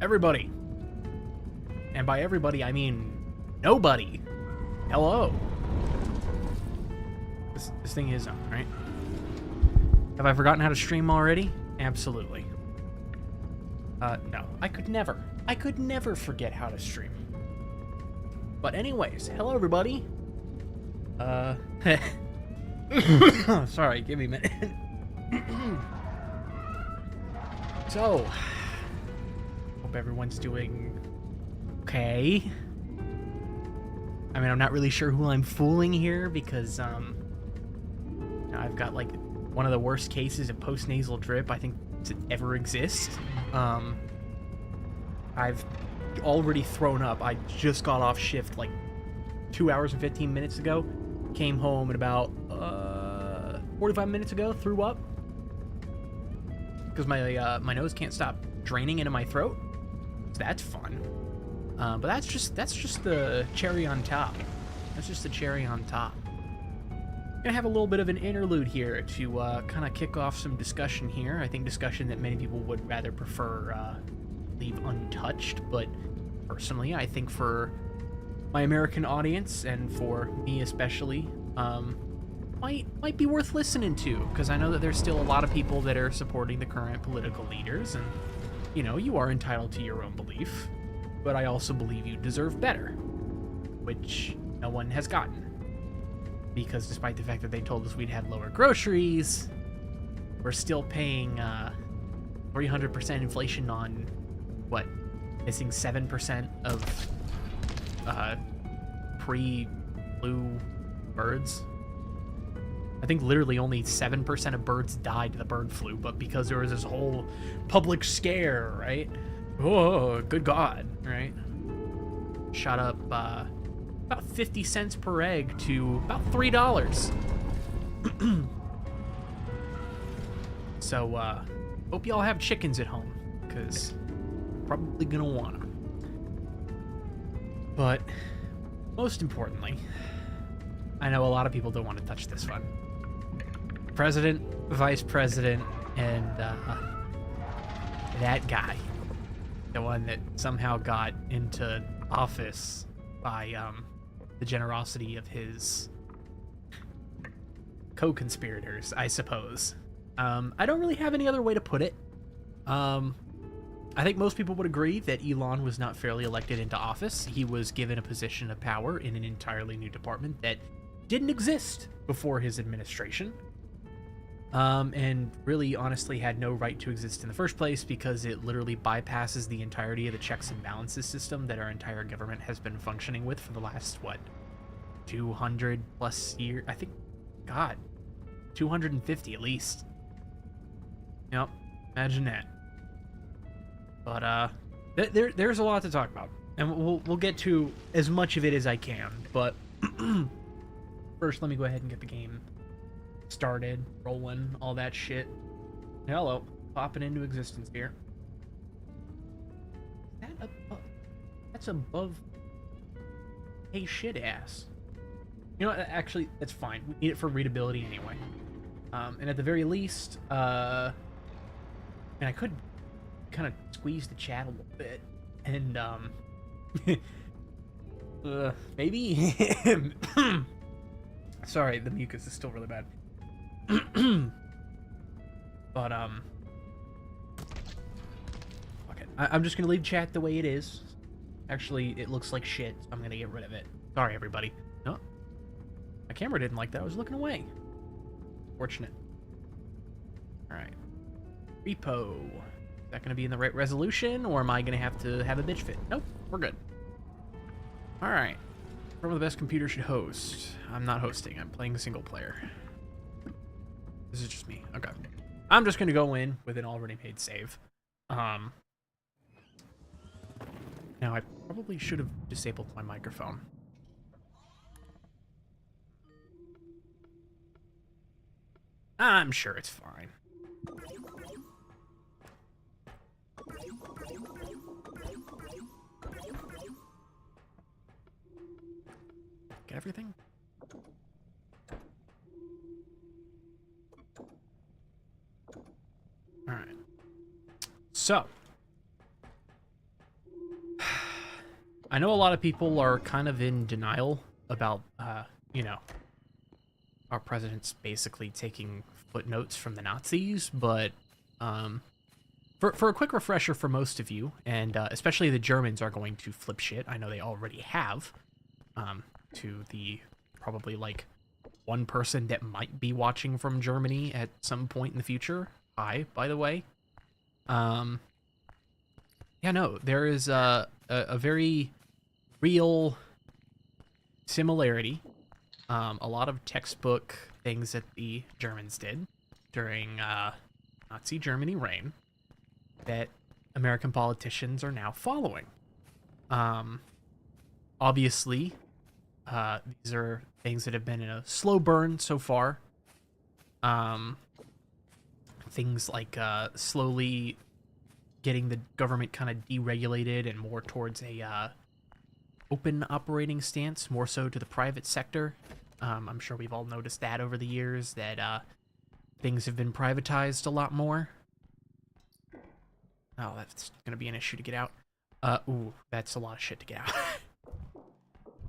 everybody. And by everybody, I mean nobody. Hello. This thing is on, right? Have I forgotten how to stream already? Absolutely. No. I could never forget how to stream. But anyways, hello everybody. Sorry, give me a minute. So, hope everyone's doing okay. I mean, I'm not really sure who I'm fooling here because, I've got, like, one of the worst cases of postnasal drip I think to ever exist. I've already thrown up. I just got off shift, like, 2 hours and 15 minutes ago. Came home at about, 45 minutes ago, threw up. Because my nose can't stop draining into my throat. So that's fun. But that's just the cherry on top. That's just the cherry on top. Gonna have a little bit of an interlude here to kind of kick off some discussion here. I think discussion that many people would rather prefer leave untouched, but personally, I think for my American audience and for me especially, might be worth listening to, because I know that there's still a lot of people that are supporting the current political leaders, and you are entitled to your own belief, but I also believe you deserve better, which no one has gotten. Because despite the fact that they told us we'd have lower groceries, we're still paying 300% inflation on, what, missing 7% of pre-flu birds. I think literally only 7% of birds died to the bird flu, but because there was this whole public scare, right? Oh, good God, right? Shot up about 50 cents per egg to about $3. So, hope y'all have chickens at home, because probably gonna want them. But, most importantly, I know a lot of people don't want to touch this one. President, Vice President, and that guy. The one that somehow got into office by the generosity of his co-conspirators, I suppose. I don't really have any other way to put it. I think most people would agree that Elon was not fairly elected into office. He was given a position of power in an entirely new department that didn't exist before his administration. And really, honestly, had no right to exist in the first place because it literally bypasses the entirety of the checks and balances system that our entire government has been functioning with for the last, 200 plus years? I think, God, 250 at least. Yep, imagine that. But, there's a lot to talk about, and we'll get to as much of it as I can, but first, let me go ahead and get the game started, rolling, all that shit. Hello, popping into existence here. That's above. Hey, shit ass. You know what? Actually, that's fine. We need it for readability anyway. And at the very least, and I could kind of squeeze the chat a little bit, and maybe. Sorry, the mucus is still really bad. But okay, I'm just gonna leave chat the way it is. Actually, it looks like shit, so I'm gonna get rid of it. Sorry, everybody. No, my camera didn't like that. I was looking away. Fortunate. All right. R.E.P.O. Is that gonna be in the right resolution, or am I gonna have to have a bitch fit? Nope, we're good. All right. From the best computer should host. I'm not hosting. I'm playing single player. This is just me. Okay. I'm just going to go in with an already made save. Now, I probably should have disabled my microphone. I'm sure it's fine. Get everything? Alright. So. I know a lot of people are kind of in denial about, you know, our president's basically taking footnotes from the Nazis, but for a quick refresher for most of you, and especially the Germans are going to flip shit. I know they already have, to the probably like one person that might be watching from Germany at some point in the future. Hi, by the way. Yeah, no, there is a very real similarity. A lot of textbook things that the Germans did during Nazi Germany reign that American politicians are now following. Obviously, these are things that have been in a slow burn so far. Things like slowly getting the government kind of deregulated and more towards a open operating stance, more so to the private sector. I'm sure we've all noticed that over the years, that things have been privatized a lot more. Oh, that's going to be an issue to get out. Ooh, that's a lot of shit to get out.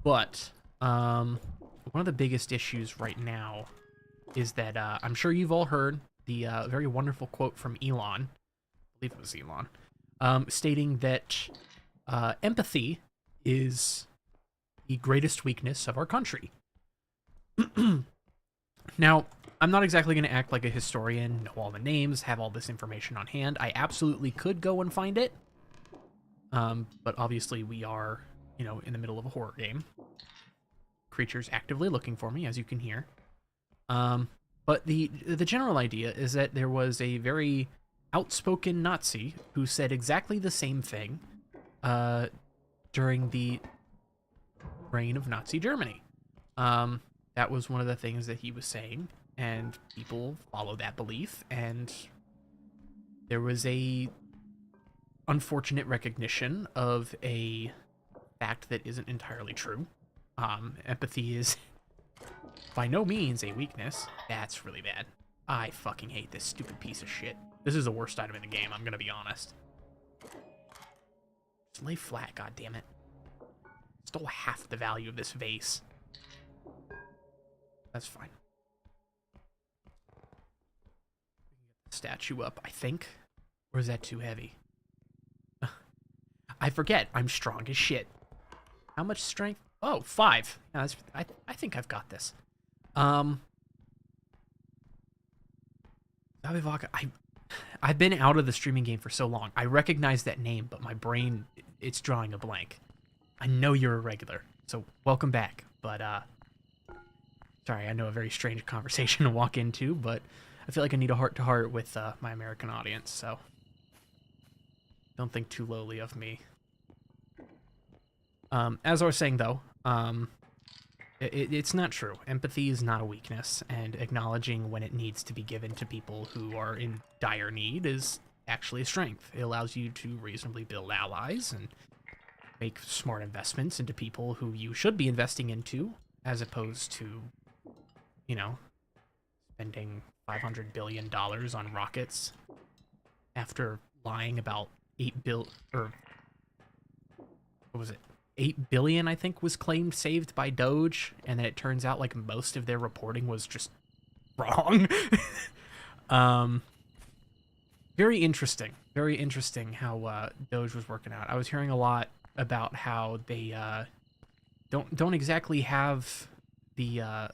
But one of the biggest issues right now is that I'm sure you've all heard the very wonderful quote from Elon, I believe it was Elon, stating that empathy is the greatest weakness of our country. Now, I'm not exactly going to act like a historian, know all the names, have all this information on hand. I absolutely could go and find it. But obviously we are, you know, in the middle of a horror game. Creatures actively looking for me, as you can hear. But the general idea is that there was a very outspoken Nazi who said exactly the same thing during the reign of Nazi Germany. That was one of the things that he was saying, and people followed that belief, and there was a unfortunate recognition of a fact that isn't entirely true. Empathy is by no means a weakness. That's really bad. I fucking hate this stupid piece of shit. This is the worst item in the game, I'm gonna be honest. Just lay flat, goddammit. Stole half the value of this vase. That's fine. Statue up, I think. Or is that too heavy? I forget. I'm strong as shit. How much strength? Oh, 5. Yeah, that's, I think I've got this. I've been out of the streaming game for so long. I recognize that name, but my brain, it's drawing a blank. I know you're a regular, so welcome back. But, sorry, I know a very strange conversation to walk into, but I feel like I need a heart-to-heart with my American audience, so don't think too lowly of me. As I was saying, though, it's not true. Empathy is not a weakness, and acknowledging when it needs to be given to people who are in dire need is actually a strength. It allows you to reasonably build allies and make smart investments into people who you should be investing into, as opposed to, you know, spending $500 billion on rockets after lying about 8 billion, I think, was claimed saved by Doge, and then it turns out like most of their reporting was just wrong. Very interesting how Doge was working out. I was hearing a lot about how they don't exactly have the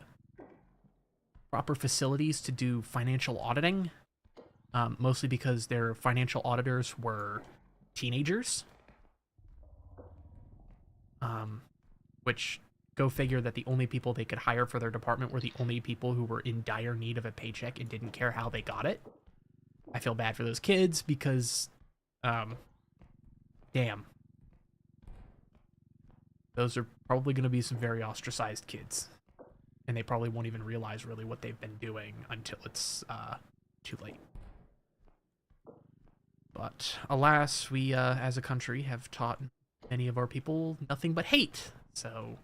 proper facilities to do financial auditing, mostly because their financial auditors were teenagers. Which, go figure, that the only people they could hire for their department were the only people who were in dire need of a paycheck and didn't care how they got it. I feel bad for those kids because, damn. Those are probably going to be some very ostracized kids. And they probably won't even realize really what they've been doing until it's too late. But alas, we as a country have taught many of our people nothing but hate. So,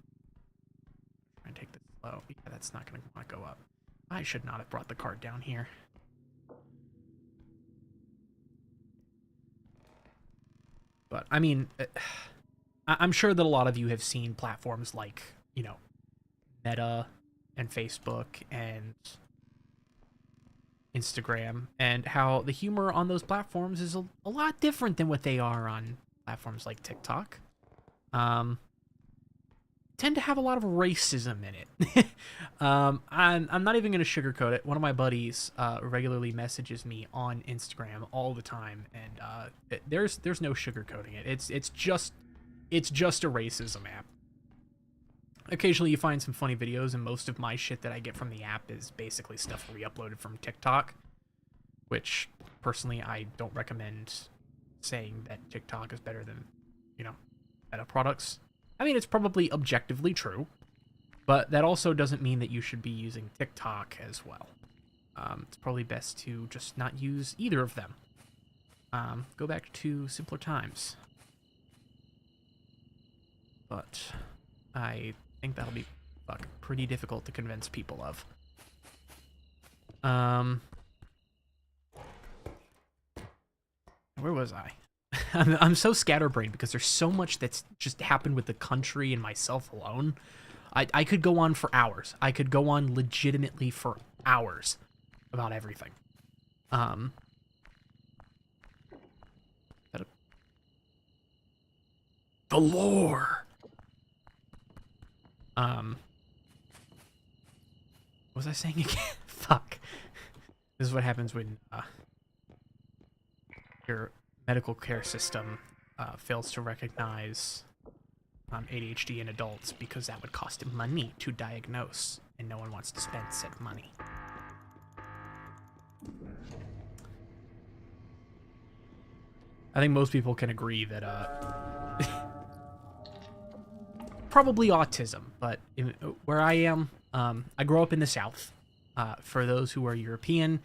try and take this slow. Yeah, that's not going to want to go up. I should not have brought the cart down here. But, I mean, I'm sure that a lot of you have seen platforms like, you know, Meta and Facebook and Instagram, and how the humor on those platforms is a lot different than what they are on platforms like TikTok. Tend to have a lot of racism in it. I'm not even going to sugarcoat it. One of my buddies regularly messages me on Instagram all the time, and there's no sugarcoating it. It's just a racism app. Occasionally you find some funny videos, and most of my shit that I get from the app is basically stuff re-uploaded from TikTok, which personally I don't recommend saying that TikTok is better than, you know, Meta products. I mean, it's probably objectively true, but that also doesn't mean that you should be using TikTok as well. It's probably best to just not use either of them. Go back to simpler times. But I think that'll be pretty difficult to convince people of. Where was I? I'm so scatterbrained because there's so much that's just happened with the country and myself alone. I could go on for hours. I could go on legitimately for hours about everything. The lore. What was I saying again? Fuck. This is what happens when your medical care system fails to recognize ADHD in adults, because that would cost money to diagnose, and no one wants to spend said money. I think most people can agree that probably autism, but where I am, I grew up in the South. For those who are European,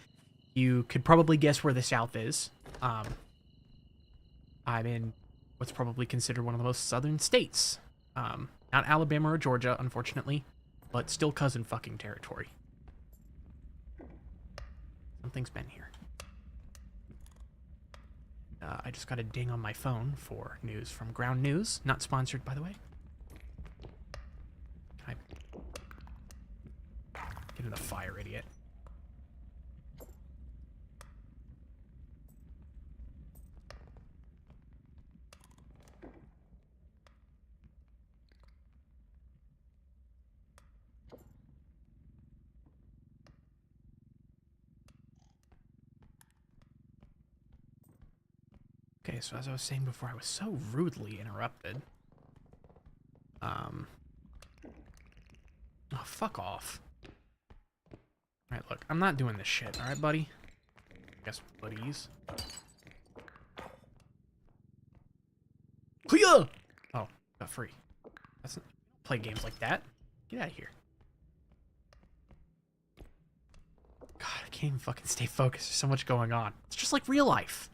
you could probably guess where the South is. I'm in what's probably considered one of the most southern states. Not Alabama or Georgia, unfortunately, but still cousin fucking territory. Something's been here. I just got a ding on my phone for news from Ground News. Not sponsored, by the way. Can I get in the fire, idiot? Okay, so as I was saying before, I was so rudely interrupted. Oh, fuck off. Alright, look, I'm not doing this shit, alright, buddy? Guess buddies. Clear! Oh, got free. That's not, play games like that. Get out of here. God, I can't even fucking stay focused. There's so much going on. It's just like real life.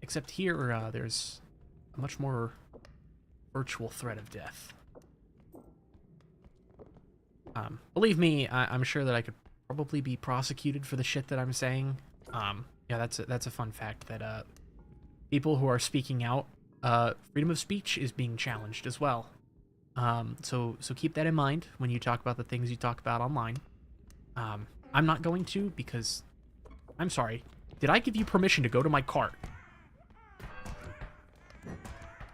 Except here, there's a much more virtual threat of death. Believe me, I'm sure that I could probably be prosecuted for the shit that I'm saying. Yeah, that's a fun fact that people who are speaking out, freedom of speech is being challenged as well. So keep that in mind when you talk about the things you talk about online. I'm not going to, because I'm sorry. Did I give you permission to go to my cart?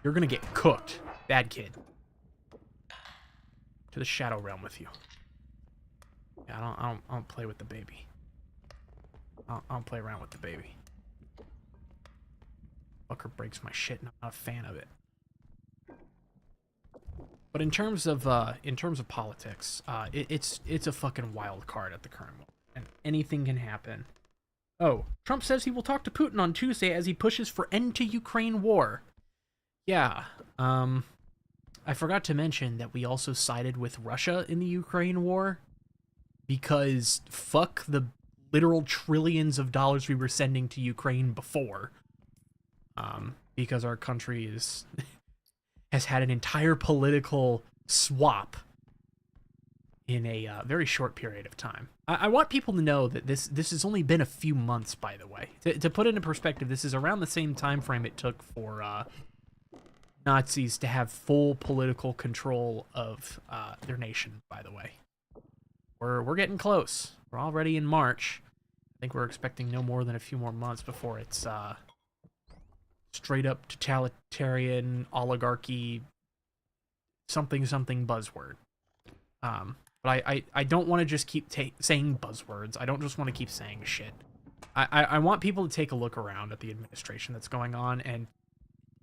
You're gonna get cooked, bad kid. To the Shadow Realm with you. Yeah, I don't play with the baby. I don't play around with the baby. Fucker breaks my shit, and I'm not a fan of it. But in terms of politics, it's a fucking wild card at the current moment, and anything can happen. Oh, Trump says he will talk to Putin on Tuesday as he pushes for end to Ukraine war. Yeah, I forgot to mention that we also sided with Russia in the Ukraine war, because fuck the literal trillions of dollars we were sending to Ukraine before. Because our country has had an entire political swap in a very short period of time. I want people to know that this has only been a few months, by the way. To put it in perspective, this is around the same time frame it took for Nazis to have full political control of their nation, by the way. We're getting close. We're already in March. I think we're expecting no more than a few more months before it's straight up totalitarian oligarchy something buzzword. But I don't want to just keep saying buzzwords. I don't just want to keep saying shit. I want people to take a look around at the administration that's going on and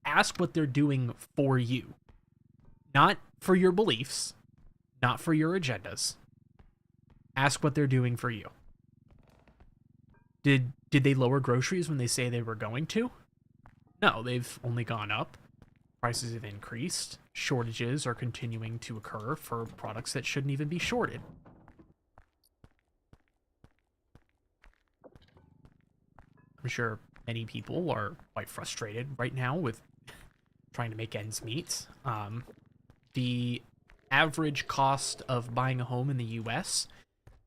ask what they're doing for you. Not for your beliefs, not for your agendas. Ask what they're doing for you. Did they lower groceries when they say they were going to? No, they've only gone up. Prices have increased. Shortages are continuing to occur for products that shouldn't even be shorted. I'm sure many people are quite frustrated right now with trying to make ends meet. The average cost of buying a home in the U.S.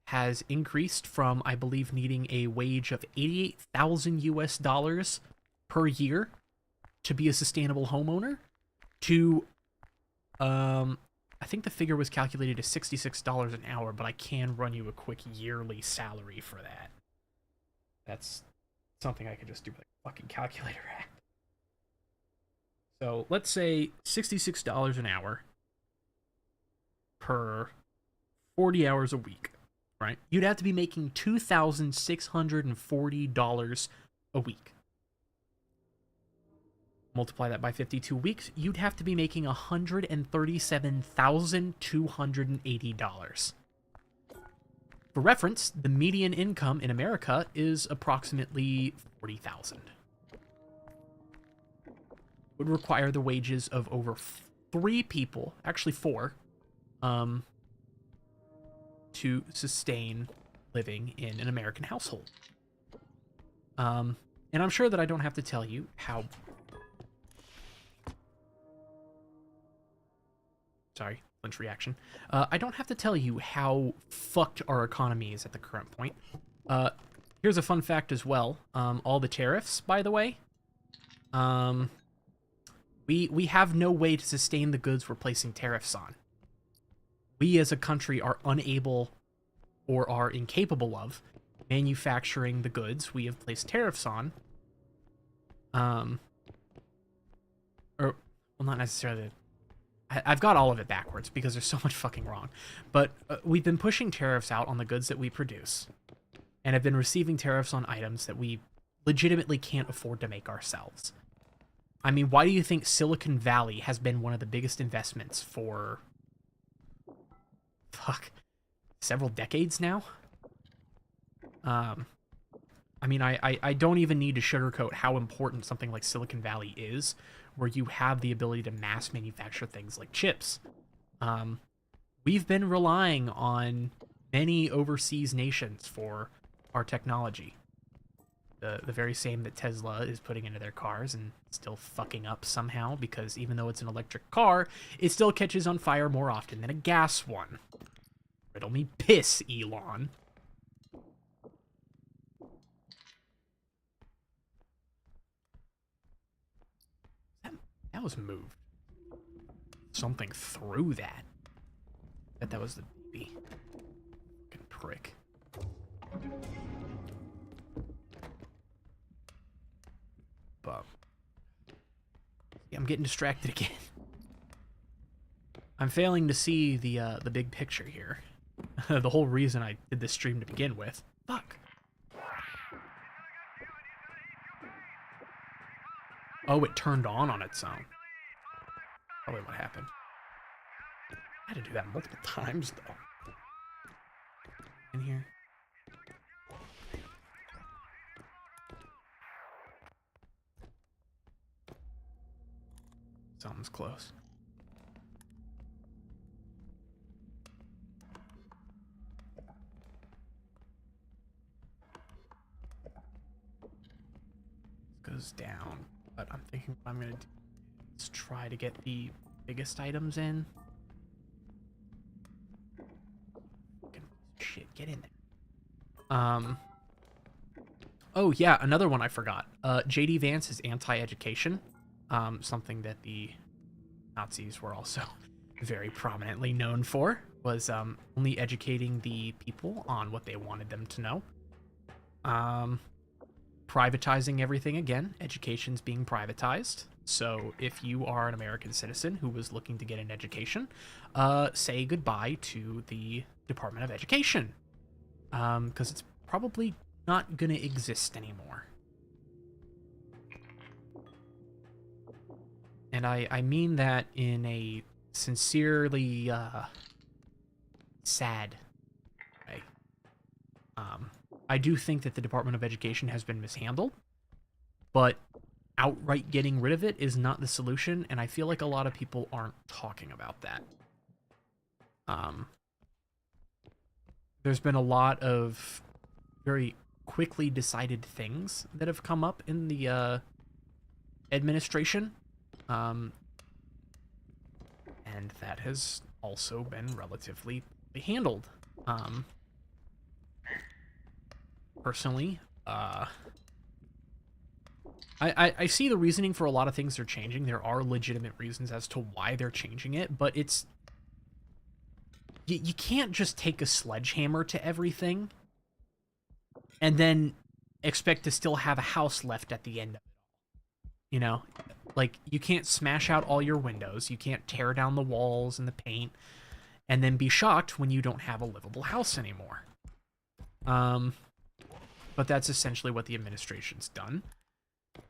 has increased from, I believe, needing a wage of $88,000 per year to be a sustainable homeowner to, I think the figure was calculated to $66 an hour, but I can run you a quick yearly salary for that. That's something I could just do with a fucking calculator at. So let's say $66 an hour per 40 hours a week, right? You'd have to be making $2,640 a week. Multiply that by 52 weeks, you'd have to be making $137,280. For reference, the median income in America is approximately $40,000. Would require the wages of over 3 people, actually 4, to sustain living in an American household. And I'm sure that I don't have to tell you how... Sorry, flinch reaction. I don't have to tell you how fucked our economy is at the current point. Here's a fun fact as well. All the tariffs, by the way. We have no way to sustain the goods we're placing tariffs on. We as a country are unable or are incapable of manufacturing the goods we have placed tariffs on. Or, well, not necessarily... I've got all of it backwards because there's so much fucking wrong. But we've been pushing tariffs out on the goods that we produce and have been receiving tariffs on items that we legitimately can't afford to make ourselves. I mean, why do you think Silicon Valley has been one of the biggest investments for... several decades now? I mean, I don't even need to sugarcoat how important something like Silicon Valley is, where you have the ability to mass manufacture things like chips. We've been relying on many overseas nations for our technology. The very same that Tesla is putting into their cars and still fucking up somehow, because even though it's an electric car, it still catches on fire more often than a gas one. Riddle me piss, Elon. That was moved. Something threw that. That was the baby. Fucking prick. But yeah, I'm getting distracted again. I'm failing to see the big picture here. The whole reason I did this stream to begin with. Fuck. Oh, it turned on its own. Probably what happened. I had to do that multiple times, though. In here. Something's close. Goes down. But I'm thinking what I'm gonna do is try to get the biggest items in. Shit, get in there. Oh yeah, another one I forgot. JD Vance is anti-education. Something that the Nazis were also very prominently known for, was only educating the people on what they wanted them to know. Privatizing everything again. Education's being privatized. So if you are an American citizen who was looking to get an education, say goodbye to the Department of Education, because it's probably not going to exist anymore. And I mean that in a sincerely sad way. I do think that the Department of Education has been mishandled, but outright getting rid of it is not the solution, and I feel like a lot of people aren't talking about that. There's been a lot of very quickly decided things that have come up in the administration, and that has also been relatively handled. Personally, I see the reasoning for a lot of things they're changing. There are legitimate reasons as to why they're changing it, but it's... You can't just take a sledgehammer to everything and then expect to still have a house left at the end of it. You know? Like, you can't smash out all your windows. You can't tear down the walls and the paint and then be shocked when you don't have a livable house anymore. But that's essentially what the administration's done.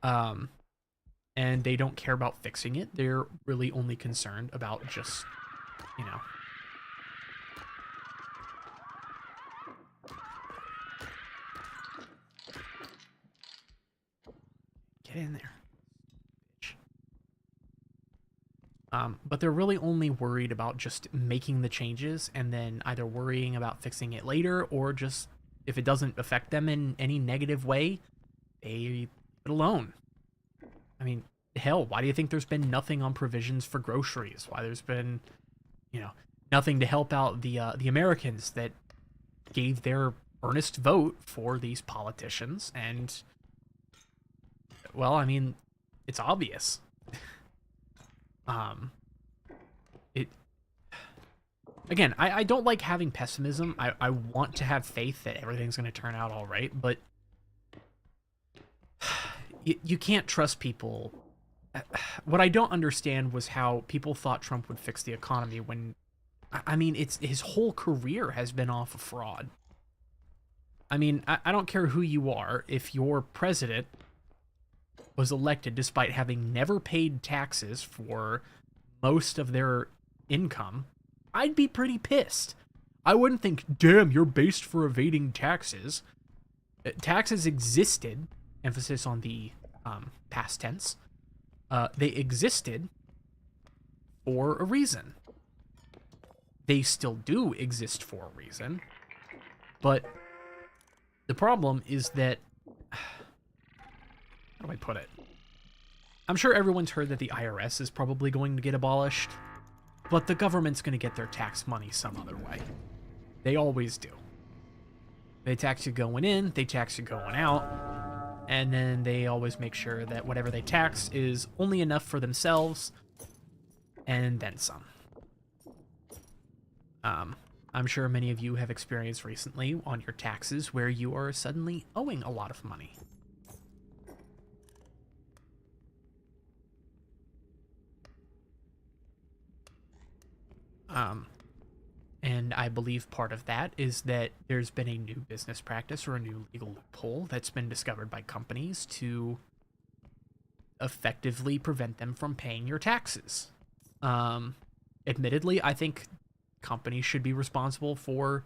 And they don't care about fixing it. They're really only concerned about just, you know... Get in there. But they're really only worried about just making the changes and then either worrying about fixing it later, or just, if it doesn't affect them in any negative way, they leave it alone. I mean, hell, why do you think there's been nothing on provisions for groceries? Why there's been, you know, nothing to help out the Americans that gave their earnest vote for these politicians? And, well, I mean, it's obvious. Again, I don't like having pessimism. I want to have faith that everything's going to turn out all right, but you can't trust people. What I don't understand was how people thought Trump would fix the economy when, I mean, his whole career has been off of fraud. I mean, I don't care who you are. If your president was elected despite having never paid taxes for most of their income, I'd be pretty pissed. I wouldn't think, damn, you're based for evading taxes. Taxes existed, emphasis on the past tense. They existed for a reason. They still do exist for a reason. But the problem is that... How do I put it? I'm sure everyone's heard that the IRS is probably going to get abolished, but the government's going to get their tax money some other way. They always do. They tax you going in, they tax you going out, and then they always make sure that whatever they tax is only enough for themselves, and then some. I'm sure many of you have experienced recently on your taxes where you are suddenly owing a lot of money. And I believe part of that is that there's been a new business practice or a new legal loophole that's been discovered by companies to effectively prevent them from paying your taxes. Admittedly, I think companies should be responsible for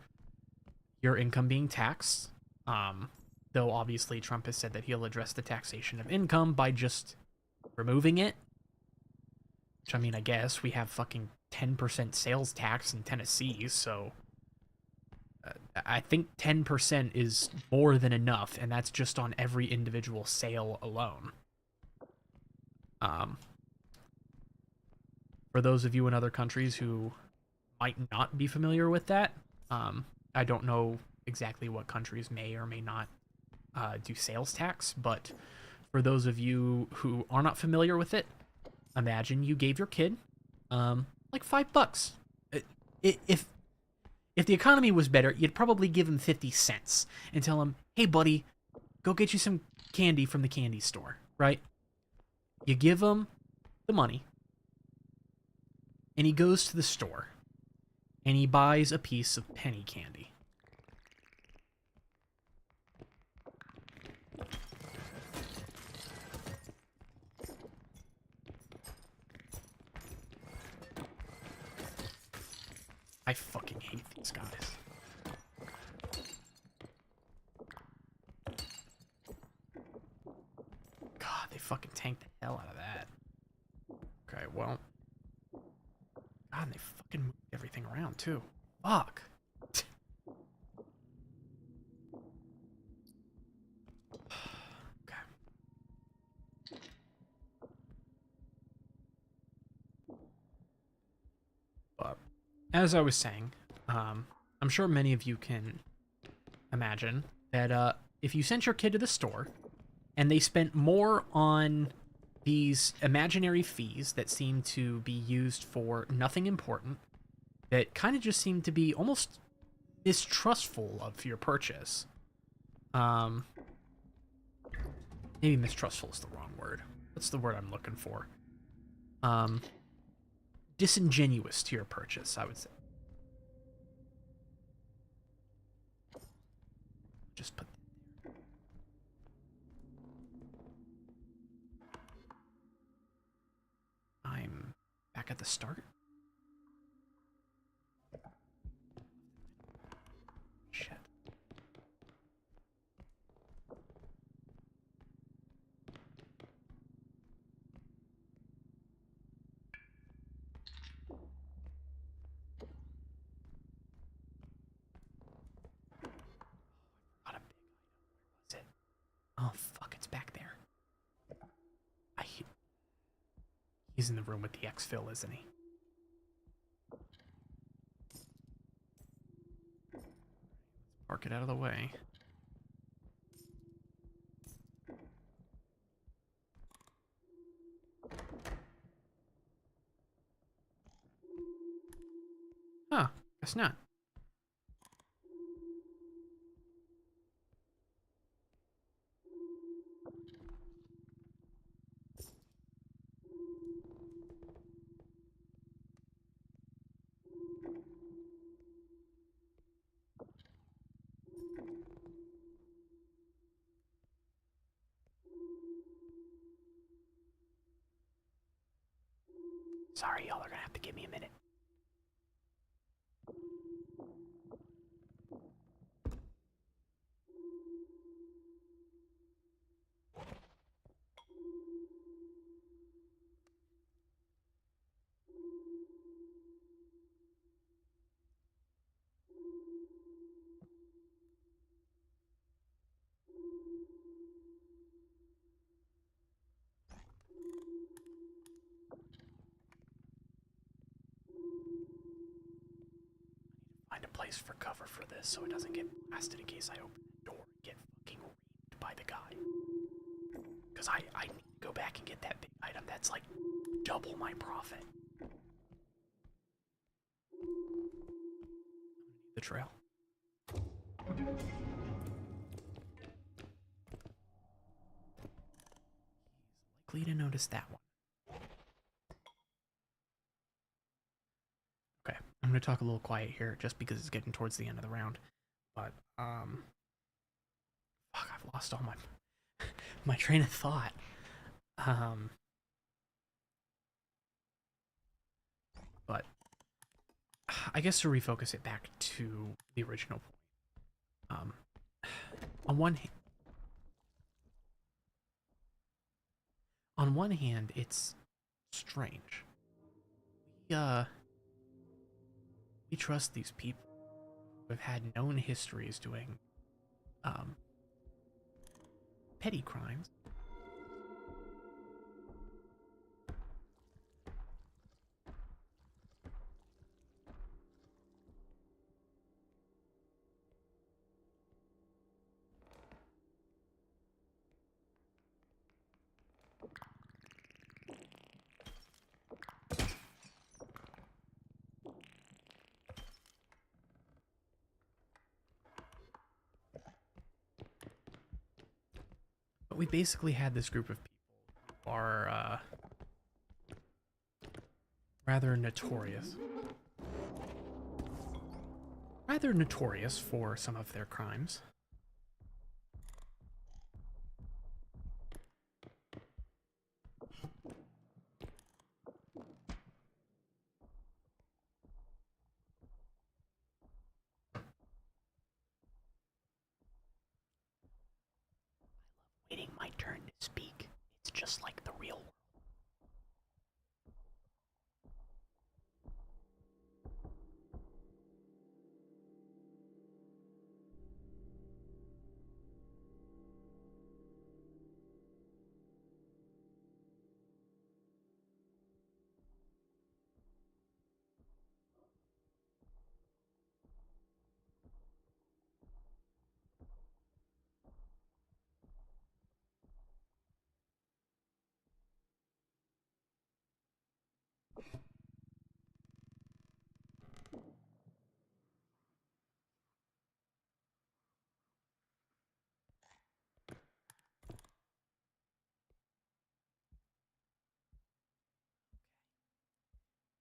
your income being taxed. Though obviously Trump has said that he'll address the taxation of income by just removing it. Which, I mean, I guess we have fucking 10% sales tax in Tennessee, so I think 10% is more than enough, and that's just on every individual sale alone. For those of you in other countries who might not be familiar with that, I don't know exactly what countries may or may not do sales tax, but for those of you who are not familiar with it, imagine you gave your kid Like $5. If if the economy was better, you'd probably give him 50 cents and tell him, "Hey, buddy, go get you some candy from the candy store." Right? You give him the money, and he goes to the store, and he buys a piece of penny candy. I fucking hate these guys. God, they fucking tanked the hell out of that. Okay, well. God, and they fucking moved everything around, too. Fuck. Okay. But, as I was saying, I'm sure many of you can imagine that if you sent your kid to the store and they spent more on these imaginary fees that seem to be used for nothing important, that kind of just seem to be almost mistrustful of your purchase. Um, Maybe mistrustful is the wrong word. What's the word I'm looking for? Disingenuous to your purchase, I would say. Just put. I'm back at the start. Shit. Got a big item. Where was it? Oh fuck! It's back there. He's in the room with the exfil, isn't he? Park it out of the way. Huh, guess not. Sorry, y'all are gonna have to give me a minute. Find a place for cover for this so it doesn't get blasted in case I open the door and get fucking raped by the guy. Because I need to go back and get that big item that's like double my profit. The trail. He's likely to notice that one. Okay, I'm gonna talk a little quiet here just because it's getting towards the end of the round. But fuck, I've lost all my train of thought. But I guess to refocus it back to the original point. On one hand, it's strange. We trust these people who have had known histories doing petty crimes. we basically had this group of people who are rather notorious. Rather notorious for some of their crimes. Waiting my turn to speak. It's just like the real world.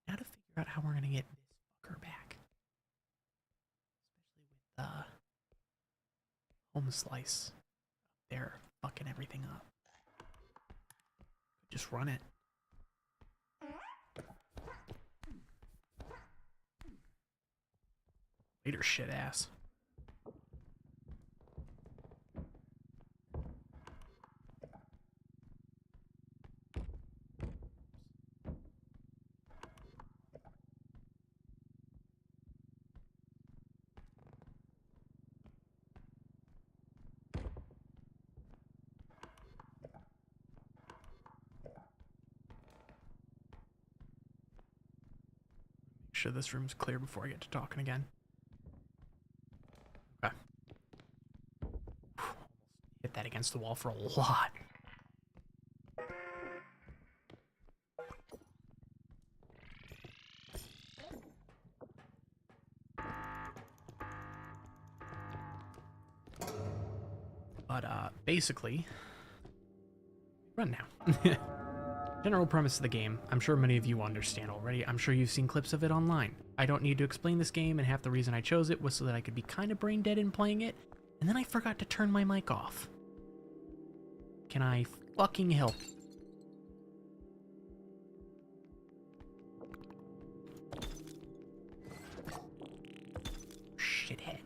Now to figure out how we're gonna get this fucker back. Especially with the home slice. They're fucking everything up. Just run it. Later, shit ass. Make sure this room's clear before I get to talking again. Okay. Hit that against the wall for a lot. But basically, run now. General premise of the game, I'm sure many of you understand already. I'm sure you've seen clips of it online. I don't need to explain this game, and half the reason I chose it was so that I could be kind of brain dead in playing it, and then I forgot to turn my mic off. Can I fucking help? Shithead.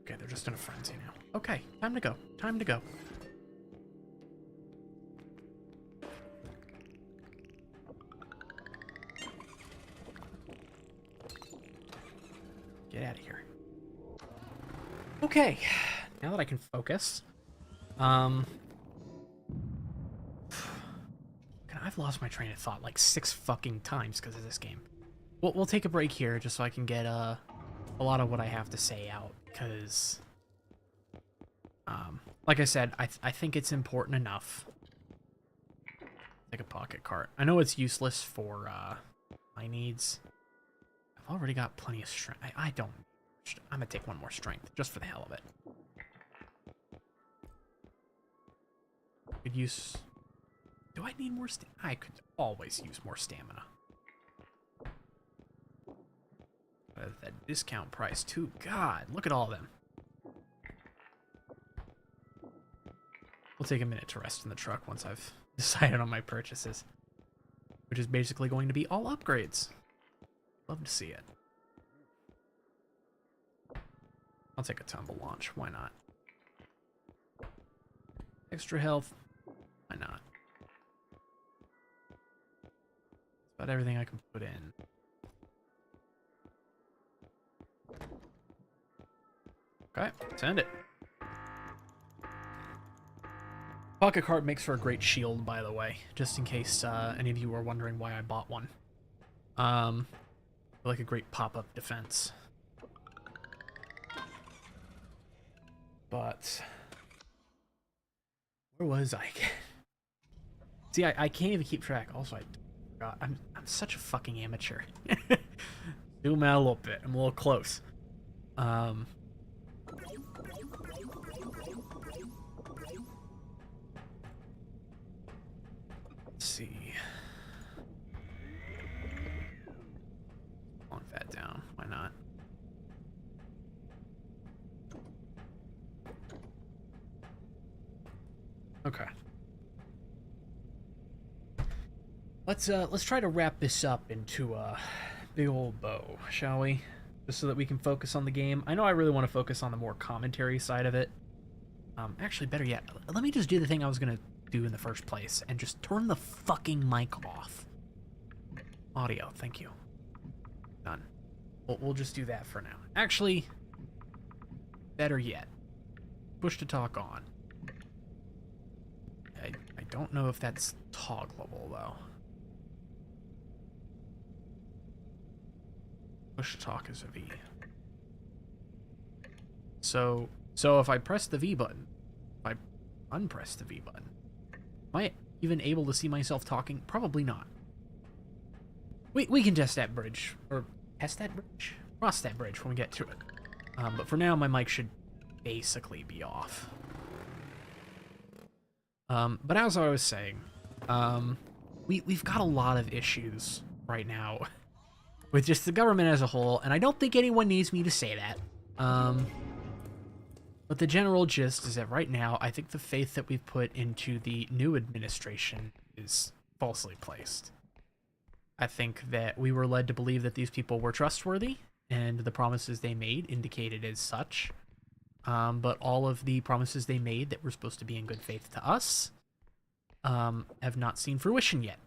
Okay, they're just in a frenzy now. Okay, time to go. Time to go. Get out of here. Okay, now that I can focus, I've lost my train of thought like 6 fucking times because of this game. We'll take a break here just so I can get a lot of what I have to say out, because like I said, I think it's important enough. Take a pocket cart. I know it's useless for my needs. I've already got plenty of strength. I don't. I'm gonna take one more strength just for the hell of it. Could use. Do I need more stamina? I could always use more stamina. That discount price too. God, look at all of them. We'll take a minute to rest in the truck once I've decided on my purchases, which is basically going to be all upgrades. Love to see it. I'll take a tumble launch. Why not? Extra health. Why not? That's about everything I can put in. Okay, send it. Pocket card makes for a great shield, by the way, just in case any of you are wondering why I bought one. Like a great pop-up defense. But where was I? See, I can't even keep track. Also, I forgot. I'm such a fucking amateur. Zoom out a little bit. I'm a little close. Let's see. Lock that down. Why not? Okay. Let's try to wrap this up into a big old bow, shall we? Just so that we can focus on the game. I know I really want to focus on the more commentary side of it. Actually, better yet, let me just do the thing I was gonna do in the first place and just turn the fucking mic off. Audio, thank you. Done. We'll just do that for now. Actually, better yet, push to talk on. I don't know if that's toggleable though. Push to talk is a V. So if I press the V button, if I unpress the V button, am I even able to see myself talking? Probably not. We can test that bridge, or test that bridge? Cross that bridge when we get to it. But for now, my mic should basically be off. But as I was saying, we've got a lot of issues right now with just the government as a whole, and I don't think anyone needs me to say that. But the general gist is that right now, I think the faith that we've put into the new administration is falsely placed. I think that we were led to believe that these people were trustworthy, and the promises they made indicated as such. But all of the promises they made that were supposed to be in good faith to us have not seen fruition yet.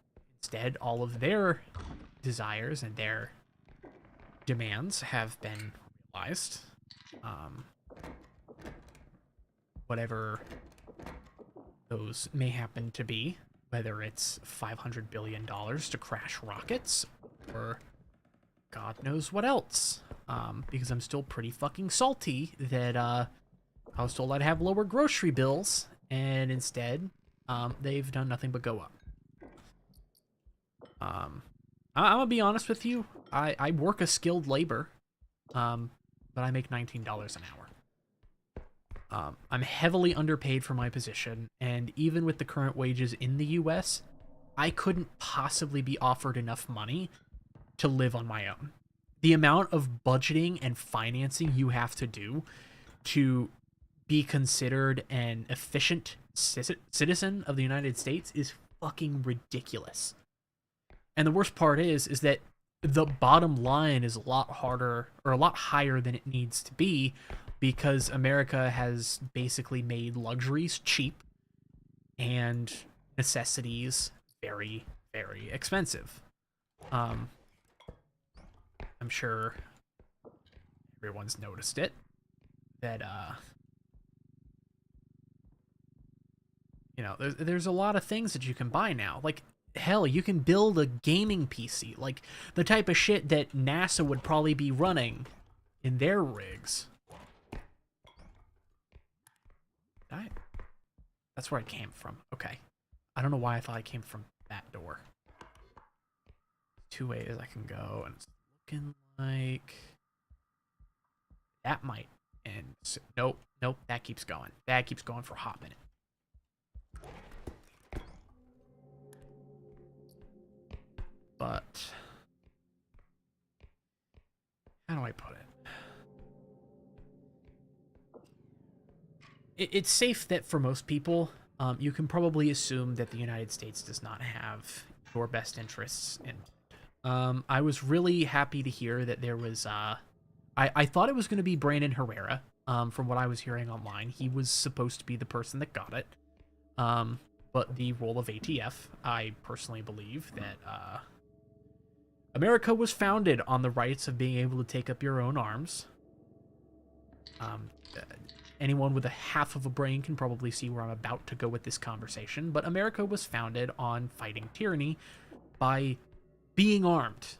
Instead, all of their desires and their demands have been realized. Whatever those may happen to be, whether it's $500 billion to crash rockets or God knows what else. Because I'm still pretty fucking salty that I was told I'd have lower grocery bills, and instead they've done nothing but go up. I'm gonna be honest with you. I work a skilled labor, but I make $19 an hour. I'm heavily underpaid for my position, and even with the current wages in the US, I couldn't possibly be offered enough money to live on my own. The amount of budgeting and financing you have to do to be considered an efficient citizen of the United States is fucking ridiculous. And the worst part is that the bottom line is a lot harder, or a lot higher than it needs to be, because America has basically made luxuries cheap and necessities very, very expensive. I'm sure everyone's noticed it, that you know, there's a lot of things that you can buy now. Like, hell, you can build a gaming PC, like the type of shit that NASA would probably be running in their rigs. That's where I came from. Okay. I don't know why I thought I came from that door. 2 ways I can go, and it's looking like that might end. Nope, that keeps going. That keeps going for a hot minute. But how do I put it? It's safe that for most people, you can probably assume that the United States does not have your best interests in. I was really happy to hear that there was. I thought it was going to be Brandon Herrera. From what I was hearing online, he was supposed to be the person that got it. But the role of ATF, I personally believe that America was founded on the rights of being able to take up your own arms. anyone with a half of a brain can probably see where I'm about to go with this conversation, but America was founded on fighting tyranny by being armed.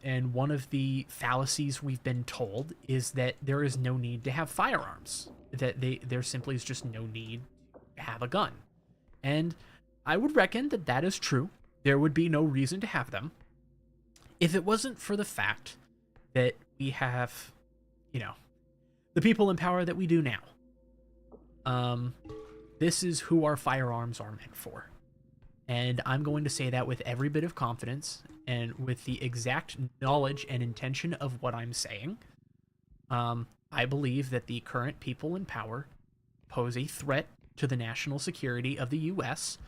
And one of the fallacies we've been told is that there is no need to have firearms, that there simply is just no need to have a gun. And I would reckon that that is true. There would be no reason to have them if it wasn't for the fact that we have, the people in power that we do now. This is who our firearms are meant for. And I'm going to say that with every bit of confidence and with the exact knowledge and intention of what I'm saying. I believe that the current people in power pose a threat to the national security of the U.S.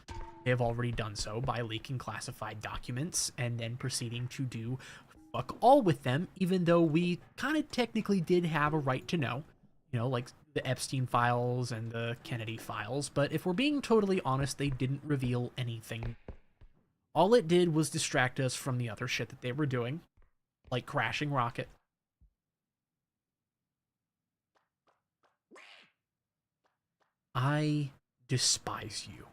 They have already done so by leaking classified documents and then proceeding to do fuck all with them, even though we kind of technically did have a right to know, like the Epstein files and the Kennedy files. But if we're being totally honest, they didn't reveal anything. All it did was distract us from the other shit that they were doing, like crashing rocket. I despise you.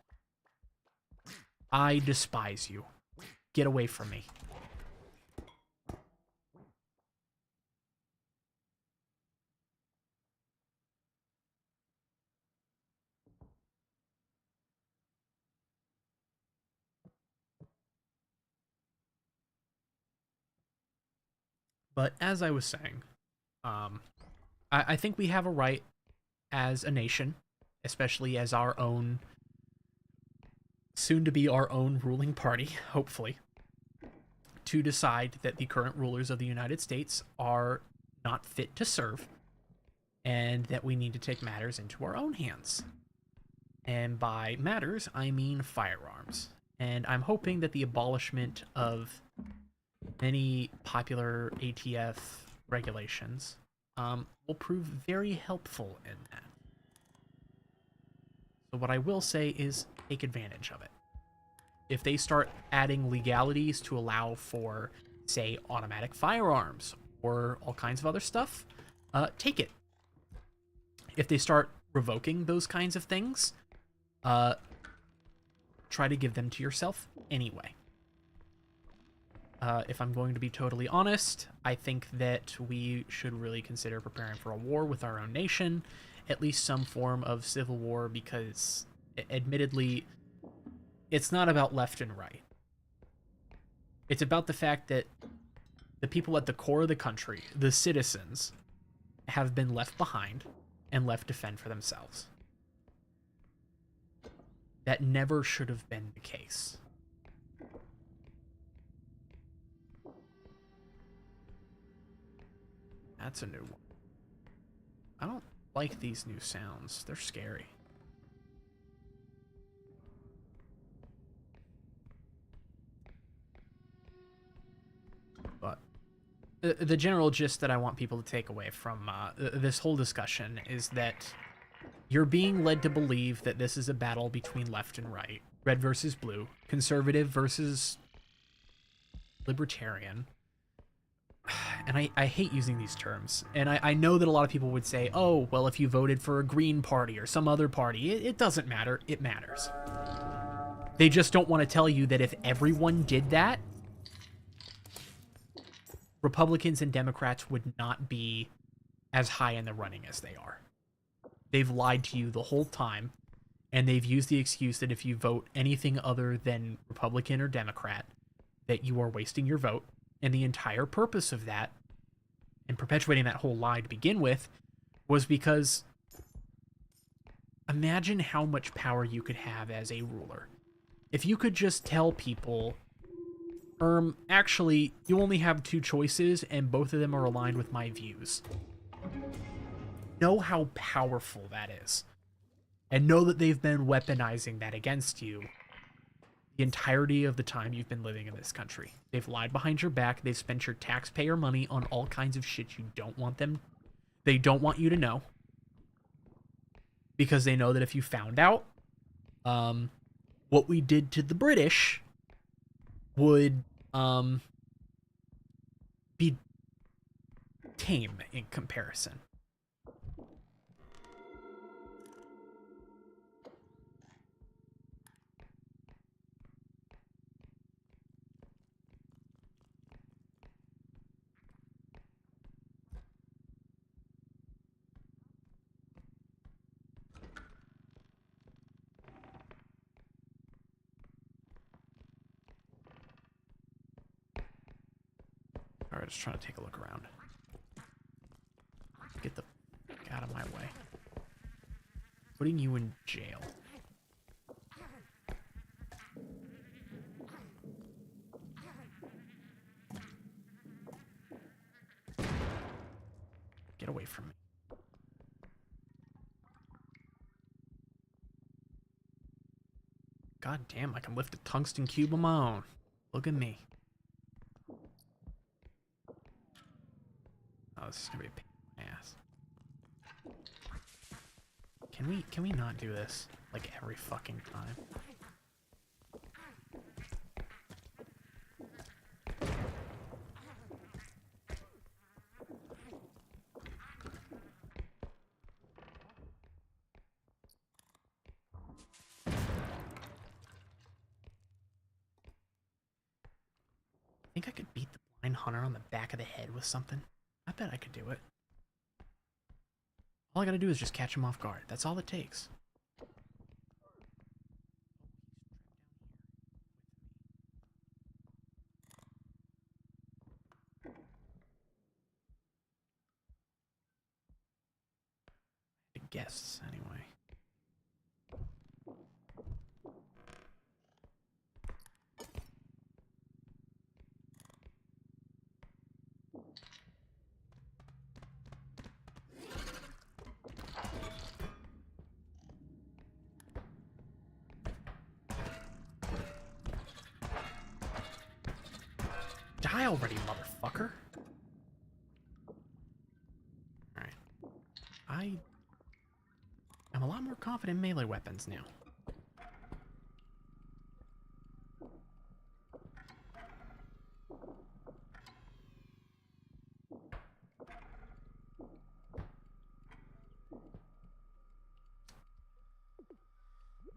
I despise you. Get away from me. But as I was saying, I think we have a right as a nation, especially as our own, soon to be our own ruling party, hopefully, to decide that the current rulers of the United States are not fit to serve and that we need to take matters into our own hands. And by matters, I mean firearms. And I'm hoping that the abolishment of many popular ATF regulations will prove very helpful in that. So what I will say is take advantage of it. If they start adding legalities to allow for, say, automatic firearms or all kinds of other stuff, take it. If they start revoking those kinds of things, try to give them to yourself anyway. If I'm going to be totally honest, I think that we should really consider preparing for a war with our own nation, at least some form of civil war, because admittedly, it's not about left and right. It's about the fact that the people at the core of the country, the citizens, have been left behind and left to fend for themselves. That never should have been the case. That's a new one. I don't like these new sounds. They're scary. But the general gist that I want people to take away from this whole discussion is that you're being led to believe that this is a battle between left and right, red versus blue, conservative versus libertarian. And I hate using these terms. And I know that a lot of people would say, oh, well, if you voted for a Green Party or some other party, it doesn't matter. It matters. They just don't want to tell you that if everyone did that, Republicans and Democrats would not be as high in the running as they are. They've lied to you the whole time, and they've used the excuse that if you vote anything other than Republican or Democrat, that you are wasting your vote. And the entire purpose of that, and perpetuating that whole lie to begin with, was because imagine how much power you could have as a ruler. If you could just tell people, actually, you only have two choices, and both of them are aligned with my views. Know how powerful that is. And know that they've been weaponizing that against you the entirety of the time you've been living in this country. They've lied behind your back. They've spent your taxpayer money on all kinds of shit you don't want them. They don't want you to know. Because they know that if you found out what we did to the British would be tame in comparison. just trying to take a look around. Get the fuck out of my way. Putting you in jail. Get away from me. God damn, I can lift a tungsten cube of my own. Look at me. Oh, this is gonna be a pain in my ass. Can we not do this like every fucking time? I think I could beat the blind hunter on the back of the head with something. I bet I could do it. All I gotta do is just catch him off guard. That's all it takes. The guests, anyway. Die already, motherfucker. Alright. I am a lot more confident in melee weapons now.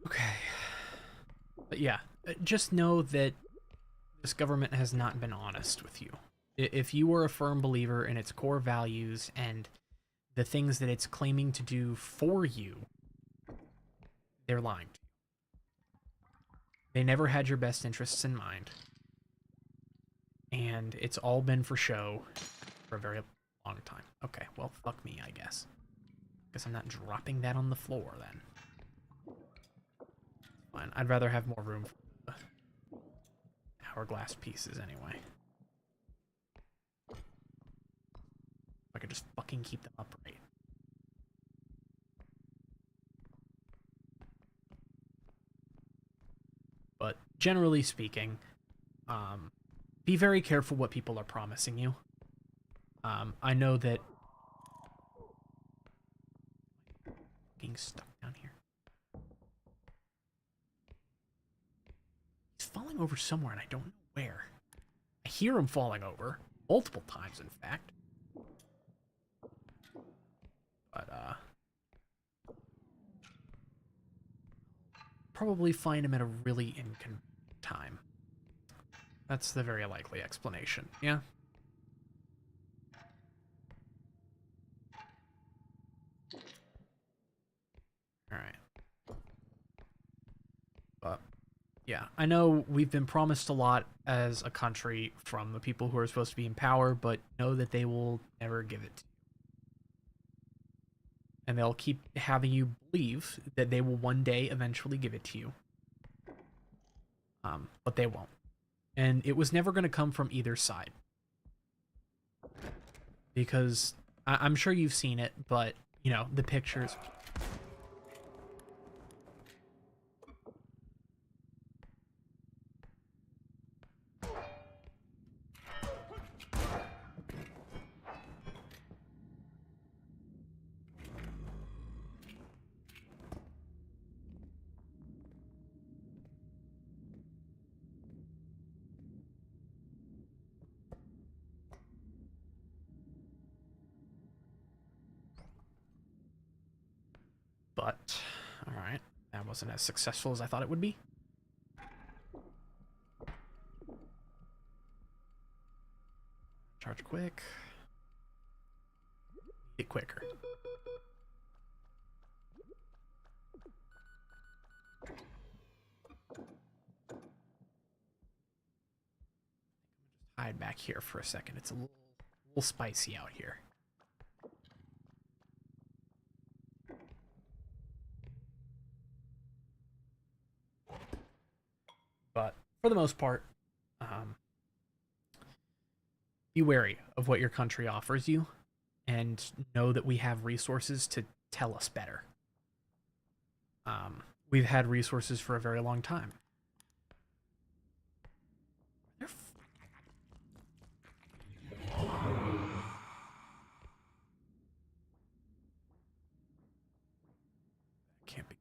Okay. But yeah, just know that this government has not been honest with you. If you were a firm believer in its core values and the things that it's claiming to do for you, they're lying to you. They never had your best interests in mind. And it's all been for show for a very long time. Okay, well, fuck me, I guess. Guess I'm not dropping that on the floor, then. Fine, I'd rather have more room for the hourglass pieces, anyway. I could just fucking keep them upright. But generally speaking, be very careful what people are promising you. I know that being stuck down here. He's falling over somewhere and I don't know where. I hear him falling over multiple times, in fact. But probably find him at a really inconvenient time. That's the very likely explanation, yeah? Alright. But, yeah, I know we've been promised a lot as a country from the people who are supposed to be in power, but know that they will never give it to you. And they'll keep having you believe that they will one day eventually give it to you. But they won't. And it was never going to come from either side. Because I'm sure you've seen it, but, you know, the pictures. But, alright, that wasn't as successful as I thought it would be. Charge quick. Get quicker. Hide hide back here for a second. It's a little spicy out here. But for the most part, be wary of what your country offers you and know that we have resources to tell us better. We've had resources for a very long time. Can't be.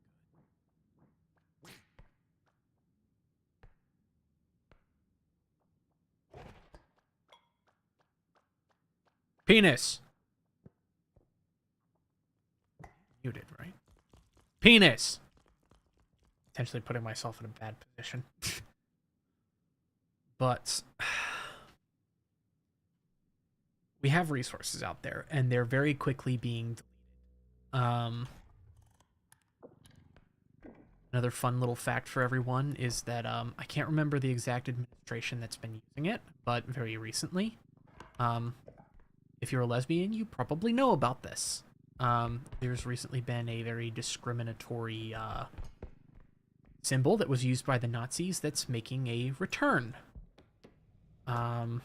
Penis. Muted, right? Penis. Potentially putting myself in a bad position. But we have resources out there, and they're very quickly being deleted. Another fun little fact for everyone is that I can't remember the exact administration that's been using it, but very recently, if you're a lesbian, you probably know about this. There's recently been a very discriminatory symbol that was used by the Nazis that's making a return. I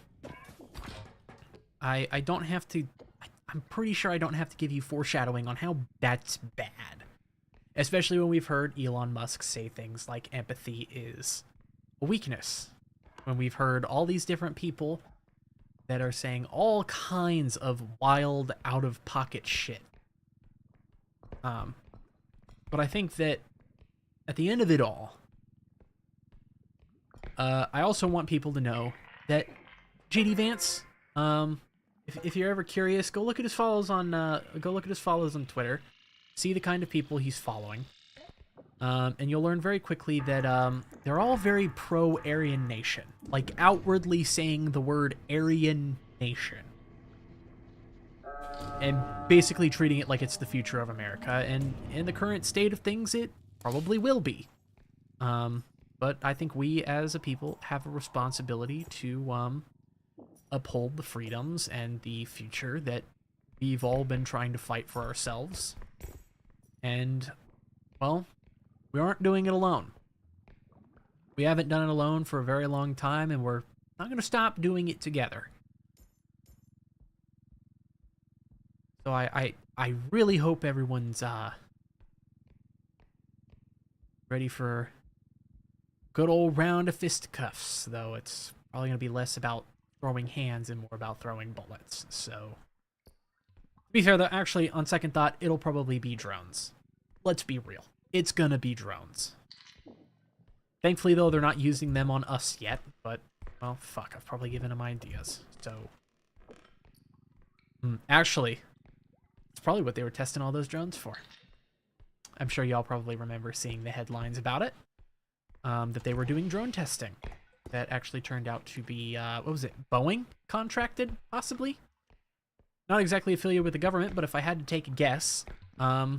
don't have to... I'm pretty sure I don't have to give you foreshadowing on how that's bad. Especially when we've heard Elon Musk say things like empathy is a weakness. When we've heard all these different people that are saying all kinds of wild, out-of-pocket shit. But I think that at the end of it all, I also want people to know that JD Vance, if you're ever curious, go look at his follows on Twitter, see the kind of people he's following, and you'll learn very quickly that they're all very pro-Aryan Nation, like outwardly saying the word Aryan Nation, and basically treating it like it's the future of America. And in the current state of things, it probably will be. But I think we as a people have a responsibility to uphold the freedoms and the future that we've all been trying to fight for ourselves. And, well, we aren't doing it alone. We haven't done it alone for a very long time, and we're not going to stop doing it together. So I really hope everyone's ready for good old round of fisticuffs, though it's probably going to be less about throwing hands and more about throwing bullets. So, to be fair, though, actually, on second thought, it'll probably be drones. Let's be real. It's going to be drones. Thankfully, though, they're not using them on us yet, but, well, fuck, I've probably given them ideas. So, actually, it's probably what they were testing all those drones for. I'm sure y'all probably remember seeing the headlines about it. That they were doing drone testing. That actually turned out to be, what was it, Boeing contracted, possibly? Not exactly affiliated with the government, but if I had to take a guess, I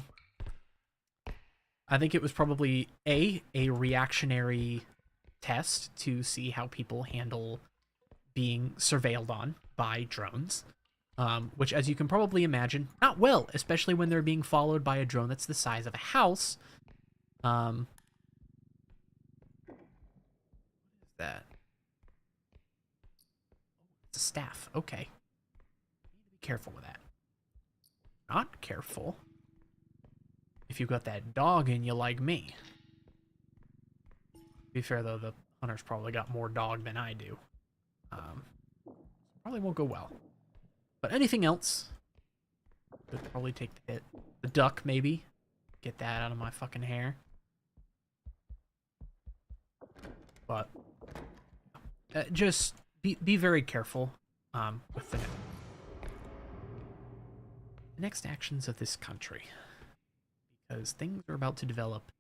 think it was probably a reactionary test to see how people handle being surveilled on by drones. Which, as you can probably imagine, not well, especially when they're being followed by a drone that's the size of a house. That it's a staff. Okay, be careful with that. Not careful if you've got that dog in you like me. To be fair, though, the hunter's probably got more dog than I do. Probably won't go well. But anything else could probably take the hit. The duck, maybe. Get that out of my fucking hair. But just be very careful with the next actions of this country, because things are about to develop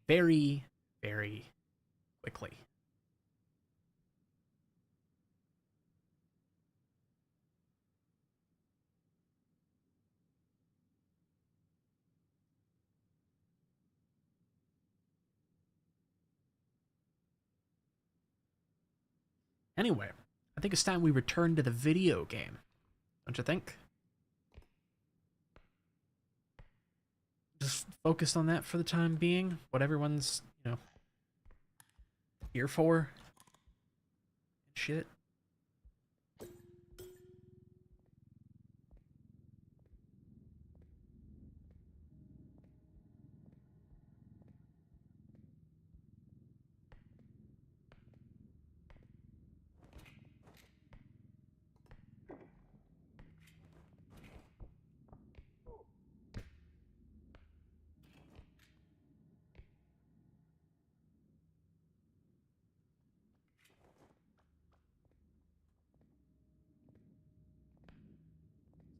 very, very quickly. Anyway, I think it's time we return to the video game. Don't you think? Just focus on that for the time being. What everyone's, here for. Shit.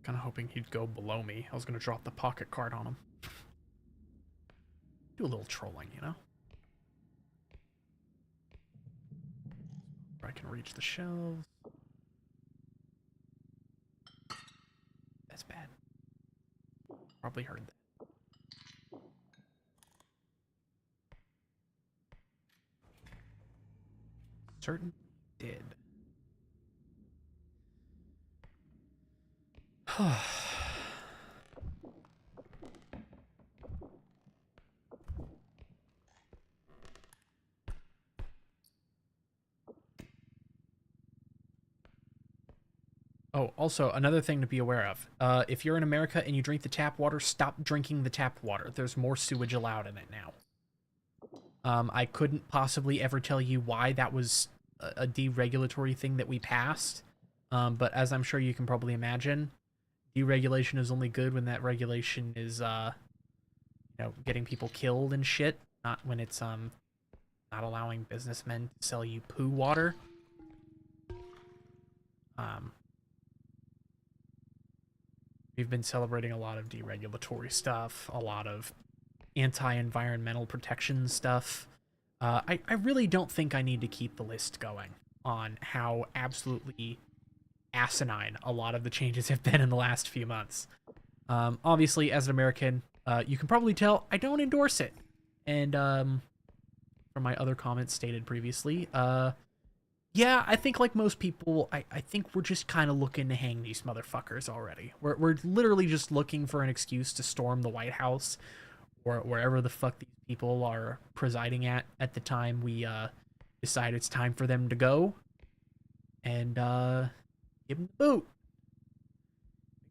Kind of hoping he'd go below me. I was going to drop the pocket card on him. Do a little trolling, you know? Where I can reach the shelves. That's bad. Probably heard that. Certain did. Oh, also, another thing to be aware of. If you're in America and you drink the tap water, stop drinking the tap water. There's more sewage allowed in it now. I couldn't possibly ever tell you why that was a deregulatory thing that we passed. But as I'm sure you can probably imagine, deregulation is only good when that regulation is, getting people killed and shit. Not when it's, not allowing businessmen to sell you poo water. We've been celebrating a lot of deregulatory stuff, a lot of anti-environmental protection stuff. I really don't think I need to keep the list going on how absolutely asinine a lot of the changes have been in the last few months. Obviously, as an American, you can probably tell I don't endorse it. And from my other comments stated previously, yeah, I think like most people, I think we're just kind of looking to hang these motherfuckers already. We're literally just looking for an excuse to storm the White House or wherever the fuck these people are presiding at the time we decide it's time for them to go. And give them the boot.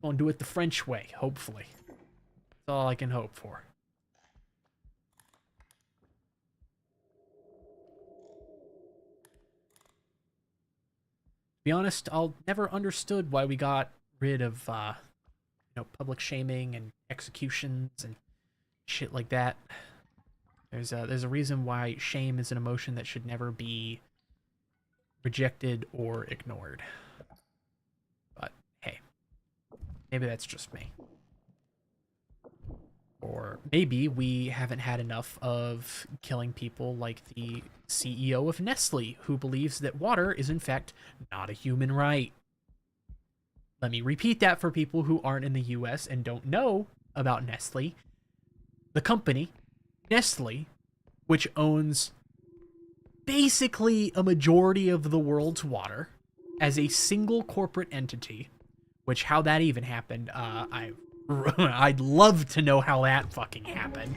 We're gonna do it the French way, hopefully. That's all I can hope for. To be honest, I'll never understood why we got rid of public shaming and executions and shit like that. There's a reason why shame is an emotion that should never be rejected or ignored. But hey, maybe that's just me. Or maybe we haven't had enough of killing people like the CEO of Nestle, who believes that water is in fact not a human right. Let me repeat that for people who aren't in the US and don't know about Nestle. The company, Nestle, which owns basically a majority of the world's water as a single corporate entity, which how that even happened, I'd love to know how that fucking happened.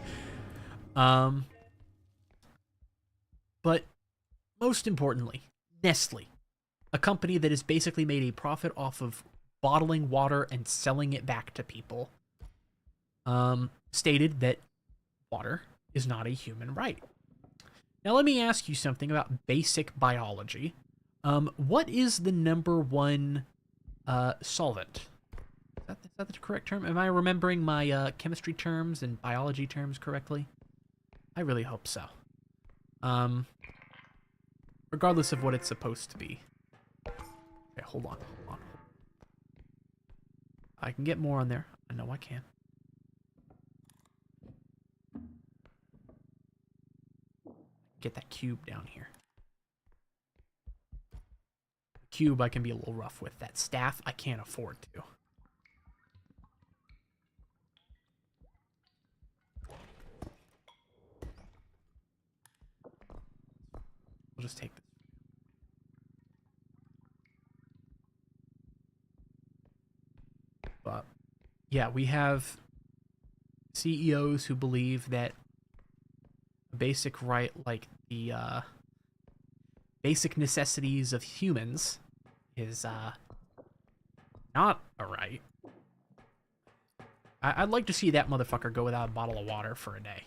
But most importantly, Nestle, a company that has basically made a profit off of bottling water and selling it back to people, stated that water is not a human right. Now let me ask you something about basic biology. What is the number one solvent? Is that the correct term? Am I remembering my chemistry terms and biology terms correctly? I really hope so. Regardless of what it's supposed to be. Okay, hold on. I can get more on there. I know I can. Get that cube down here. The cube I can be a little rough with. That staff I can't afford to. We'll just take this. yeah, we have CEOs who believe that basic right, like the basic necessities of humans, is not a right. I'd like to see that motherfucker go without a bottle of water for a day.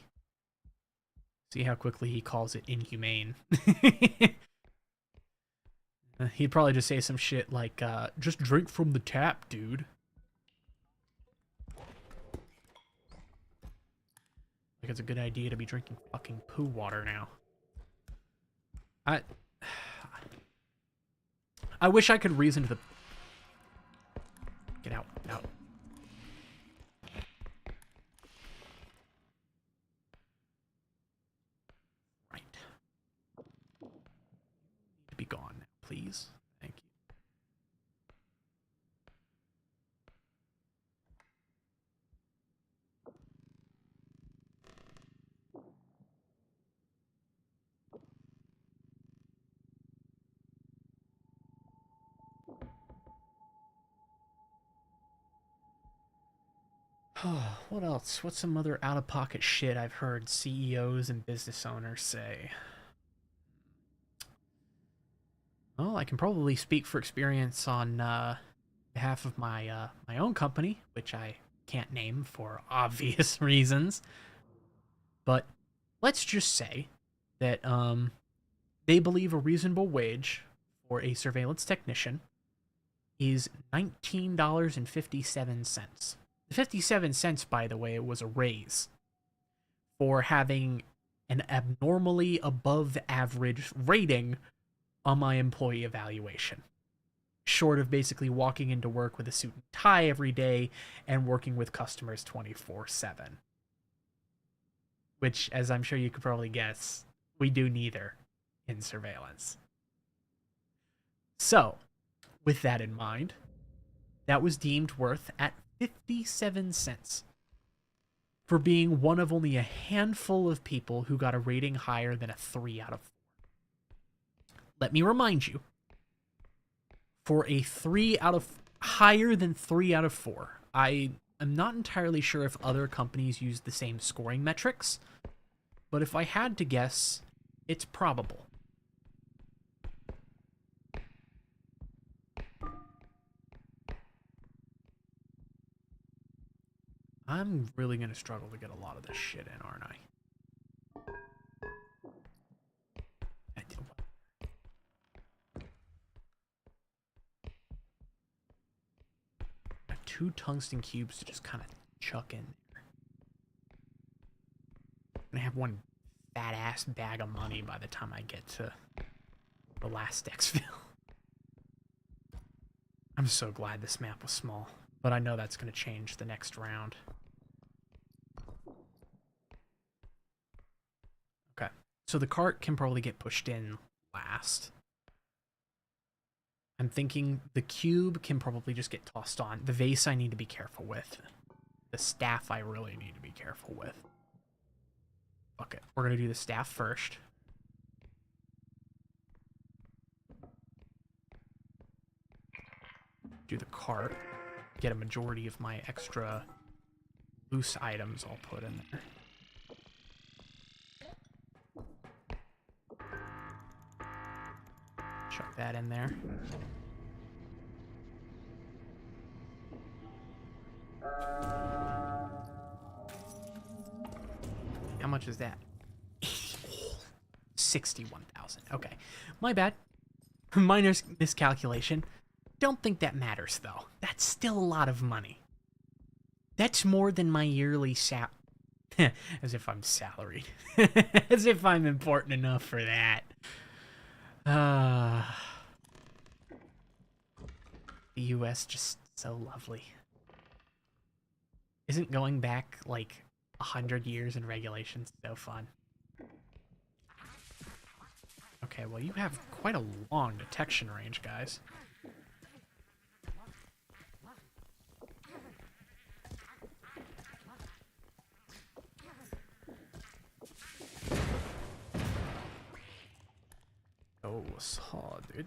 See how quickly he calls it inhumane. He'd probably just say some shit like, just drink from the tap, dude. Like it's a good idea to be drinking fucking poo water now. I wish I could reason to the... Get out, out. Right. To be gone now, please. Thank you. What else? What's some other out-of-pocket shit I've heard CEOs and business owners say? Well, I can probably speak for experience on behalf of my own company, which I can't name for obvious reasons. But let's just say that they believe a reasonable wage for a surveillance technician is $19.57. The 57 cents, by the way, was a raise for having an abnormally above average rating on my employee evaluation. Short of basically walking into work with a suit and tie every day and working with customers 24/7. Which, as I'm sure you could probably guess, we do neither in surveillance. So, with that in mind, that was deemed worth at 57 cents for being one of only a handful of people who got a rating higher than a 3 out of 4. Let me remind you, for a 3 out of higher than 3 out of 4, I am not entirely sure if other companies use the same scoring metrics, but if I had to guess, it's probable. I'm really going to struggle to get a lot of this shit in, aren't I? Got 2 tungsten cubes to just kind of chuck in there. I'm going to have one fat ass bag of money by the time I get to the last exfil. I'm so glad this map was small, but I know that's going to change the next round. Okay, so the cart can probably get pushed in last. I'm thinking the cube can probably just get tossed on. The vase I need to be careful with. The staff I really need to be careful with. Okay, we're going to do the staff first. Do the cart. Get a majority of my extra loose items I'll put in there. Chuck that in there. How much is that? 61,000. Okay. My bad. Minor miscalculation. Don't think that matters, though. That's still a lot of money. That's more than my yearly As if I'm salaried. As if I'm important enough for that. The US just so lovely. Isn't going back like 100 years in regulations so fun? Okay, well you have quite a long detection range, guys. Oh, saw, dude.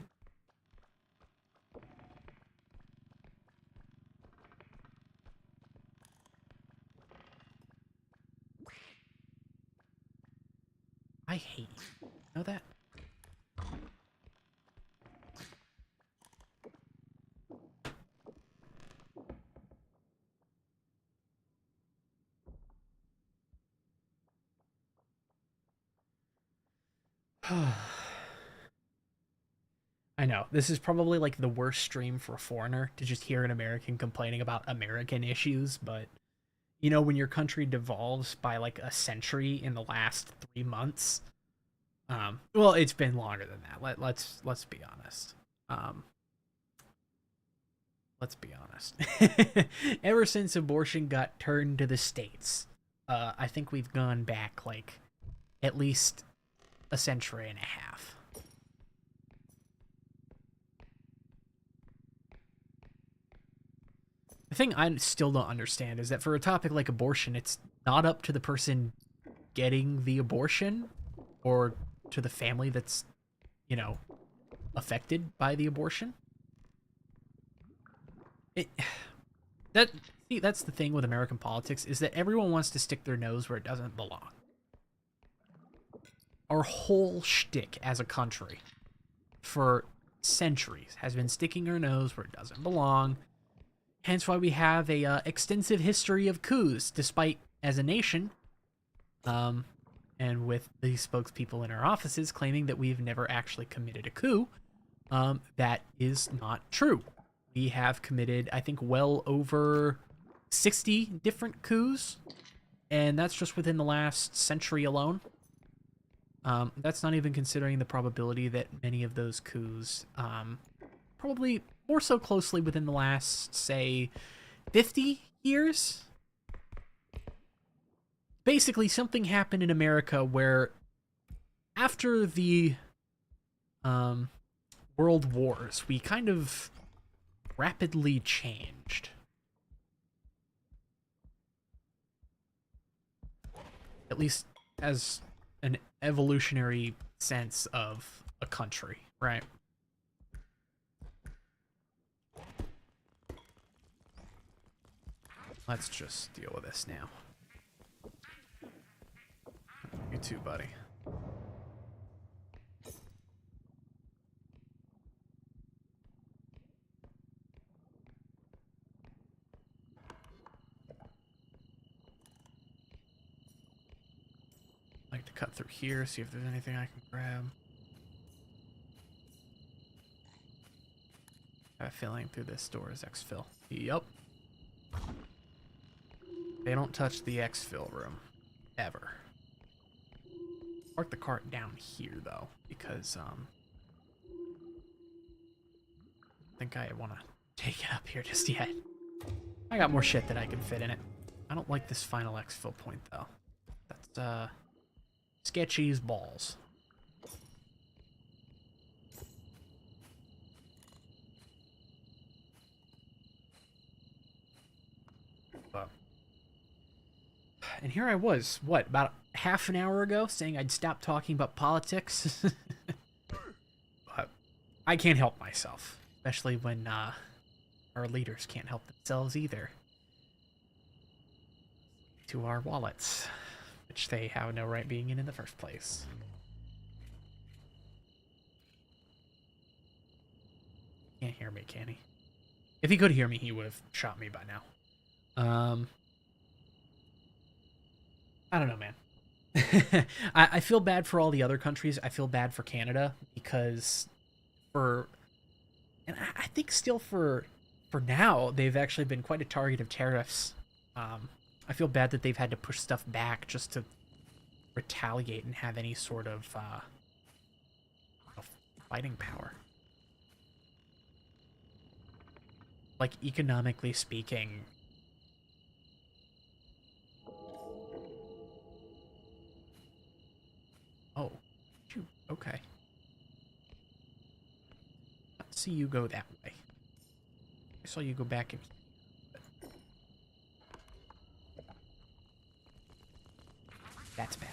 I hate you. Know that? I know. This is probably like the worst stream for a foreigner to just hear an American complaining about American issues, but you know, when your country devolves by like a century in the last 3 months, well, it's been longer than that. Let's be honest. Um, let's be honest. Ever since abortion got turned to the states, I think we've gone back like at least a century and a half. The thing I still don't understand is that for a topic like abortion, it's not up to the person getting the abortion or to the family that's, you know, affected by the abortion. It that See, that's the thing with American politics is that everyone wants to stick their nose where it doesn't belong. Our whole shtick as a country for centuries has been sticking our nose where it doesn't belong. Hence why we have a extensive history of coups, despite as a nation, and with the spokespeople in our offices claiming that we've never actually committed a coup. That is not true. We have committed, I think, well over 60 different coups, and that's just within the last century alone. That's not even considering the probability that many of those coups, probably more so closely within the last, say, 50 years. Basically, something happened in America where after the world wars, we kind of rapidly changed. At least as an evolutionary sense of a country, right? Let's just deal with this now. You too, buddy. Like to cut through here, see if there's anything I can grab. I have a feeling through this door is exfil. Yup. They don't touch the exfil room. Ever. Park the cart down here, though, because, I think I want to take it up here just yet. I got more shit that I can fit in it. I don't like this final exfil point, though. That's, sketchy as balls. But, and here I was, what, about half an hour ago, saying I'd stop talking about politics? But I can't help myself, especially when our leaders can't help themselves either. To our wallets, which they have no right being in the first place. Can't hear me, can he? If he could hear me, he would have shot me by now. I don't know, man. I feel bad for all the other countries. I feel bad for Canada because and I think still for now, they've actually been quite a target of tariffs. I feel bad that they've had to push stuff back just to retaliate and have any sort of fighting power. Like, economically speaking. Oh, okay. Let's see you go that way. I saw you go back in. That's bad.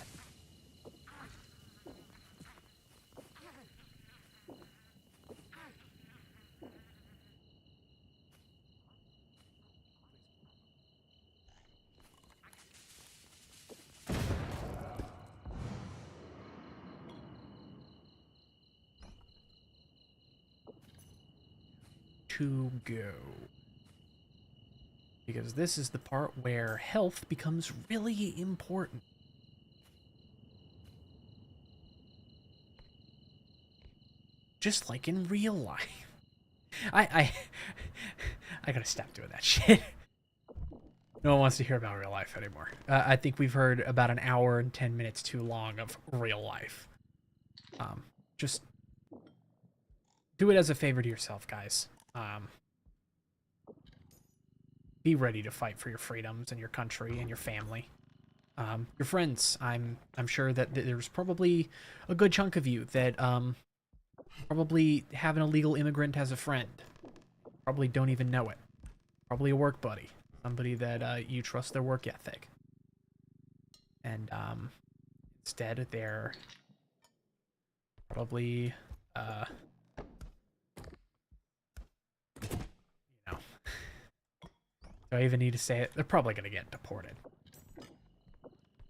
to go. Because this is the part where health becomes really important. Just like in real life. I gotta stop doing that shit. No one wants to hear about real life anymore. I think we've heard about an hour and 10 minutes too long of real life. Just do it as a favor to yourself, guys. Be ready to fight for your freedoms and your country and your family. Your friends. I'm sure that there's probably a good chunk of you that probably have an illegal immigrant as a friend. Probably don't even know it. Probably a work buddy. Somebody that you trust their work ethic. And instead they're probably do I even need to say it? They're probably going to get deported.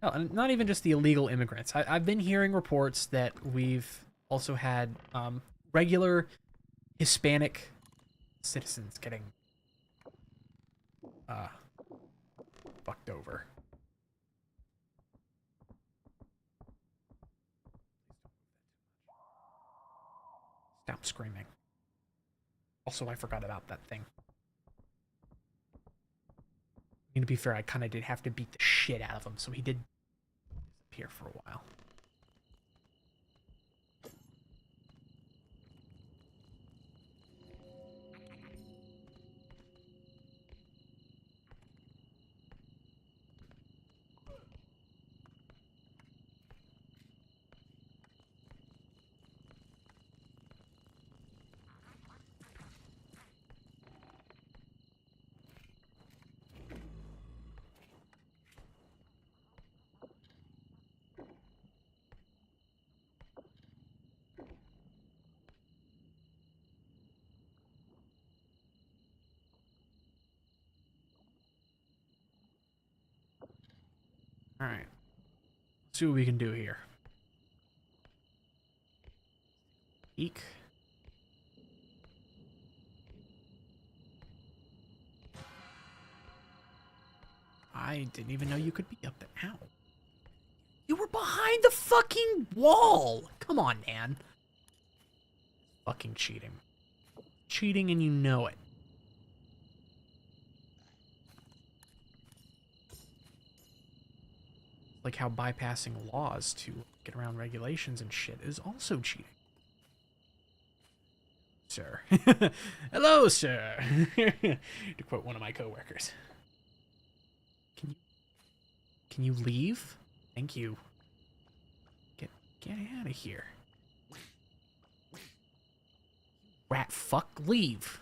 Oh, and not even just the illegal immigrants. I've been hearing reports that we've also had regular Hispanic citizens getting fucked over. Stop screaming. Also, I forgot about that thing. I mean, to be fair, I kind of did have to beat the shit out of him, so he did disappear for a while. Alright. Let's see what we can do here. Eek. I didn't even know you could be up there. Ow. You were behind the fucking wall! Come on, man. Fucking cheating. Cheating and you know it. Like how bypassing laws to get around regulations and shit is also cheating. Sir. Hello, sir. To quote one of my coworkers. Can you leave? Thank you. Get out of here. Rat fuck, leave.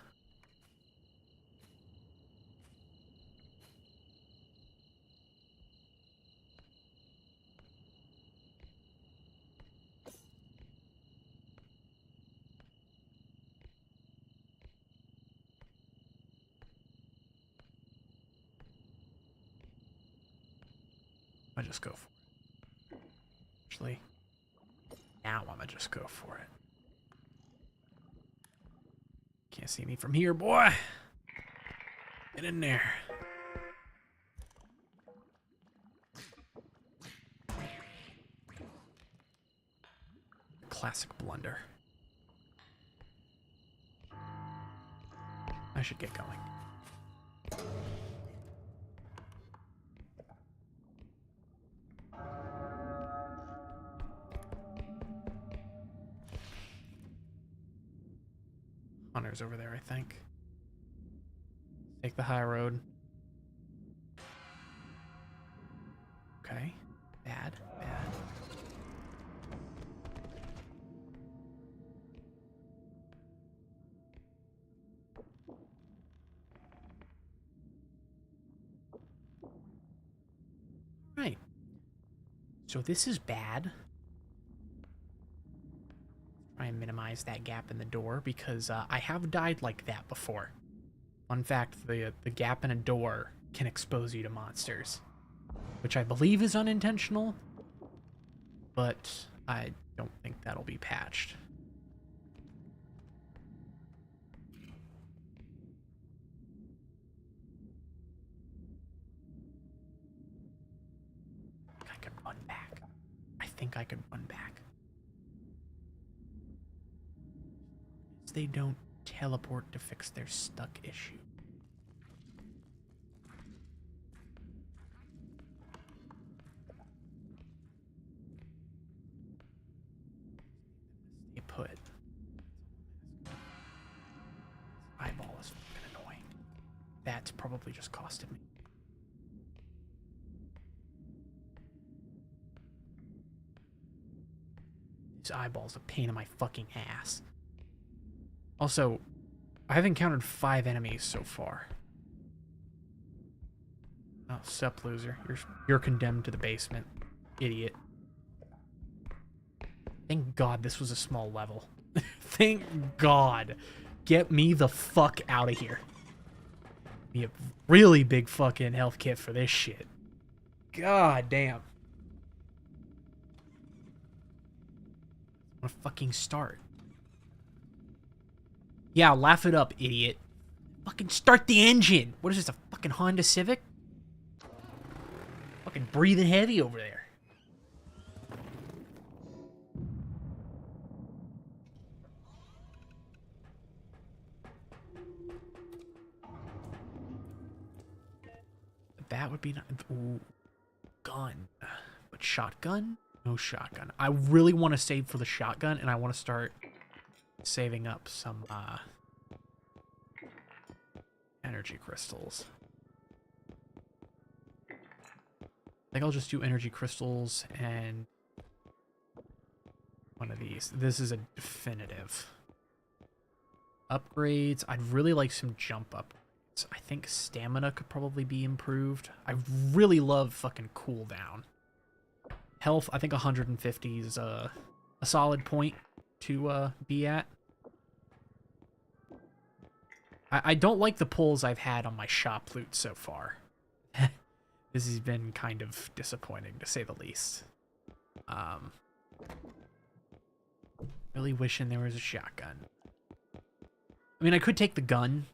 I just go for it. Actually, now I'm gonna just go for it. Can't see me from here, boy. Get in there. Classic blunder. I should get going. Hunter's over there, I think. Take the high road. Okay. Bad. Right. So this is bad. Try and minimize that gap in the door because I have died like that before. Fun fact, the gap in a door can expose you to monsters, which I believe is unintentional, but I don't think that'll be patched. think I could run back. They don't teleport to fix their stuck issue. Stay put. Eyeball is fucking annoying. That's probably just costed me. This eyeball's a pain in my fucking ass. Also, I've encountered 5 enemies so far. Oh, sup, loser. You're condemned to the basement, idiot. Thank God this was a small level. Thank God. Get me the fuck out of here. Be a really big fucking health kit for this shit. God damn. I want to fucking start. Yeah, laugh it up, idiot. Fucking start the engine. What is this, a fucking Honda Civic? Fucking breathing heavy over there. That would be not. Ooh, gun. But shotgun? No shotgun. I really want to save for the shotgun, and I want to start saving up some energy crystals. I think I'll just do energy crystals and one of these. This is a definitive. Upgrades. I'd really like some jump upgrades. I think stamina could probably be improved. I really love fucking cooldown. Health, I think 150 is a solid point to be at. I don't like the pulls I've had on my shop loot so far. This has been kind of disappointing, to say the least. Really wishing there was a shotgun. I mean, I could take the gun.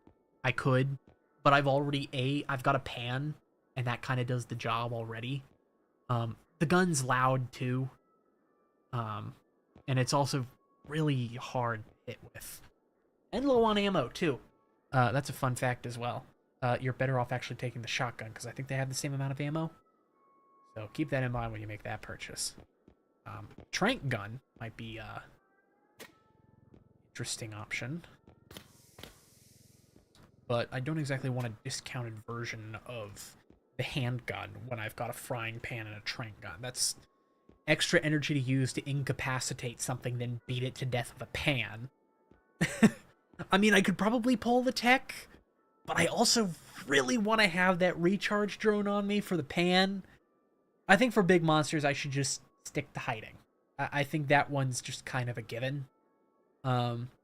I could. But I've got a pan, and that kind of does the job already. The gun's loud, too. And it's also really hard to hit with. And low on ammo, too. That's a fun fact as well. You're better off actually taking the shotgun, because I think they have the same amount of ammo. So keep that in mind when you make that purchase. Trank gun might be a interesting option. But I don't exactly want a discounted version of the handgun when I've got a frying pan and a trank gun. That's extra energy to use to incapacitate something, then beat it to death with a pan. I mean, I could probably pull the tech, but I also really want to have that recharge drone on me for the pan. I think for big monsters, I should just stick to hiding. I think that one's just kind of a given.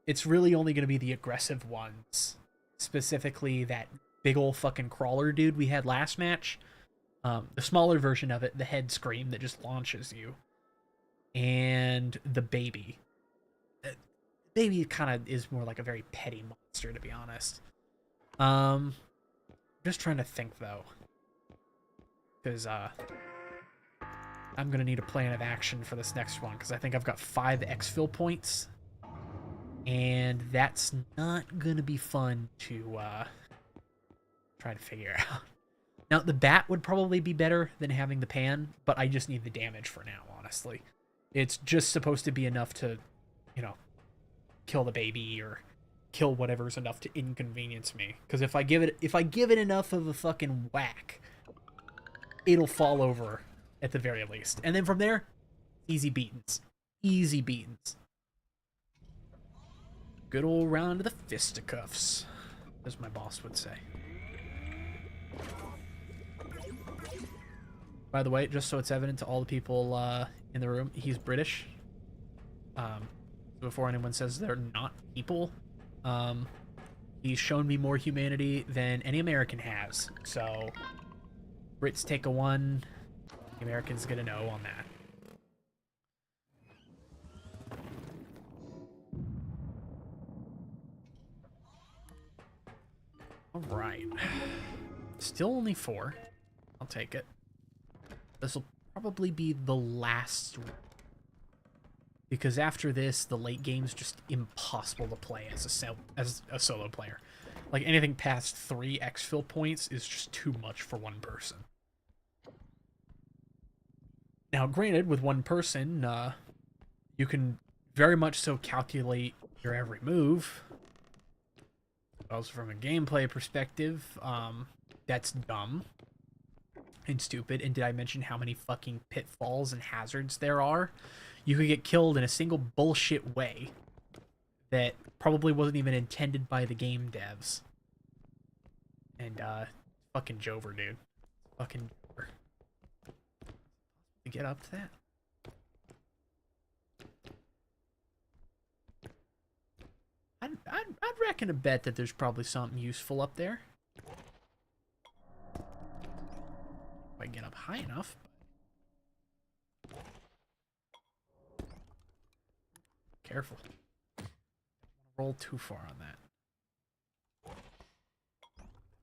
It's really only going to be the aggressive ones. Specifically, that big ol' fucking crawler dude we had last match. The smaller version of it, the head scream that just launches you. And the baby. Baby kind of is more like a very petty monster, to be honest. Just trying to think, though. Because, I'm going to need a plan of action for this next one, because I think I've got 5 exfil points. And that's not going to be fun to try to figure out. Now, the bat would probably be better than having the pan, but I just need the damage for now, honestly. It's just supposed to be enough to, you know, kill the baby or kill whatever's enough to inconvenience me. Because if I give it enough of a fucking whack, it'll fall over at the very least. And then from there, easy beatings. Easy beatings. Good old round of the fisticuffs, as my boss would say. By the way, just so it's evident to all the people in the room, he's British. Before anyone says they're not people, he's shown me more humanity than any American has. So, Brits take a 1, the Americans get a no on that. Alright. Still only 4. I'll take it. This will probably be the last because after this, the late game's just impossible to play as a solo player. Like, anything past 3 exfil points is just too much for one person. Now, granted, with one person, you can very much so calculate your every move. Also, from a gameplay perspective, that's dumb and stupid. And did I mention how many fucking pitfalls and hazards there are? You could get killed in a single bullshit way that probably wasn't even intended by the game devs. And, fucking Jover, dude. Fucking Jover. To get up to that? I'd reckon a bet that there's probably something useful up there. If I get up high enough. Careful. Don't roll too far on that.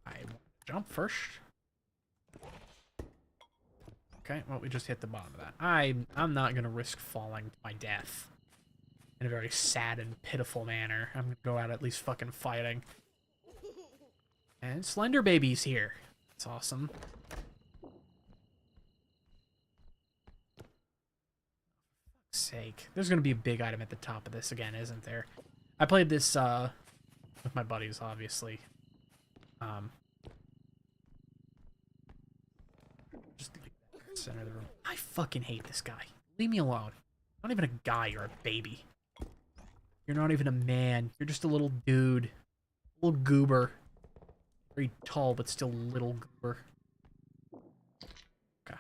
I jump first. Okay, well, we just hit the bottom of that. I'm not gonna risk falling to my death in a very sad and pitiful manner. I'm gonna go out at least fucking fighting. And Slender Baby's here. That's awesome. For fuck's sake. There's gonna be a big item at the top of this again, isn't there? I played this with my buddies, obviously. Just like that center of the room. I fucking hate this guy. Leave me alone. Not even a guy, you're a baby. You're not even a man. You're just a little dude. Little goober. Very tall, but still little goober. Okay.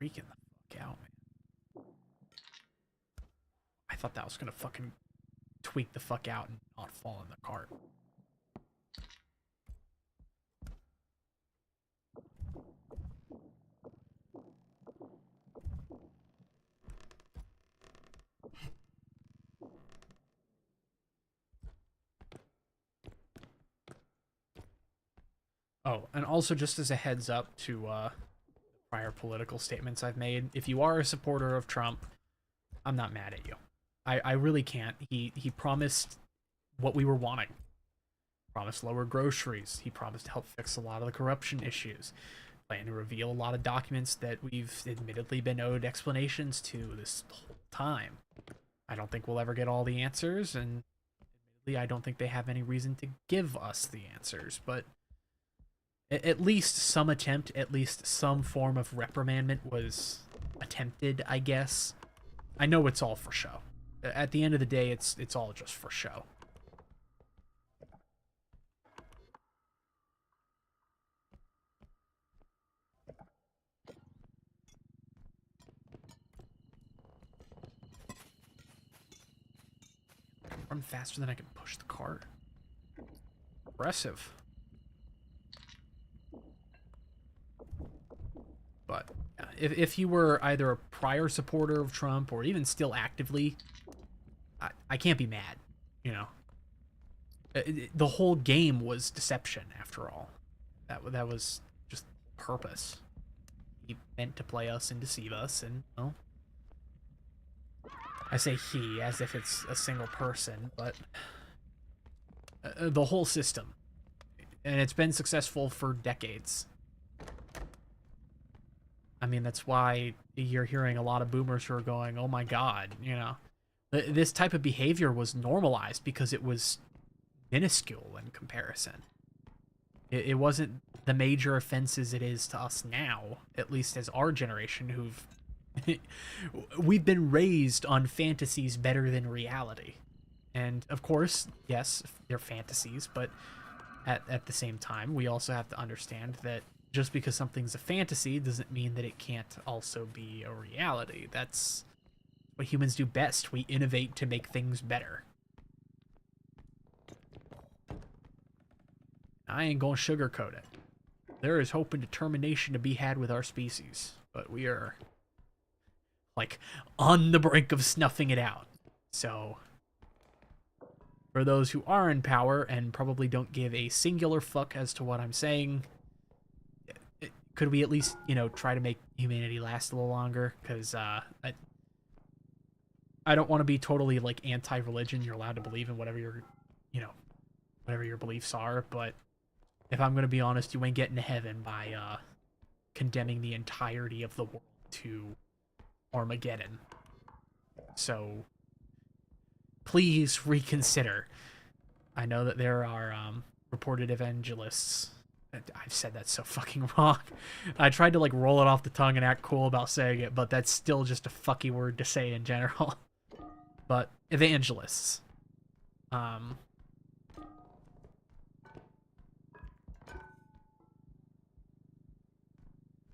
Freaking the fuck out, man. I thought that was gonna fucking tweak the fuck out and not fall in the cart. Oh, and also just as a heads up to prior political statements I've made, if you are a supporter of Trump, I'm not mad at you. I really can't. He promised what we were wanting. Promised lower groceries. He promised to help fix a lot of the corruption issues. Planned to reveal a lot of documents that we've admittedly been owed explanations to this whole time. I don't think we'll ever get all the answers, and admittedly I don't think they have any reason to give us the answers, but at least some attempt, at least some form of reprimandment was attempted, I guess. I know it's all for show. At the end of the day, it's all just for show. Run faster than I can push the cart. Impressive. But if you were either a prior supporter of Trump or even still actively, I can't be mad, you know. The whole game was deception, after all. That was just purpose. He meant to play us and deceive us, and, well, I say he as if it's a single person, but the whole system. And it's been successful for decades. I mean, that's why you're hearing a lot of boomers who are going, oh my god, you know. This type of behavior was normalized because it was minuscule in comparison. It wasn't the major offenses it is to us now, at least as our generation, who've... we've been raised on fantasies better than reality. And, of course, yes, they're fantasies, but at the same time, we also have to understand that just because something's a fantasy doesn't mean that it can't also be a reality. That's what humans do best. We innovate to make things better. I ain't gonna sugarcoat it. There is hope and determination to be had with our species, but we are, like, on the brink of snuffing it out. So, For those who are in power and probably don't give a singular fuck as to what I'm saying, could we at least, try to make humanity last a little longer? Because I don't want to be totally like anti-religion. You're allowed to believe in whatever whatever your beliefs are. But if I'm going to be honest, you ain't getting to heaven by condemning the entirety of the world to Armageddon. So please reconsider. I know that there are reported evangelists. I've said that so fucking wrong. I tried to like roll it off the tongue and act cool about saying it, but that's still just a fucky word to say in general. But evangelists. I'm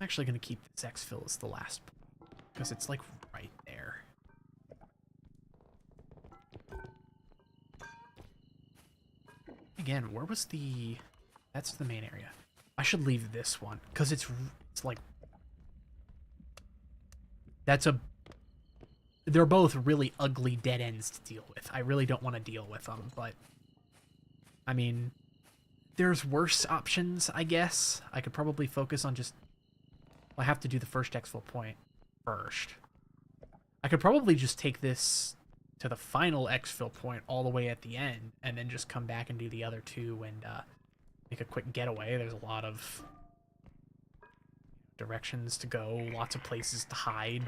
actually going to keep this exfil as the last point, because it's like right there. Again, where was the... That's the main area. I should leave this one, because it's like... They're both really ugly dead ends to deal with. I really don't want to deal with them, but... I mean... There's worse options, I guess. I could probably focus on just... I have to do the first exfil point first. I could probably just take this to the final exfil point all the way at the end, and then just come back and do the other two and make a quick getaway. There's a lot of directions to go, lots of places to hide.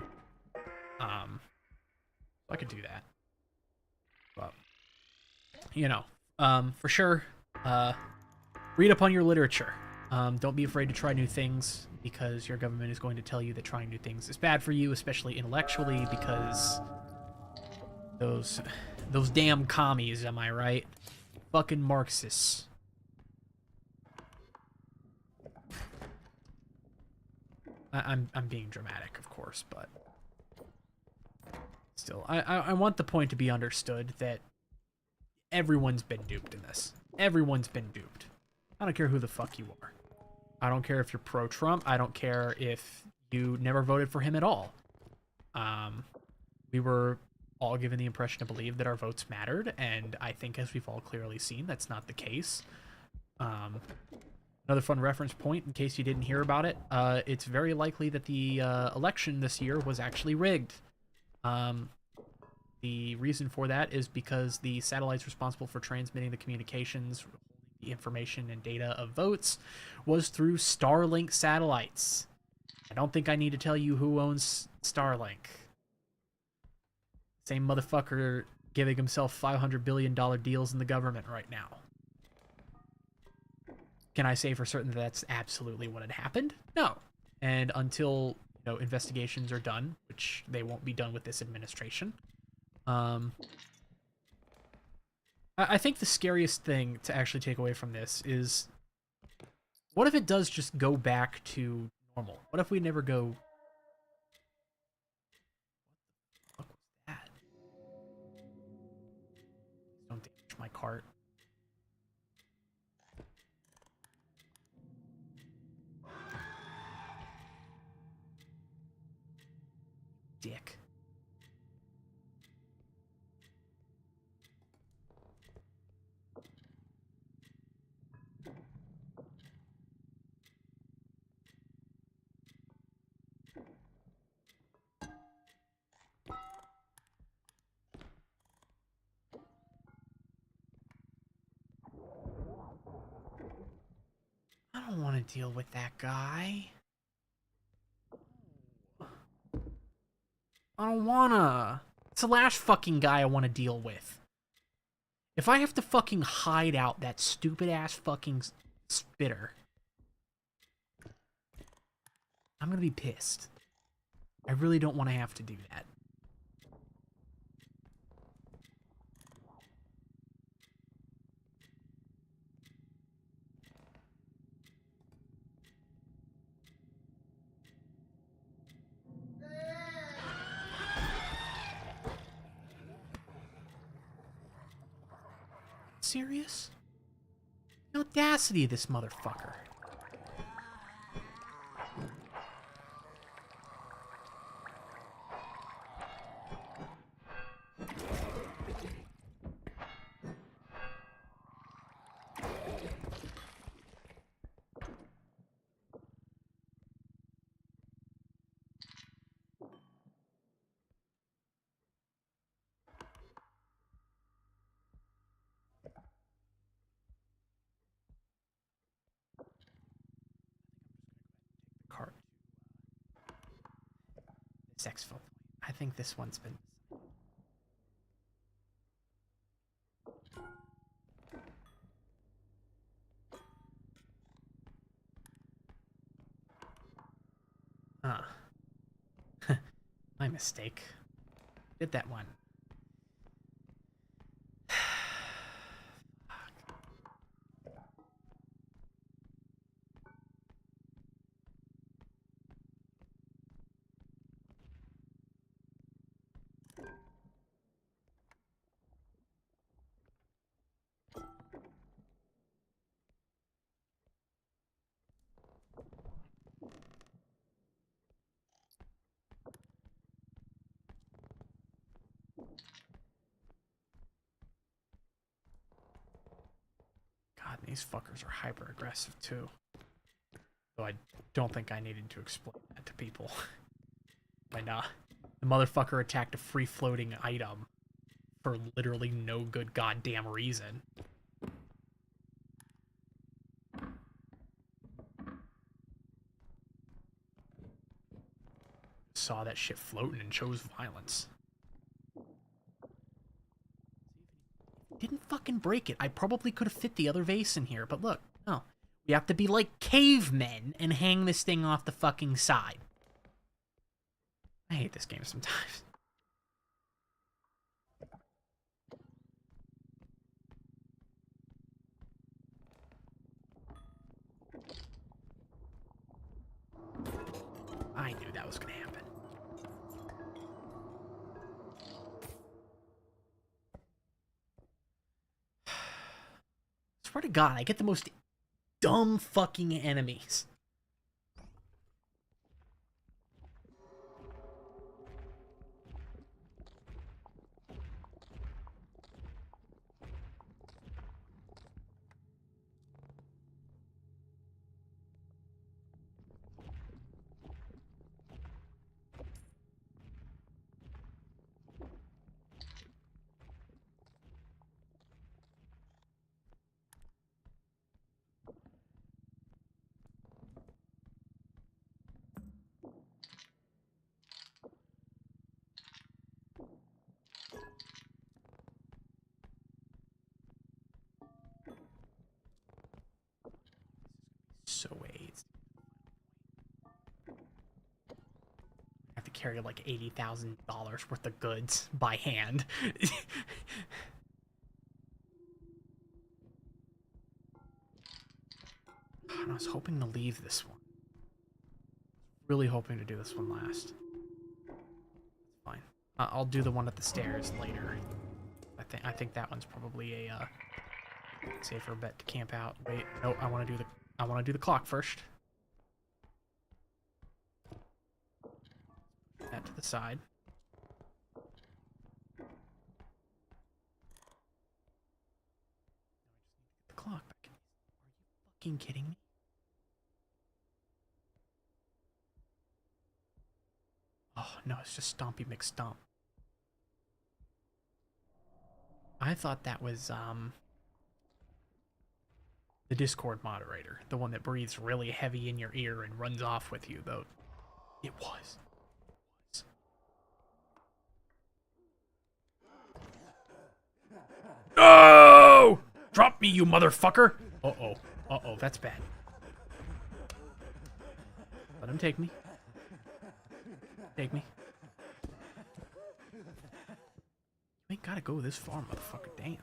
I could do that. But, for sure, read up on your literature. Don't be afraid to try new things, because your government is going to tell you that trying new things is bad for you, especially intellectually, because those damn commies, am I right? Fucking Marxists. I'm being dramatic, of course, but still, I want the point to be understood that everyone's been duped in this. Everyone's been duped. I don't care who the fuck you are. I don't care if you're pro-Trump. I don't care if you never voted for him at all. We were all given the impression to believe that our votes mattered, and I think, as we've all clearly seen, that's not the case. Another fun reference point, in case you didn't hear about it, it's very likely that the election this year was actually rigged. The reason for that is because the satellites responsible for transmitting the communications, the information and data of votes, was through Starlink satellites. I don't think I need to tell you who owns Starlink. Same motherfucker giving himself $500 billion deals in the government right now. Can I say for certain that that's absolutely what had happened? No. And until investigations are done, which they won't be done with this administration, I think the scariest thing to actually take away from this is, what if it does just go back to normal? What if we never go... What the fuck was that? Don't damage my cart. Dick. I don't want to deal with that guy. I don't wanna. It's the last fucking guy I want to deal with. If I have to fucking hide out that stupid ass fucking spitter, I'm gonna be pissed. I really don't want to have to do that. Serious? The audacity of this motherfucker. Sexful. I think this one's been... Ah. My mistake. Did that one. God, these fuckers are hyper aggressive too. Though I don't think I needed to explain that to people. But nah, the motherfucker attacked a free floating item for literally no good goddamn reason. Saw that shit floating and chose violence. Didn't fucking break it. I probably could have fit the other vase in here, but look, no. We have to be like cavemen and hang this thing off the fucking side. I hate this game sometimes. I knew that was gonna happen. Swear to God, I get the most dumb fucking enemies. So AIDS. I have to carry like $80,000 worth of goods by hand. I was hoping to leave this one. Really hoping to do this one last. Fine. I'll do the one at the stairs later. I think that one's probably a safer bet to camp out. Wait, no, I want to do the clock first. That to the side. The clock back. Are you fucking kidding me? Oh no, it's just Stompy McStomp. I thought that was the Discord moderator, the one that breathes really heavy in your ear and runs off with you, though. It was. No! Drop me, you motherfucker! Uh-oh. Uh-oh, that's bad. Let him take me. Take me. You ain't gotta go this far, motherfucker. Damn.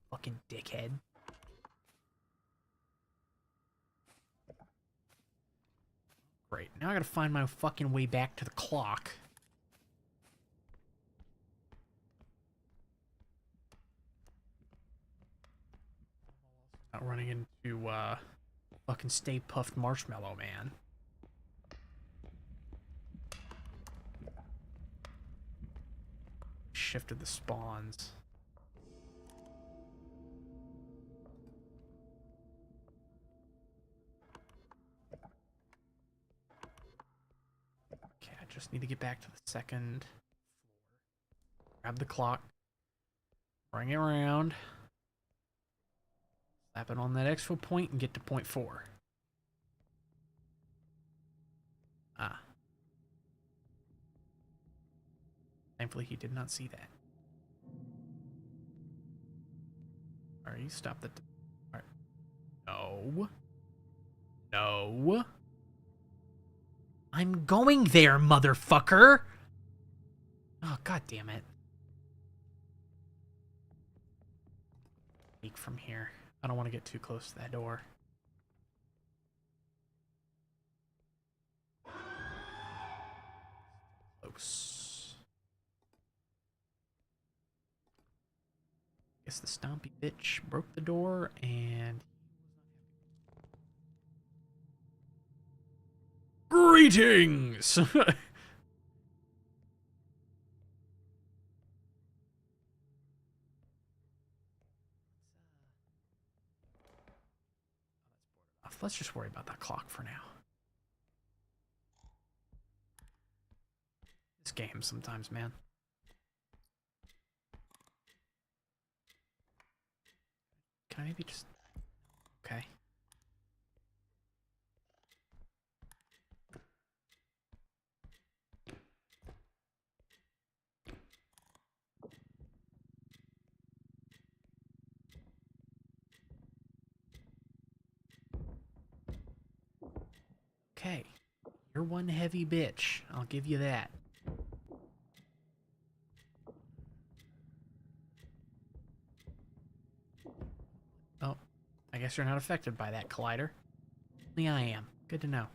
Fucking dickhead. Great. Now I gotta find my fucking way back to the clock. Not running into, fucking Stay Puffed Marshmallow Man. Shifted the spawns. Okay, I just need to get back to the second floor. Grab the clock. Bring it around. Slap it on that exfil point and get to point 4. Thankfully, he did not see that. Alright, you stop the... Alright. No. No. I'm going there, motherfucker! Oh, god damn it. Leak from here. I don't want to get too close to that door. Close. Guess the stompy bitch broke the door and... Greetings! Let's just worry about that clock for now. This game sometimes, man. Can I maybe just... Okay. Okay. You're one heavy bitch. I'll give you that. Oh, I guess you're not affected by that, Collider. Only I am. Good to know.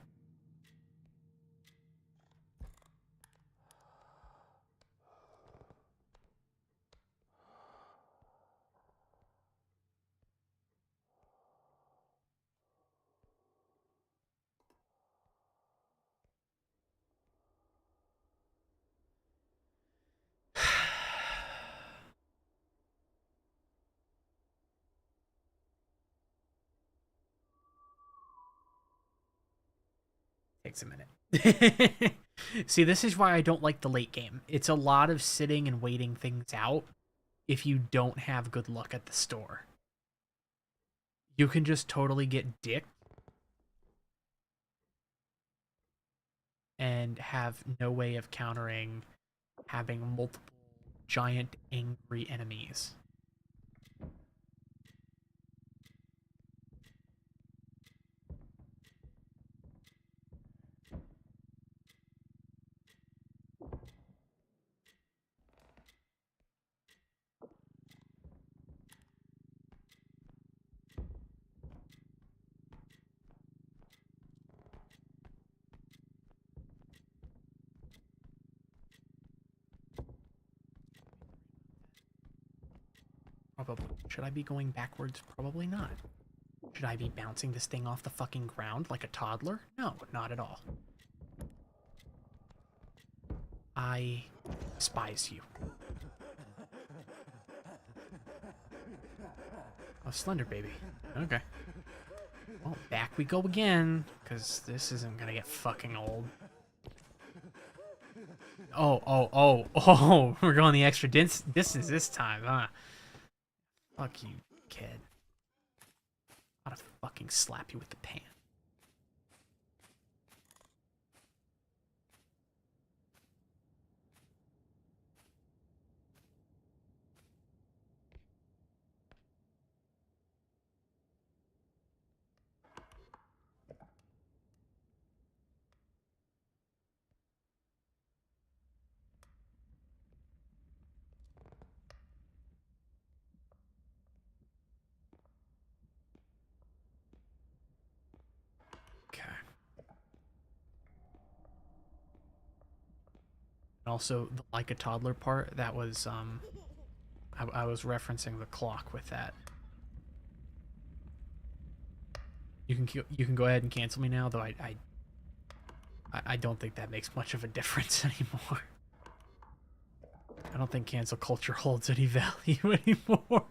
Takes a minute. See, this is why I don't like the late game. It's a lot of sitting and waiting things out if you don't have good luck at the store. You can just totally get dicked and have no way of countering having multiple giant angry enemies. Probably. Should I be going backwards? Probably not. Should I be bouncing this thing off the fucking ground like a toddler? No, not at all. I despise you. Oh, Slender Baby. Okay. Well, back we go again, because this isn't gonna get fucking old. Oh, we're going the extra distance this time, huh? Fuck you, kid. I'll fucking slap you with the pan. Also, the like a toddler part, that was, I was referencing the clock with that. You can go ahead and cancel me now, though I don't think that makes much of a difference anymore. I don't think cancel culture holds any value anymore.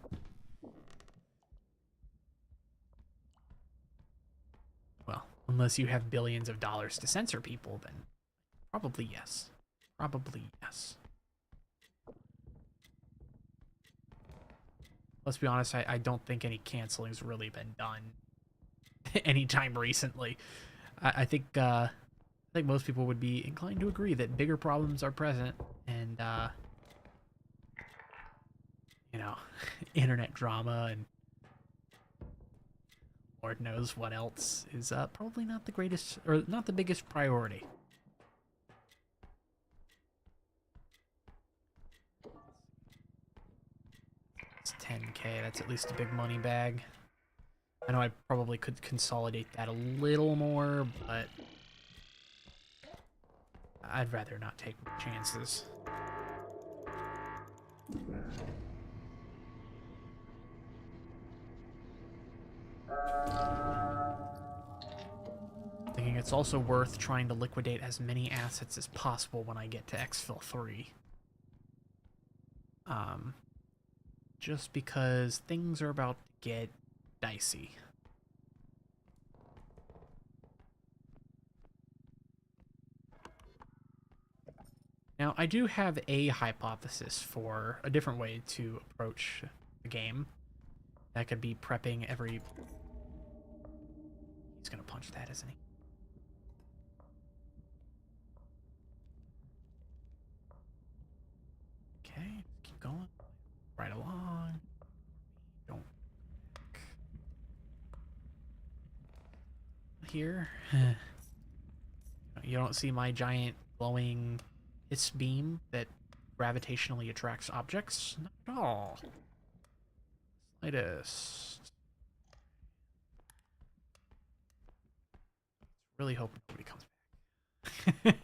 Well, unless you have billions of dollars to censor people, then probably yes. Probably yes. Let's be honest, I don't think any canceling's really been done anytime recently. I think most people would be inclined to agree that bigger problems are present, and you know, internet drama and Lord knows what else is probably not the greatest or not the biggest priority. It's 10K. That's at least a big money bag. I know I probably could consolidate that a little more, but I'd rather not take chances. Thinking it's also worth trying to liquidate as many assets as possible when I get to exfil 3. Just because things are about to get dicey. Now, I do have a hypothesis for a different way to approach the game. That could be prepping every... He's gonna punch that, isn't he? Okay, keep going. Right along. Don't... Here. You don't see my giant glowing hiss beam that gravitationally attracts objects? Not at all. Slightest. Really hope nobody comes back.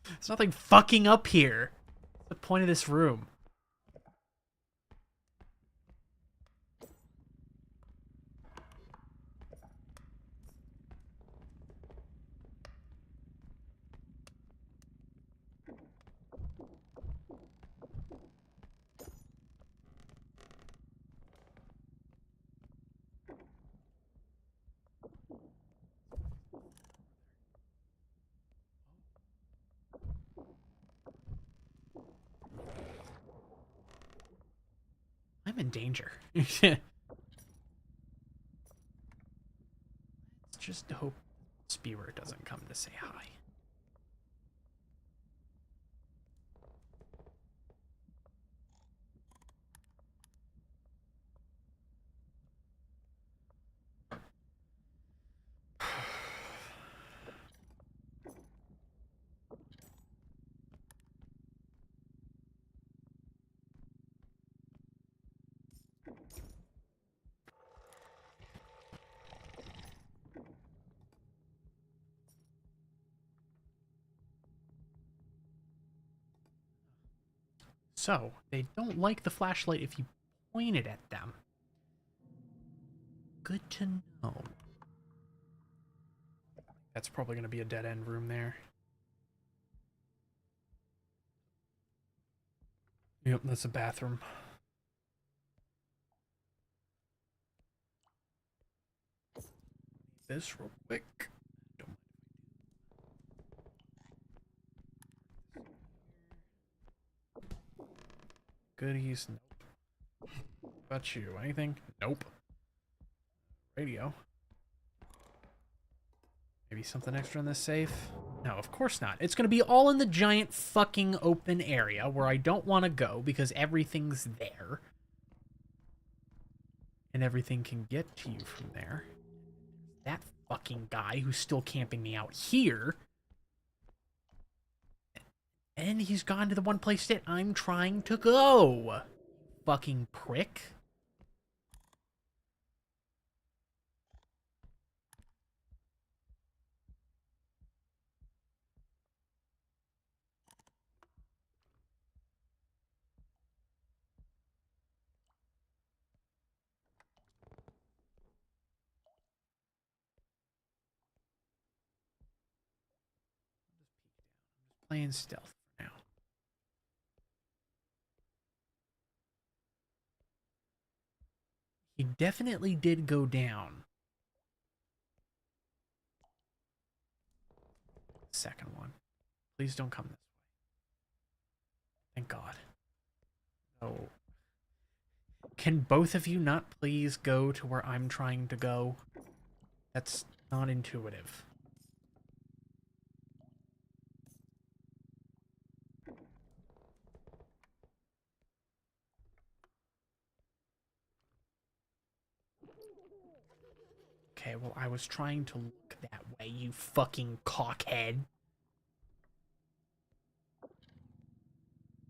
There's nothing fucking up here. What's the point of this room? I'm in danger. Let's just hope Spewer doesn't come to say hi. So, they don't like the flashlight if you point it at them. Good to know. That's probably going to be a dead-end room there. Yep, that's a bathroom. This real quick. Goodies. Nope. About you? Anything? Nope. Radio. Maybe something extra in this safe? No, of course not. It's going to be all in the giant fucking open area where I don't want to go because everything's there. And everything can get to you from there. That fucking guy who's still camping me out here. And he's gone to the one place that I'm trying to go. Fucking prick. Playing stealth for now. He definitely did go down. Second one. Please don't come this way. Thank God. Oh. Can both of you not please go to where I'm trying to go? That's not intuitive. Okay, well, I was trying to look that way, you fucking cockhead. I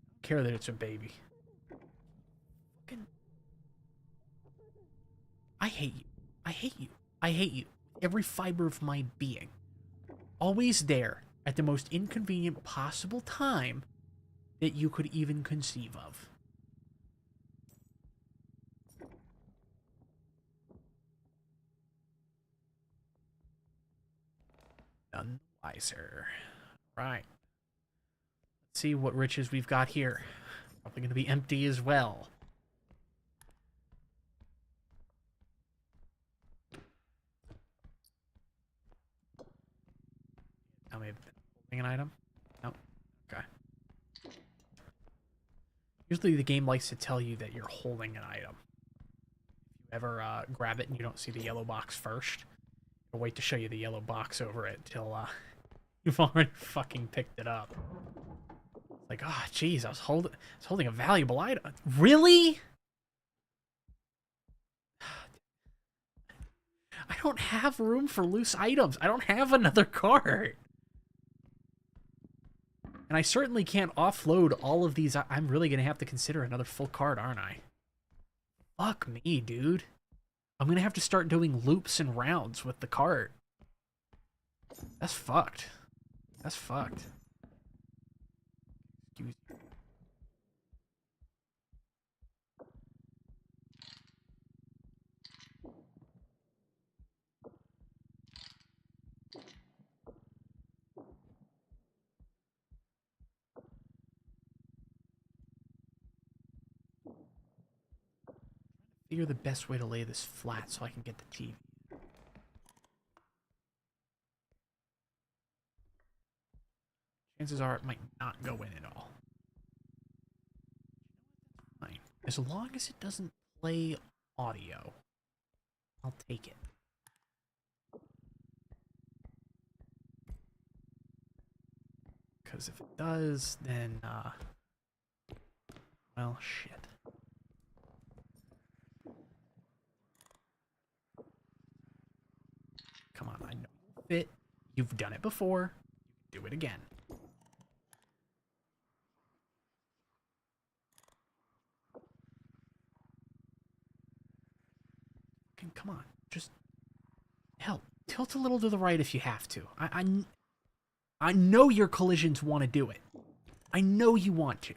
don't care that it's a baby. Fucking... I hate you. I hate you. I hate you. Every fiber of my being. Always there, at the most inconvenient possible time that you could even conceive of. None wiser. Right. Let's see what riches we've got here. Probably going to be empty as well. Tell me, holding an item? No. Okay. Usually the game likes to tell you that you're holding an item. If you ever grab it and you don't see the yellow box first, it'll wait to show you the yellow box over it till you've already fucking picked it up. It's like, oh, jeez, I was holding a valuable item. Really? I don't have room for loose items. I don't have another card. And I certainly can't offload all of these. I'm really going to have to consider another full card, aren't I? Fuck me, dude. I'm going to have to start doing loops and rounds with the cart. That's fucked. That's fucked. Excuse me. Figure the best way to lay this flat so I can get the TV. Chances are it might not go in at all. Fine. As long as it doesn't play audio, I'll take it. Because if it does, then, well, shit. Come on, I know you'll fit. You've done it before. Do it again. Come on, just hell, tilt a little to the right if you have to. I know your collisions want to do it. I know you want to.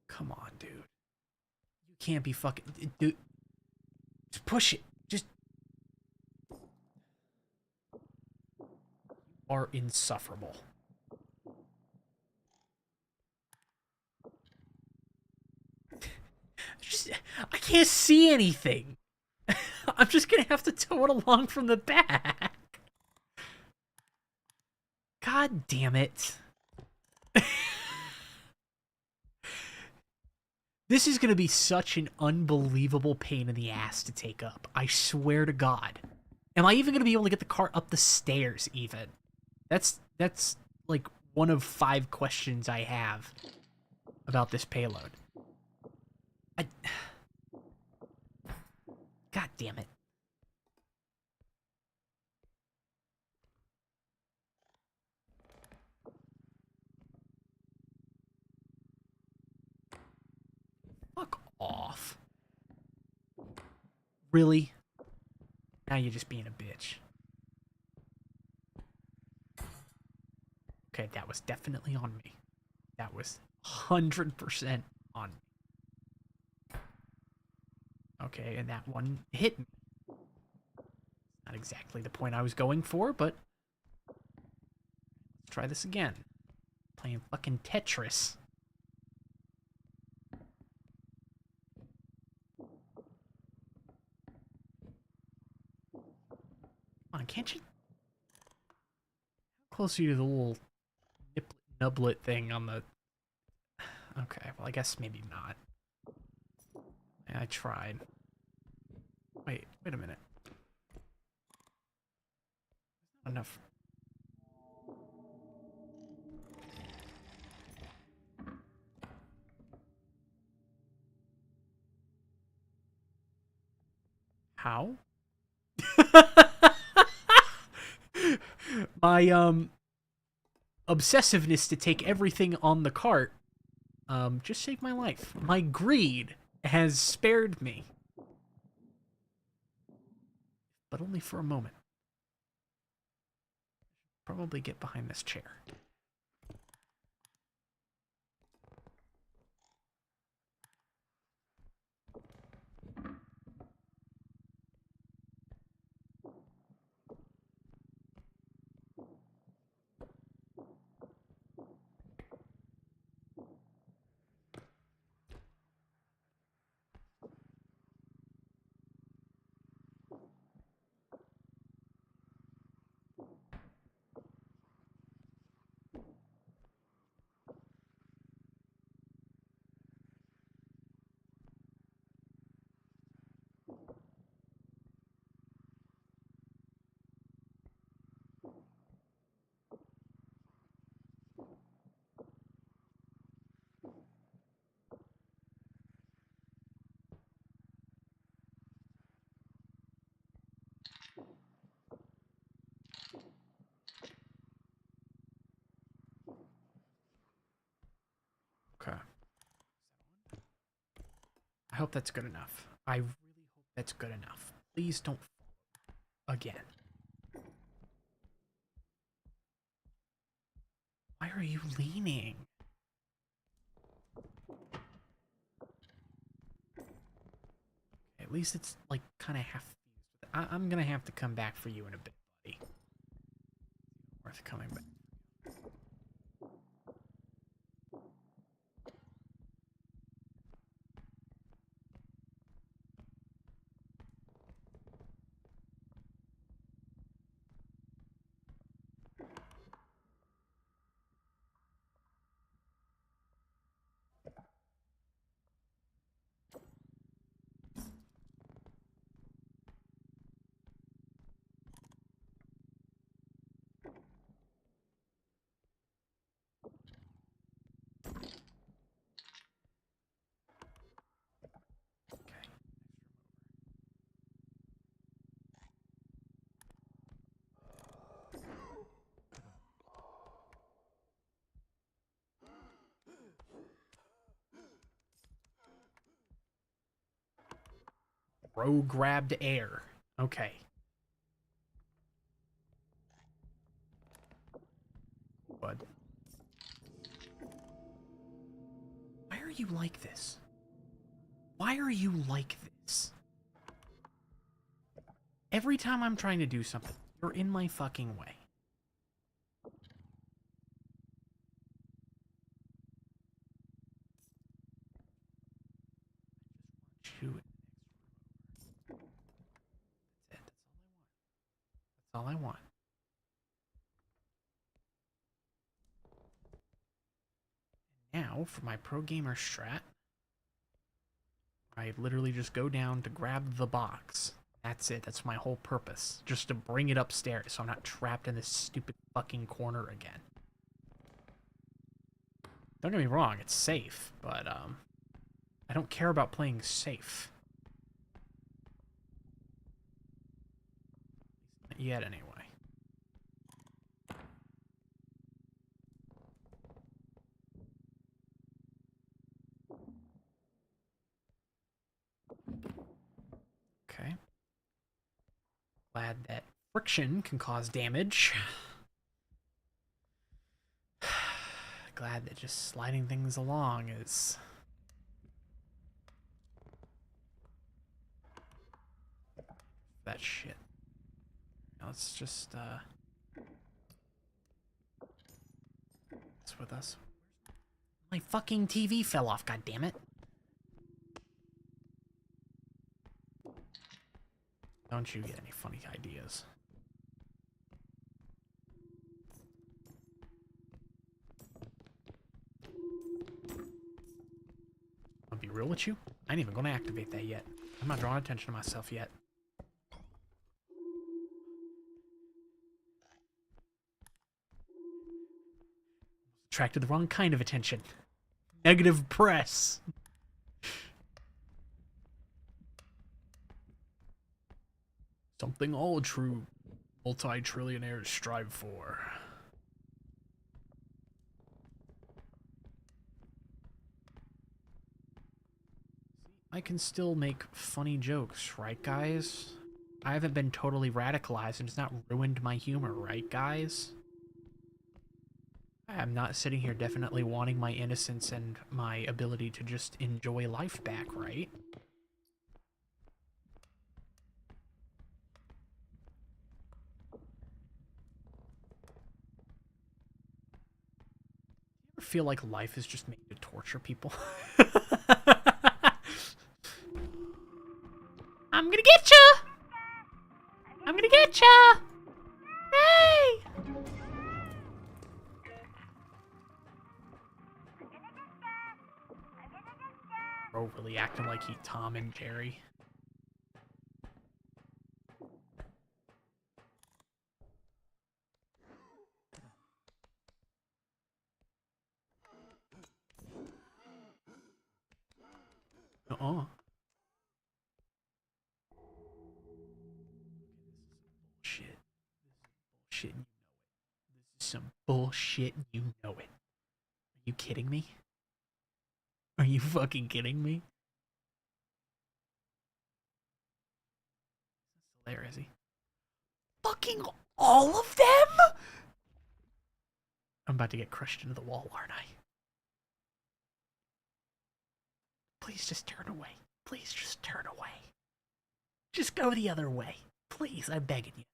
Come on, dude. You can't be fucking... Dude, just push it. Just... You are insufferable. I can't see anything. I'm just gonna have to tow it along from the back. God damn it. This is gonna be such an unbelievable pain in the ass to take up. I swear to God. Am I even gonna be able to get the cart up the stairs even? That's like one of 5 questions I have about this payload. God damn it. Fuck off. Really? Now you're just being a bitch. Okay, that was definitely on me. That was 100% on me. Okay, and that one hit me. Not exactly the point I was going for, but let's try this again. Playing fucking Tetris. Come on, can't you? How close are you to the little nublet thing on the... Okay, well, I guess maybe not. I tried. Wait a minute. Enough. How? My obsessiveness to take everything on the cart just saved my life. My greed has spared me. But only for a moment. Probably get behind this chair. Okay. I hope that's good enough. I really hope that's good enough. Please don't again. Why are you leaning? At least it's like kind of half. I'm gonna have to come back for you in a bit, buddy. Worth coming back. Bro grabbed air. Okay. Bud. Why are you like this? Why are you like this? Every time I'm trying to do something, you're in my fucking way. Shoot. That's it. That's all I want. Now, for my pro gamer strat, I literally just go down to grab the box. That's it. That's my whole purpose. Just to bring it upstairs so I'm not trapped in this stupid fucking corner again. Don't get me wrong, it's safe, but I don't care about playing safe. Not yet, anyway. Okay. Glad that friction can cause damage. Glad that just sliding things along is... that shit. Now let's just, it's with us. My fucking TV fell off, goddammit. Don't you get any funny ideas. I'll be real with you. I ain't even gonna activate that yet. I'm not drawing attention to myself yet. Attracted the wrong kind of attention. Negative press. Something all true multi-trillionaires strive for. I can still make funny jokes, right, guys? I haven't been totally radicalized and it's not ruined my humor, right, guys? I'm not sitting here definitely wanting my innocence and my ability to just enjoy life back, right? You ever feel like life is just made to torture people? I'm gonna get ya! I'm gonna get ya! Hey! Bro really acting like he Tom and Jerry. Uh-uh. Shit. Shit. This is some bullshit, you know it. Are you kidding me? Are you fucking kidding me? That's hilarious. Fucking all of them? I'm about to get crushed into the wall, aren't I? Please just turn away. Please just turn away. Just go the other way. Please, I'm begging you.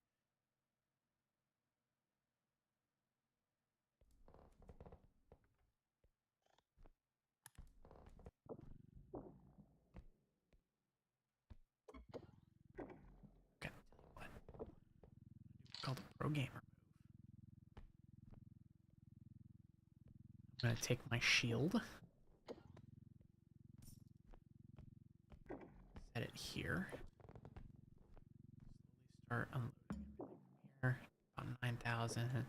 Okay, what? Called a pro gamer. I'm gonna take my shield. Set it here. Start unloading here. About 9,000. This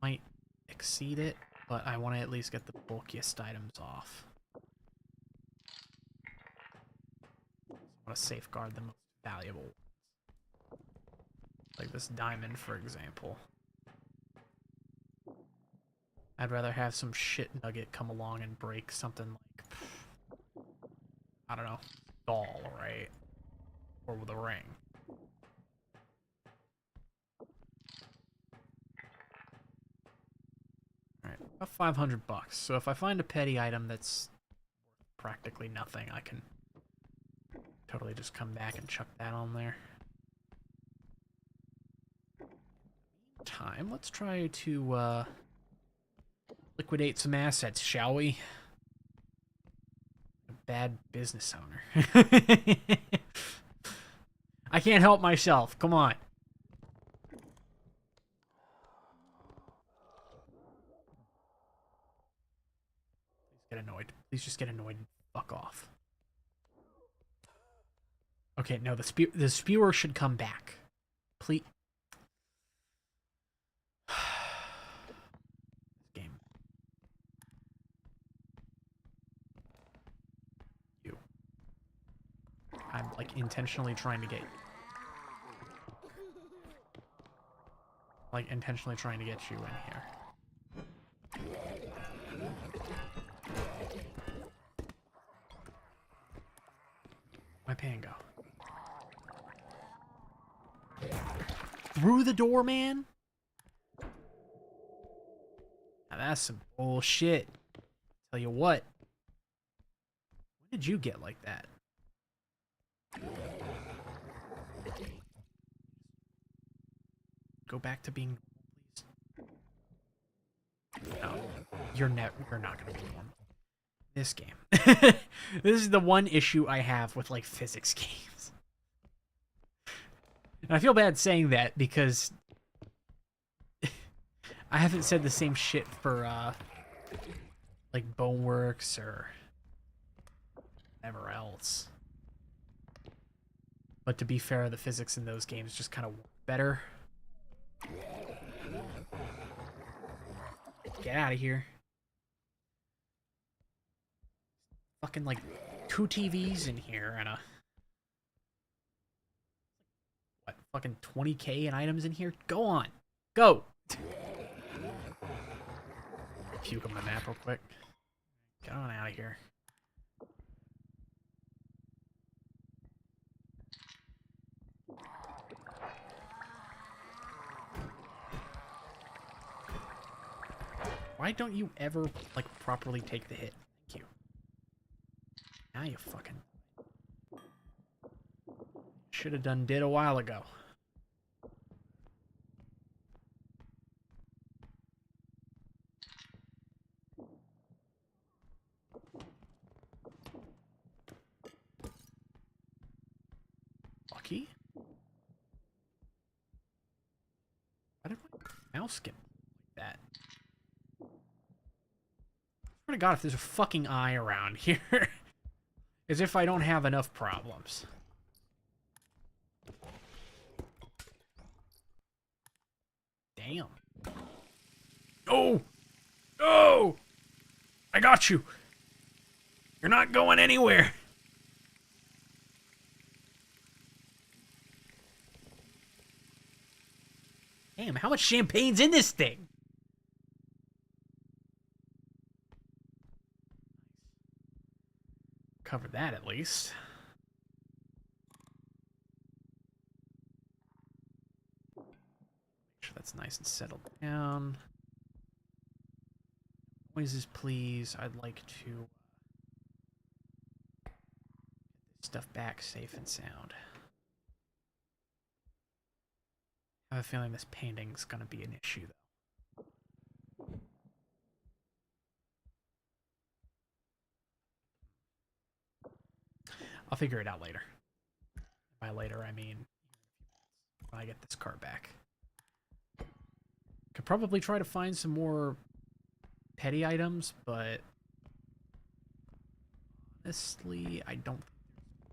might exceed it, but I want to at least get the bulkiest items off. I want to safeguard the most valuable. Like this diamond, for example. I'd rather have some shit nugget come along and break something like, I don't know, doll, right? Or with a ring. Alright, about 500 bucks. So if I find a petty item that's practically nothing, I can totally just come back and chuck that on there. Time, let's try to liquidate some assets, shall we? A bad business owner. I can't help myself. Come on. Please get annoyed. Please just get annoyed and fuck off. Okay, no, the spewer should come back. Please. Game. You. I'm like intentionally trying to get you in here. My pan go? Through the door, man? Now that's some bullshit. Tell you what. When did you get like that? Go back to being normal, please. No, you're not gonna be normal. This game. This is the one issue I have with like physics games. And I feel bad saying that because I haven't said the same shit for like Boneworks or whatever else. But to be fair, the physics in those games just kind of work better. Get out of here. Fucking like 2 TVs in here and a what? Fucking 20K in items in here. Go on, go. Puke on the map real quick. Get on out of here. Why don't you ever, like, properly take the hit? Thank you. Now you fucking... Should have did a while ago. Lucky? Why did my mouse get like that? I swear to God, if there's a fucking eye around here. As if I don't have enough problems. Damn. No! No! I got you! You're not going anywhere! Damn, how much champagne's in this thing? Cover that at least. Make sure that's nice and settled down. Noises, please. I'd like to get this stuff back safe and sound. I have a feeling this painting's gonna be an issue, though. I'll figure it out later. By later, I mean when I get this car back. Could probably try to find some more petty items, but honestly, I don't think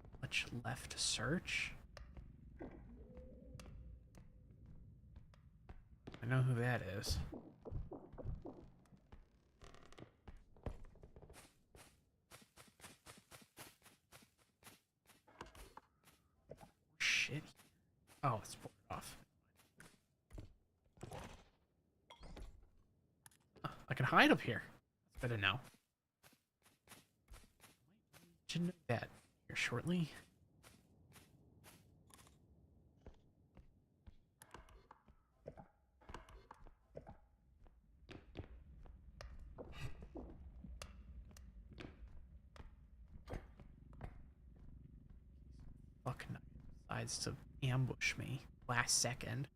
there's much left to search. I know who that is. Shit. Oh, it's boarded off. Oh, I can hide up here. That's better now. Should know that here shortly. Fucking decides to ambush me last second.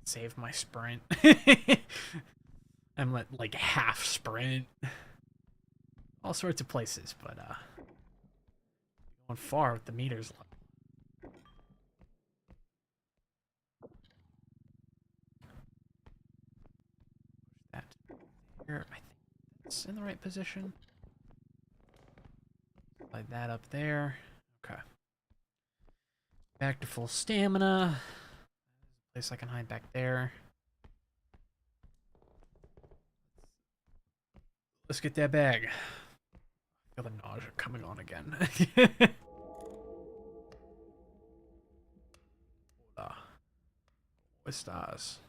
Save my sprint. I'm like half sprint. All sorts of places, but going far with the meters low. That here, I think that's in the right position. Slide that up there. Okay. Back to full stamina. Place I can hide back there. Let's get that bag. I feel the nausea coming on again. Hola. ¿Cómo estás?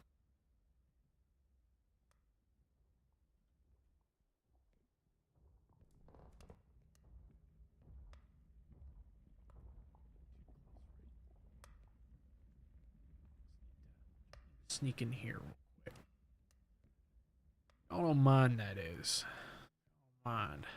Sneak in here real quick. I don't mind that is. I don't mind.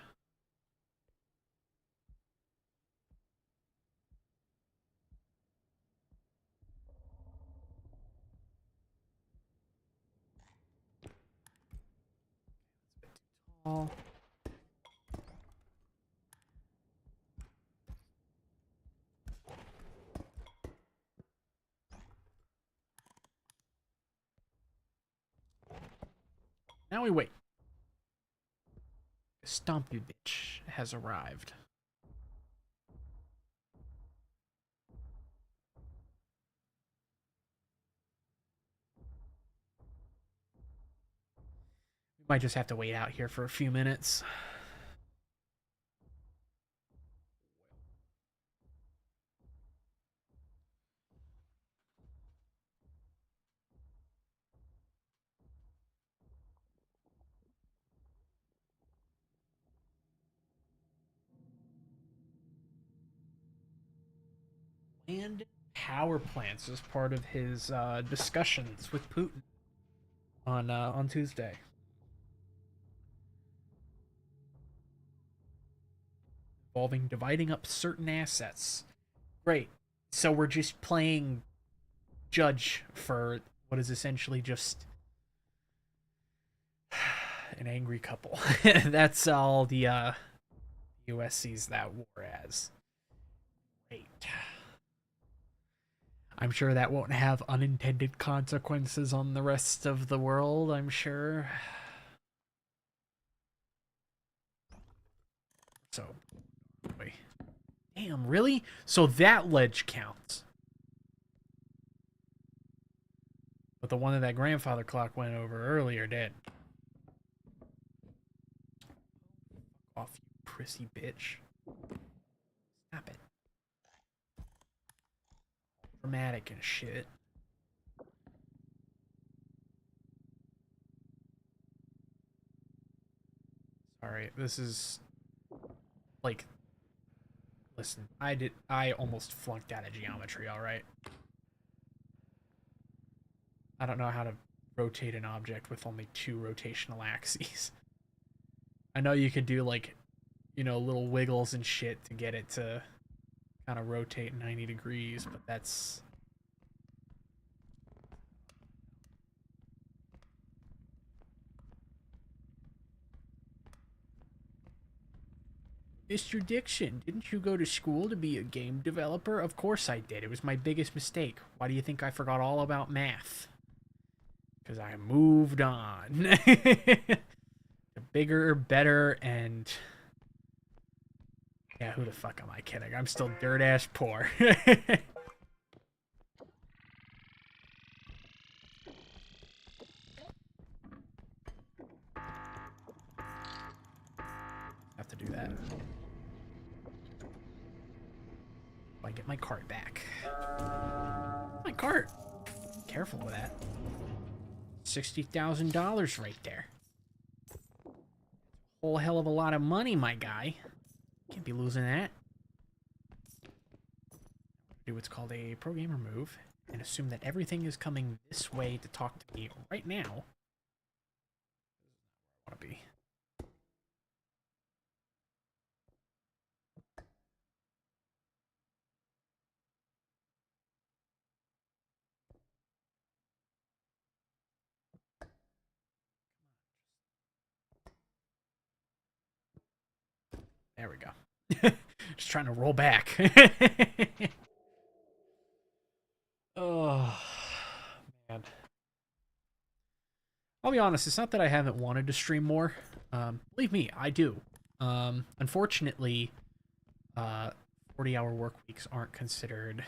Tall. Now we wait. Stompy bitch has arrived. Might just have to wait out here for a few minutes. And power plants as part of his discussions with Putin on Tuesday. Involving dividing up certain assets. Great. So we're just playing judge for what is essentially just an angry couple. That's all the US sees that war as. Great. I'm sure that won't have unintended consequences on the rest of the world, I'm sure. So, boy. Damn, really? So that ledge counts. But the one that grandfather clock went over earlier did. Off, you prissy bitch. Stop it. Dramatic and shit. Sorry, this is like, listen, I almost flunked out of geometry, alright? I don't know how to rotate an object with only 2 rotational axes. I know you could do like, you know, little wiggles and shit to get it to kind of rotate 90 degrees, but that's... Mr. Dixon, didn't you go to school to be a game developer? Of course I did. It was my biggest mistake. Why do you think I forgot all about math? Because I moved on. Bigger, better, and... Yeah, who the fuck am I kidding? I'm still dirt-ass poor. Have to do that. I get my cart back. My cart! Careful with that. $60,000 right there. Whole hell of a lot of money, my guy. Can't be losing that. Do what's called a pro gamer move and assume that everything is coming this way to talk to me right now. I want to be. There we go. Just trying to roll back. Oh, man. I'll be honest, it's not that I haven't wanted to stream more. Believe me, I do. Unfortunately, 40-hour work weeks aren't considered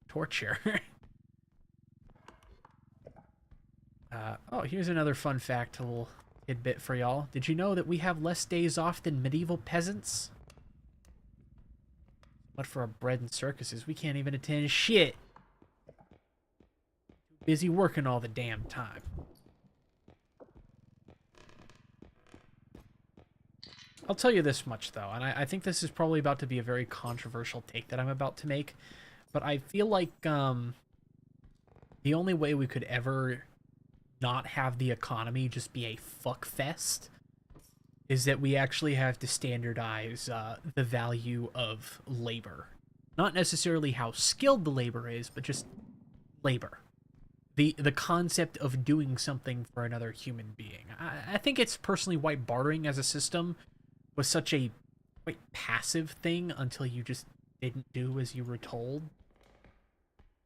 torture. Oh, here's another fun fact, a little tidbit for y'all. Did you know that we have less days off than medieval peasants? But for our bread and circuses, we can't even attend shit. Too busy working all the damn time. I'll tell you this much, though, and I think this is probably about to be a very controversial take that I'm about to make, but I feel like the only way we could ever not have the economy just be a fuck fest is that we actually have to standardize the value of labor. Not necessarily how skilled the labor is, but just labor. The concept of doing something for another human being. I think it's personally why bartering as a system was such a quite passive thing until you just didn't do as you were told.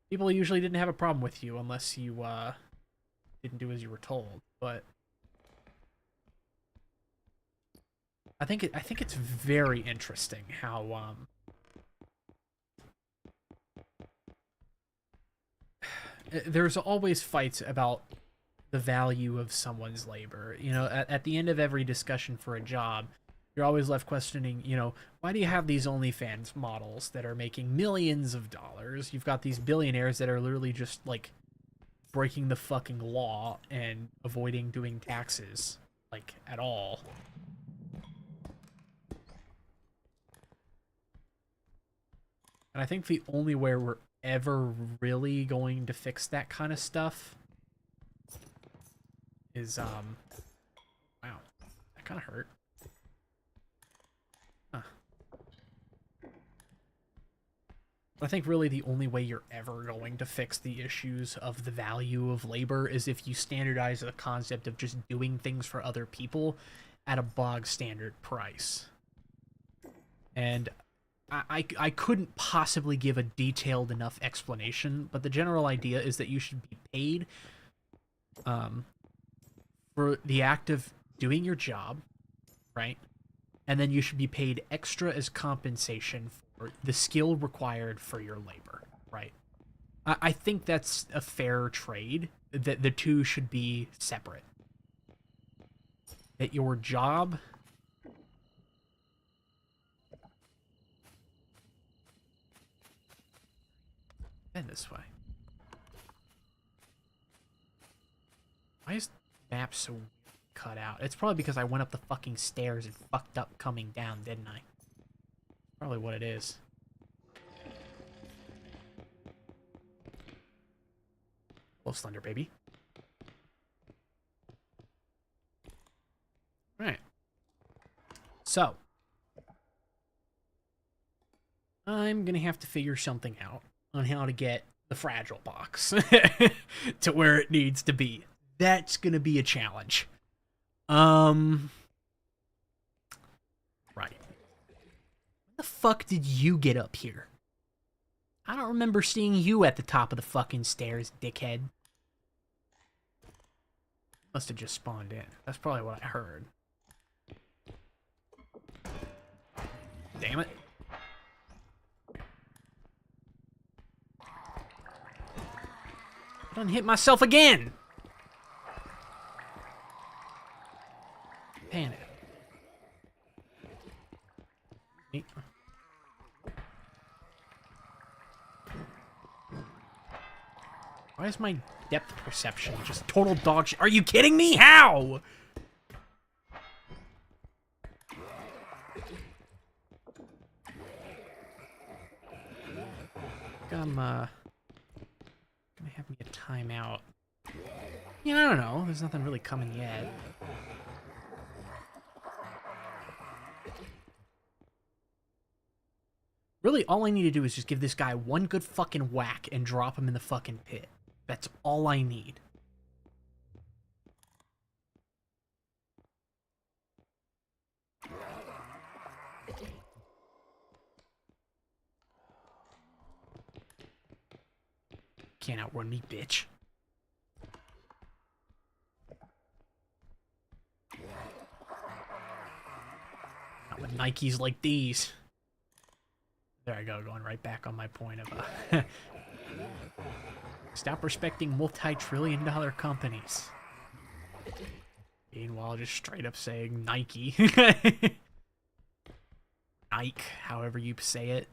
People usually didn't have a problem with you unless you didn't do as you were told, but I think it's very interesting how there's always fights about the value of someone's labor. You know, at the end of every discussion for a job, you're always left questioning, you know, why do you have these OnlyFans models that are making millions of dollars? You've got these billionaires that are literally just like breaking the fucking law and avoiding doing taxes, like, at all. And I think the only way we're ever really going to fix that kind of stuff is, wow, that kind of hurt. Huh. I think really the only way you're ever going to fix the issues of the value of labor is if you standardize the concept of just doing things for other people at a bog standard price. And I couldn't possibly give a detailed enough explanation, but the general idea is that you should be paid for the act of doing your job, right? And then you should be paid extra as compensation for the skill required for your labor, right? I think that's a fair trade, that the two should be separate. That your job... And this way. Why is the map so cut out? It's probably because I went up the fucking stairs and fucked up coming down, didn't I? Probably what it is. Hello, Slender Baby. Alright. So. I'm gonna have to figure something out on how to get the fragile box to where it needs to be. That's gonna be a challenge. Right. When the fuck did you get up here? I don't remember seeing you at the top of the fucking stairs, dickhead. Must have just spawned in. That's probably what I heard. Damn it. I done hit myself again! Panic. Why is my depth perception just total dog shit? Are you kidding me? How? Gonna have me a timeout. Yeah, I don't know. There's nothing really coming yet. Really, all I need to do is just give this guy one good fucking whack and drop him in the fucking pit. That's all I need. Can't outrun me, bitch. Not with Nikes like these. There I go, going right back on my point of stop respecting multi-trillion-dollar companies. Meanwhile, just straight up saying Nike. Nike, however you say it.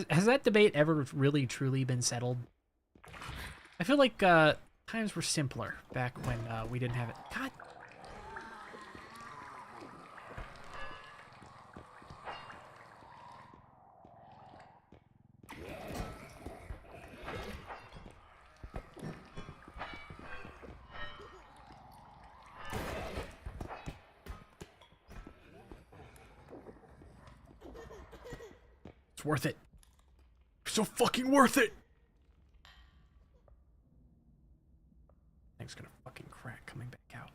Has that debate ever really truly been settled? I feel like times were simpler back when we didn't have it. God. It's worth it. So fucking worth it. Thing's gonna fucking crack coming back out.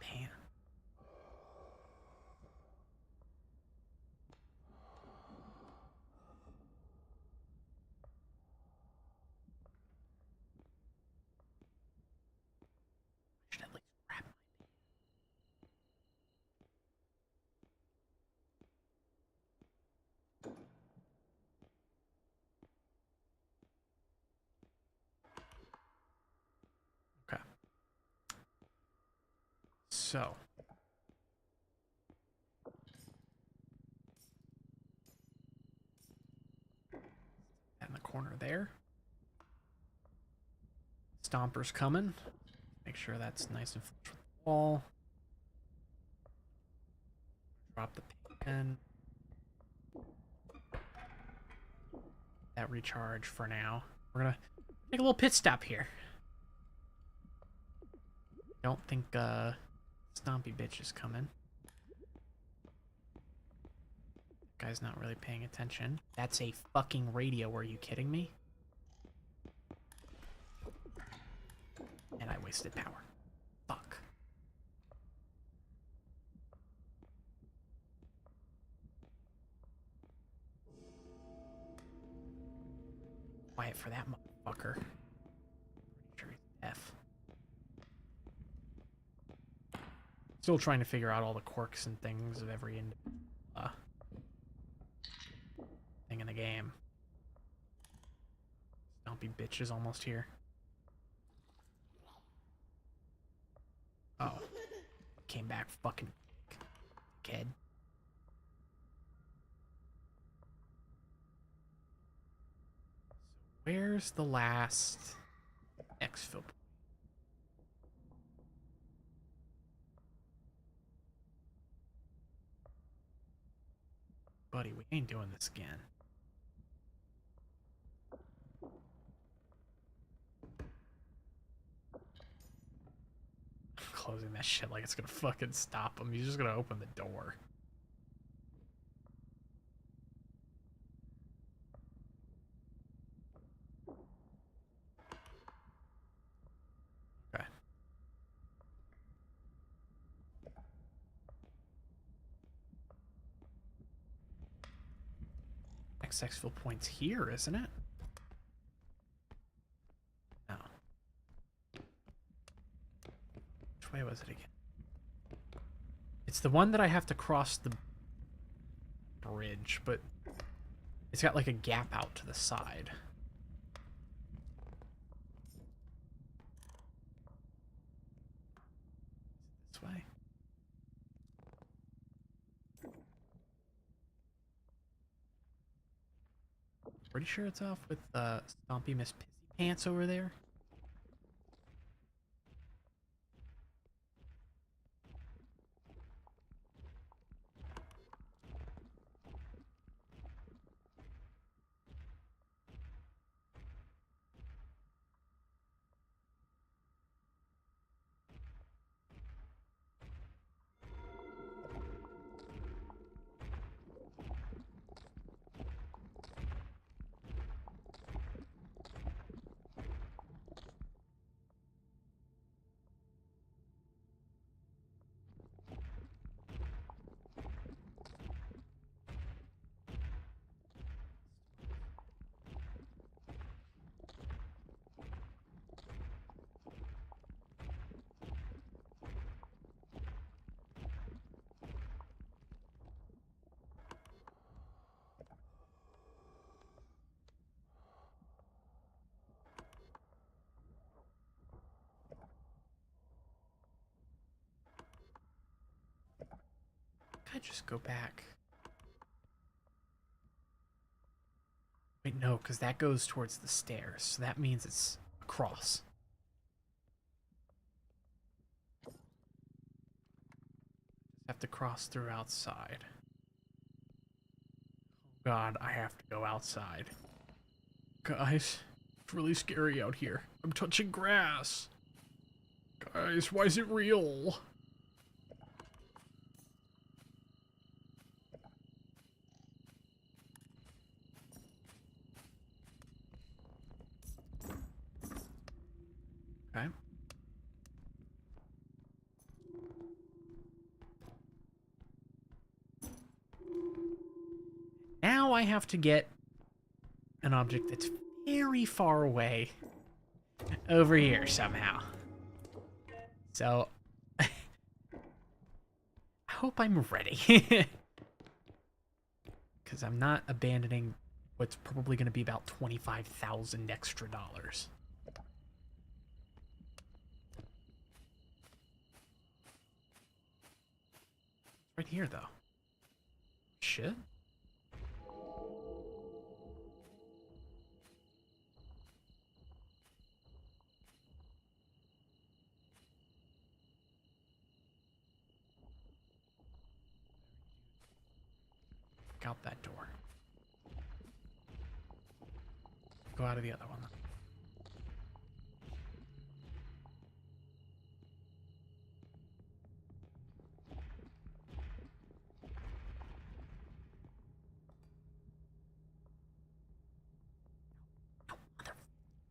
Pan. Should at least wrap. So. In the corner there. Stomper's coming. Make sure that's nice and flush with the wall. Drop the pin. That recharge for now. We're gonna take a little pit stop here. Don't think Stompy bitch is coming. Guy's not really paying attention. That's a fucking radio, are you kidding me? And I wasted power. Fuck. Quiet for that motherfucker. Pretty sure he's deaf. Still trying to figure out all the quirks and things of every thing in the game. Stompy bitch is almost here. Oh. Came back fucking kid. So where's the last exfil? Buddy, we ain't doing this again. I'm closing that shit like it's gonna fucking stop him. He's just gonna open the door. Okay. Next exfil point's here, isn't it? No. Which way was it again? It's the one that I have to cross the bridge, but it's got like a gap out to the side. This way. Pretty sure it's off with Stompy Miss Pissy Pants over there. I just go back? Wait, no, because that goes towards the stairs. So that means it's across. Have to cross through outside. Oh God, I have to go outside. Guys, it's really scary out here. I'm touching grass. Guys, why is it real? Okay. Now I have to get an object that's very far away over here somehow. So, I hope I'm ready. Because I'm not abandoning what's probably going to be about $25,000 extra dollars. Right here, though. Shit. Out that door. Go out of the other one.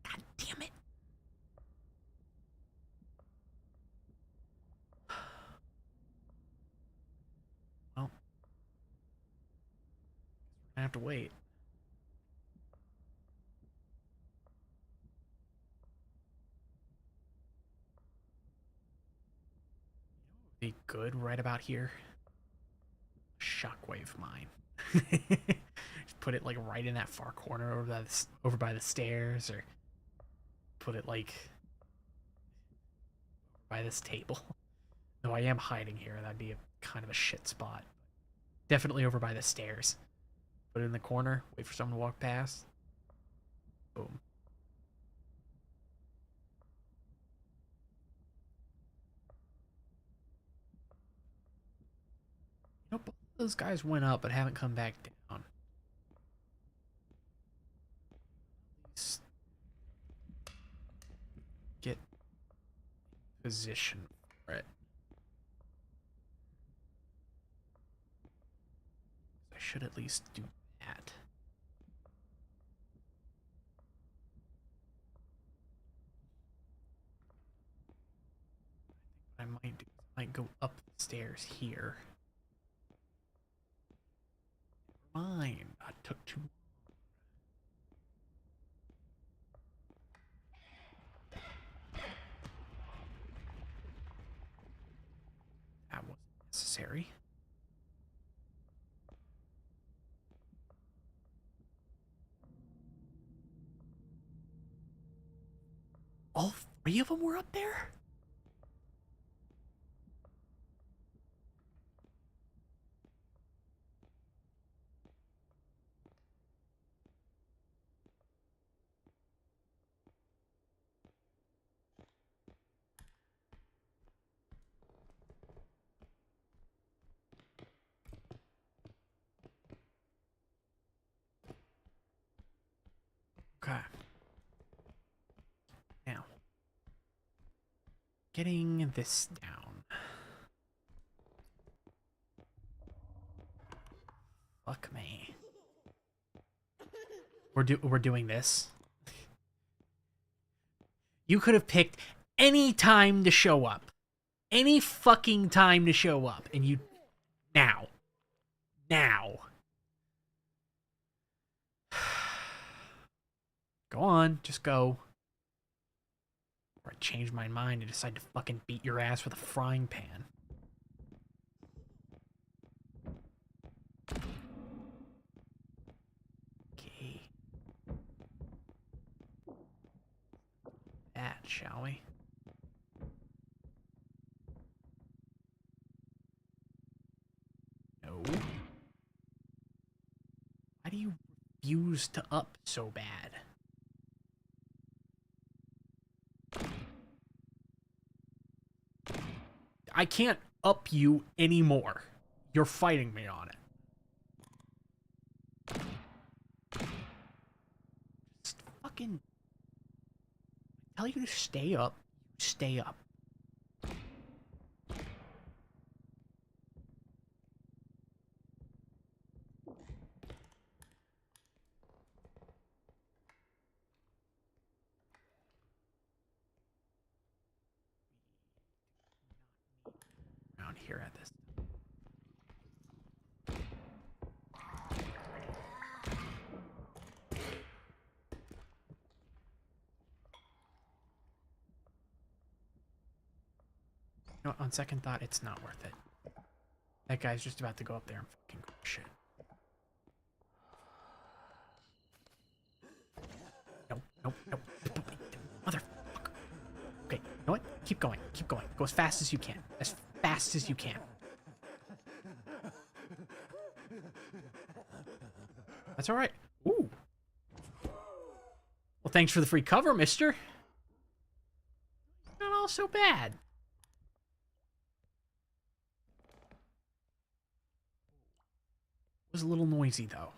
God damn it. Well, I have to wait. Be good right about here. Shockwave mine. Just put it like right in that far corner over by the stairs, or put it like by this table. Though I am hiding here, that'd be a kind of a shit spot. Definitely over by the stairs. Put it in the corner, wait for someone to walk past. Boom. Nope, those guys went up but haven't come back down. Let's get position for it. I should at least do that. What I might do is I might go up the stairs here. Never mind, I took too long. That wasn't necessary. All three of them were up there? Okay. Now, getting this down. Fuck me. We're doing this. You could have picked any time to show up. Any fucking time to show up, and you now. Go on, just go. Or I change my mind and decide to fucking beat your ass with a frying pan. Okay. That, shall we? No. Why do you refuse to up so bad? I can't up you anymore. You're fighting me on it. Just fucking tell you to stay up. Stay up. Around here at this. You know, on second thought, it's not worth it. That guy's just about to go up there and fucking grab shit. Nope. Motherfucker. Okay, you know what? Keep going. Go as fast as you can. As fast as you can. That's all right. Ooh. Well, thanks for the free cover, mister. Not all so bad. It was a little noisy, though.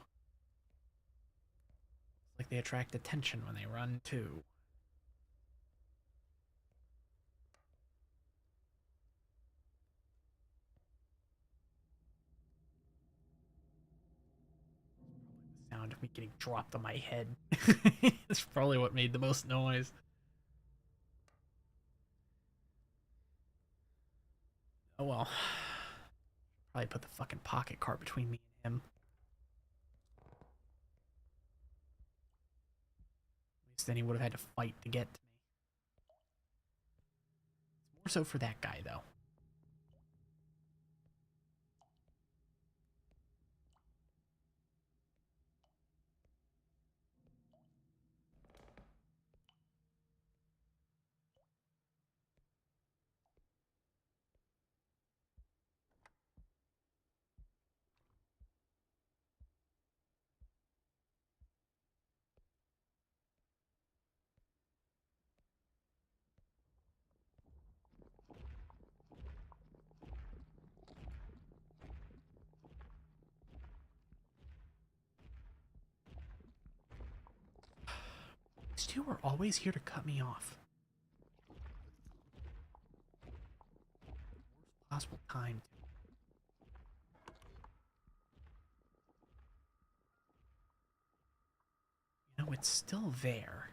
Like they attract attention when they run, too. Sound of me getting dropped on my head. That's probably what made the most noise. Oh well. Probably put the fucking pocket cart between me and him. At least then he would have had to fight to get to me. More so for that guy, though. These two are always here to cut me off. Worst possible time. You know, it's still there.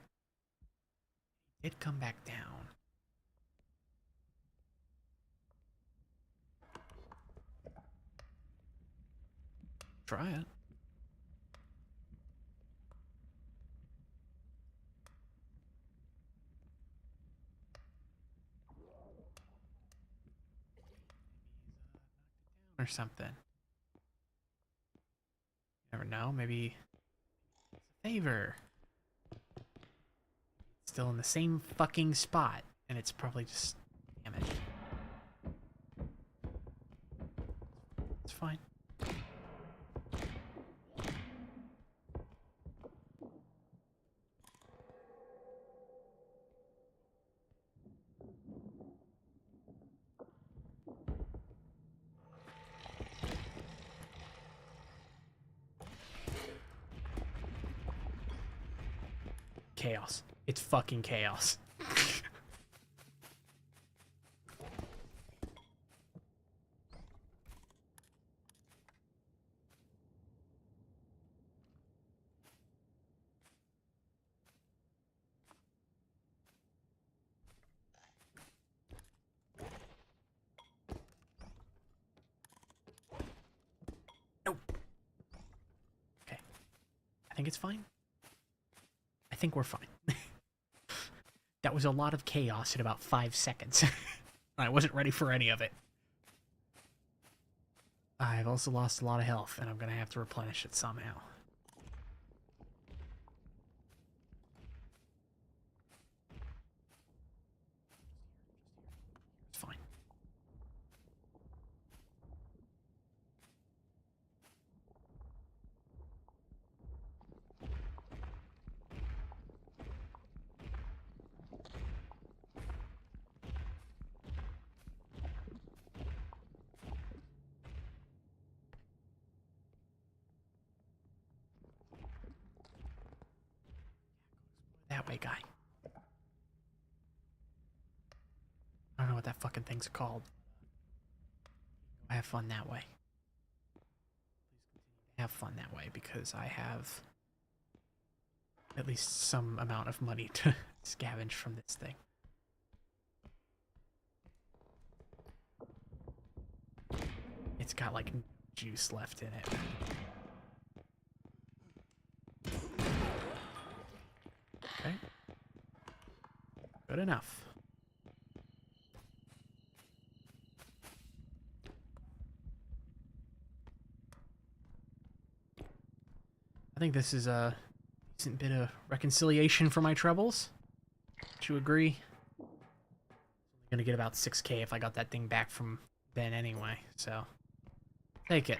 It did come back down. Try it. Or something. You never know. Maybe it's a favor. Still in the same fucking spot, and it's probably just damage. It's fine. Chaos. It's fucking chaos. Nope. Okay. I think it's fine. I think we're fine. That was a lot of chaos in about 5 seconds. I wasn't ready for any of it. I've also lost a lot of health, and I'm going to have to replenish it somehow. It's fine. That way, guy. I don't know what that fucking thing's called. Have fun that way. Have fun that way, because I have at least some amount of money to scavenge from this thing. It's got like juice left in it. Okay. Good enough. I think this is a decent bit of reconciliation for my troubles. Would you agree? I'm gonna get about 6K if I got that thing back from Ben anyway, so take it.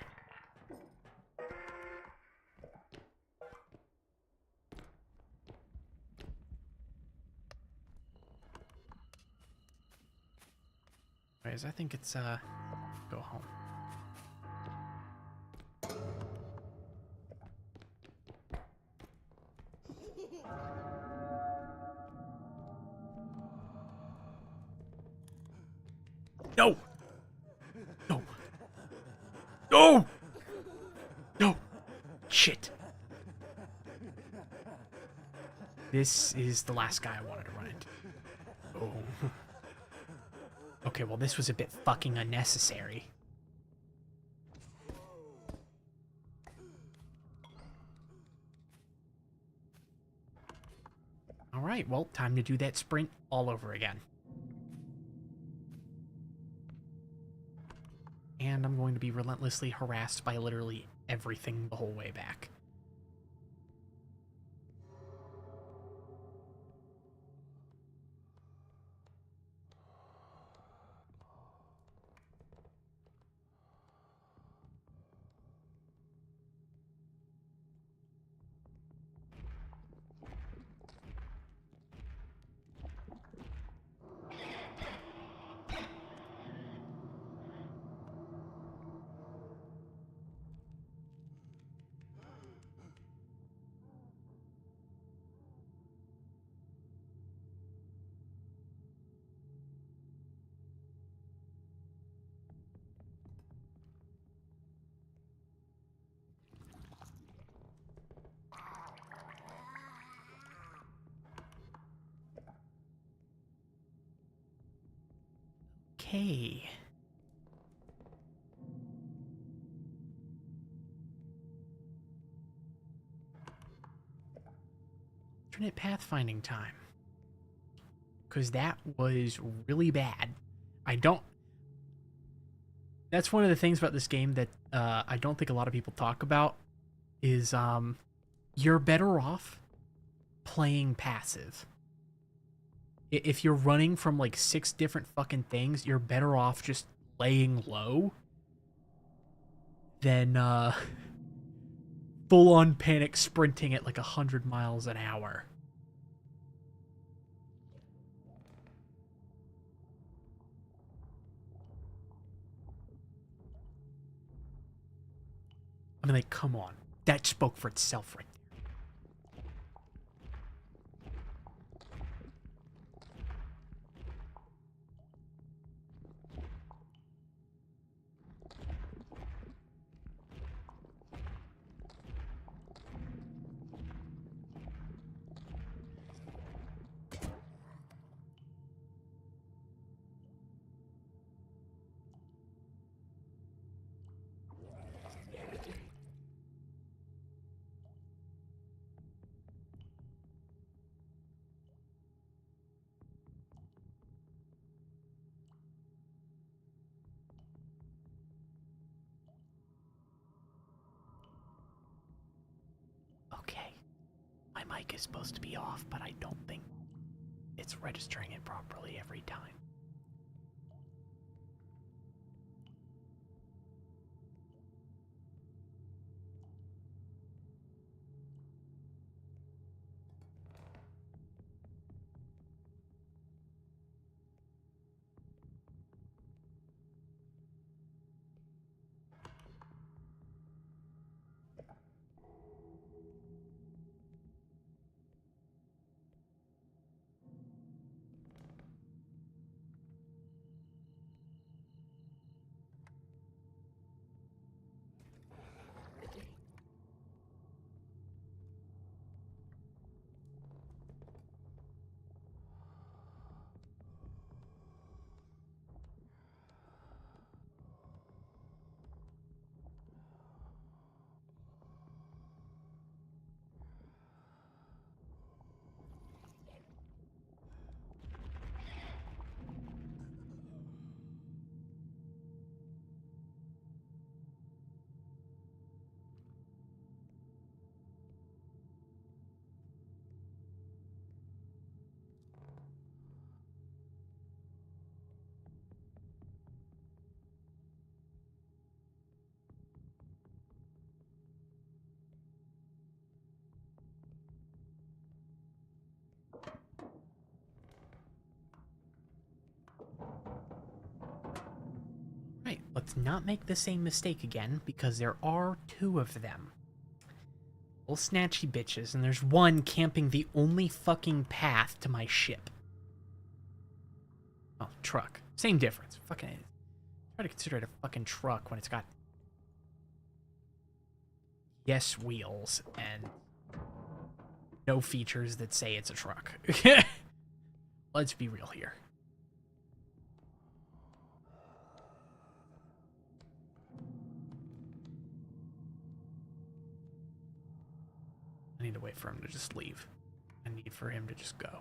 Anyways, I think it's go home. No! No! No! No! Shit. This is the last guy I wanted to run into. Oh. Okay, well, this was a bit fucking unnecessary. Alright, well, time to do that sprint all over again. And I'm going to be relentlessly harassed by literally everything the whole way back. Okay. Alternate pathfinding time. Because that was really bad. That's one of the things about this game that I don't think a lot of people talk about is you're better off playing passive. If you're running from like 6 different fucking things, you're better off just laying low than full-on panic sprinting at like 100 miles an hour. I mean, like, come on. That spoke for itself right there. Okay. My mic is supposed to be off, but I don't think it's registering it properly every time. let's not make the same mistake again, because there are 2 of them. Little snatchy bitches, and there's one camping the only fucking path to my ship. Oh, truck. Same difference. Fucking try to consider it a fucking truck when it's got yes wheels and no features that say it's a truck. Let's be real here. I need to wait for him to just leave. I need for him to just go.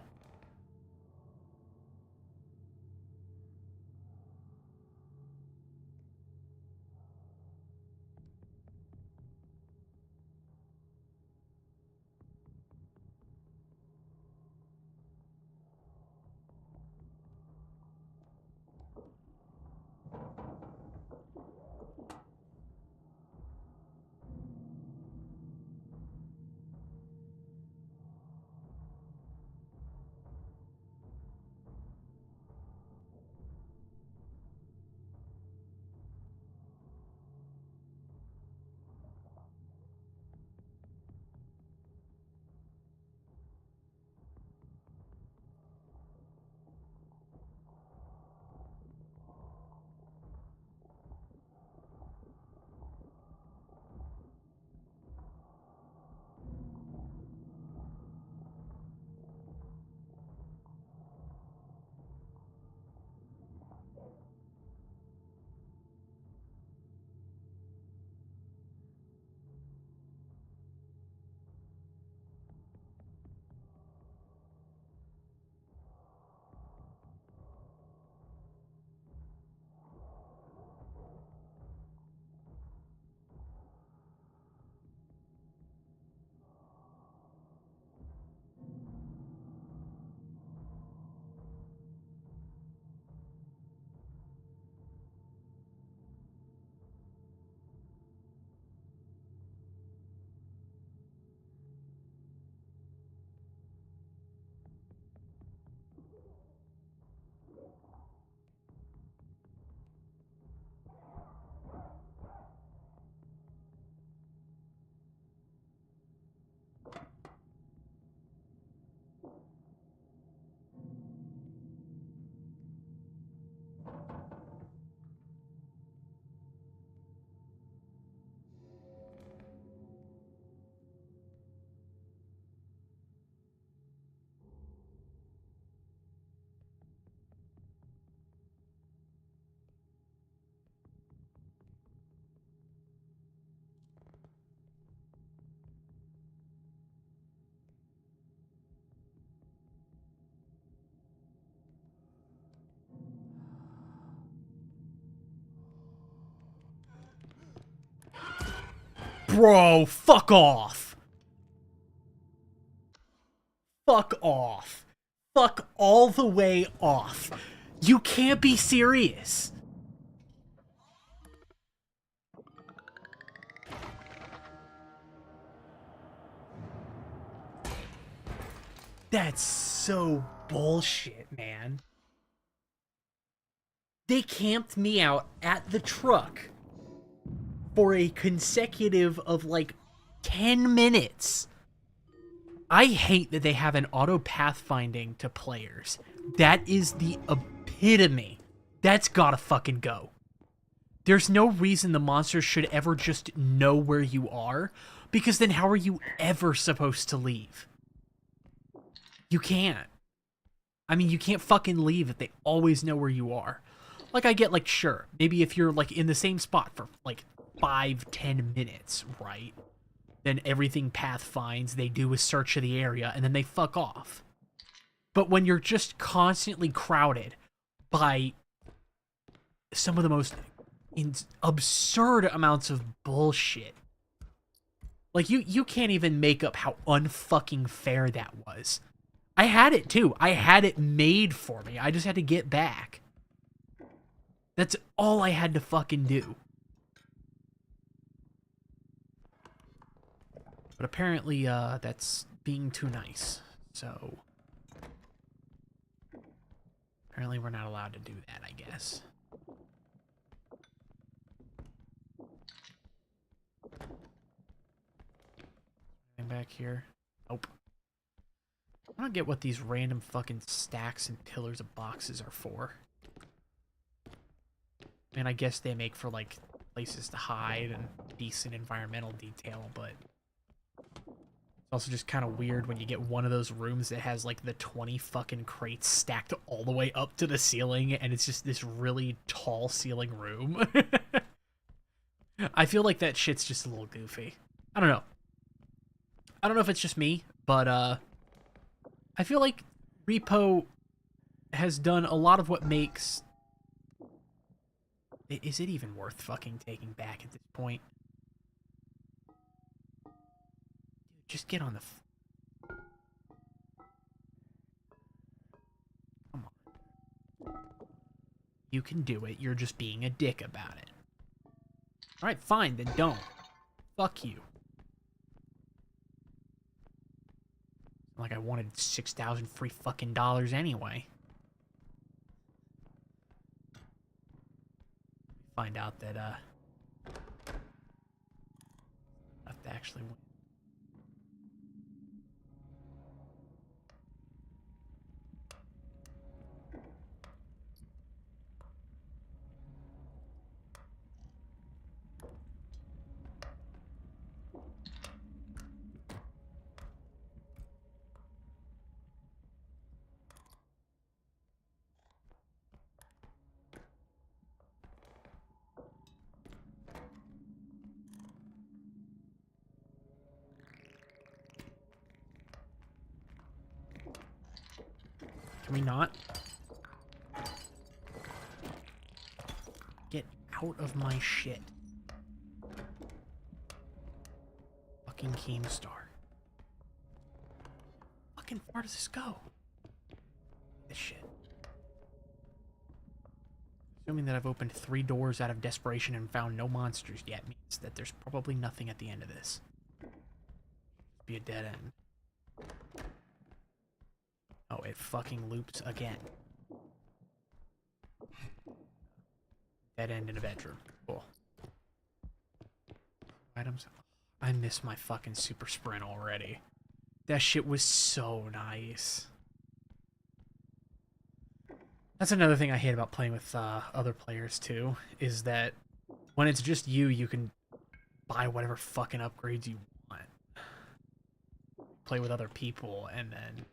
Bro, fuck off. Fuck off. Fuck all the way off. You can't be serious. That's so bullshit, man. They camped me out at the truck for a consecutive of like 10 minutes. I hate that they have an auto pathfinding to players. That is the epitome. That's gotta fucking go. There's no reason the monsters should ever just know where you are, because then how are you ever supposed to leave? You can't. I mean, you can't fucking leave if they always know where you are. Like, I get, like, sure, maybe if you're, like, in the same spot for, like, 5-10 minutes, right? Then everything path finds, they do a search of the area, and then they fuck off. But when you're just constantly crowded by some of the most absurd amounts of bullshit, like, you can't even make up how unfucking fair that was. I had it, too. I had it made for me. I just had to get back. That's all I had to fucking do. But apparently, that's being too nice. So, apparently we're not allowed to do that, I guess. back here? Nope. I don't get what these random fucking stacks and pillars of boxes are for. And I guess they make for, like, places to hide and decent environmental detail, but it's also just kind of weird when you get one of those rooms that has, like, the 20 fucking crates stacked all the way up to the ceiling, and it's just this really tall ceiling room. I feel like that shit's just a little goofy. I don't know. I don't know if it's just me, but, I feel like R.E.P.O has done a lot of what makes... Is it even worth fucking taking back at this point? Dude, just get on the... Come on. You can do it. You're just being a dick about it. Alright, fine, then don't. Fuck you. Like I wanted 6,000 free fucking dollars anyway. Find out that, I have to actually win. Can we not? Get out of my shit. Fucking Keemstar. Fucking far does this go? This shit. Assuming that I've opened 3 doors out of desperation and found no monsters yet means that there's probably nothing at the end of this. Be a dead end. Oh, it fucking loops again. Dead end in a bedroom. Cool. Items. I miss my fucking super sprint already. That shit was so nice. That's another thing I hate about playing with other players too, is that when it's just you, you can buy whatever fucking upgrades you want. Play with other people, and then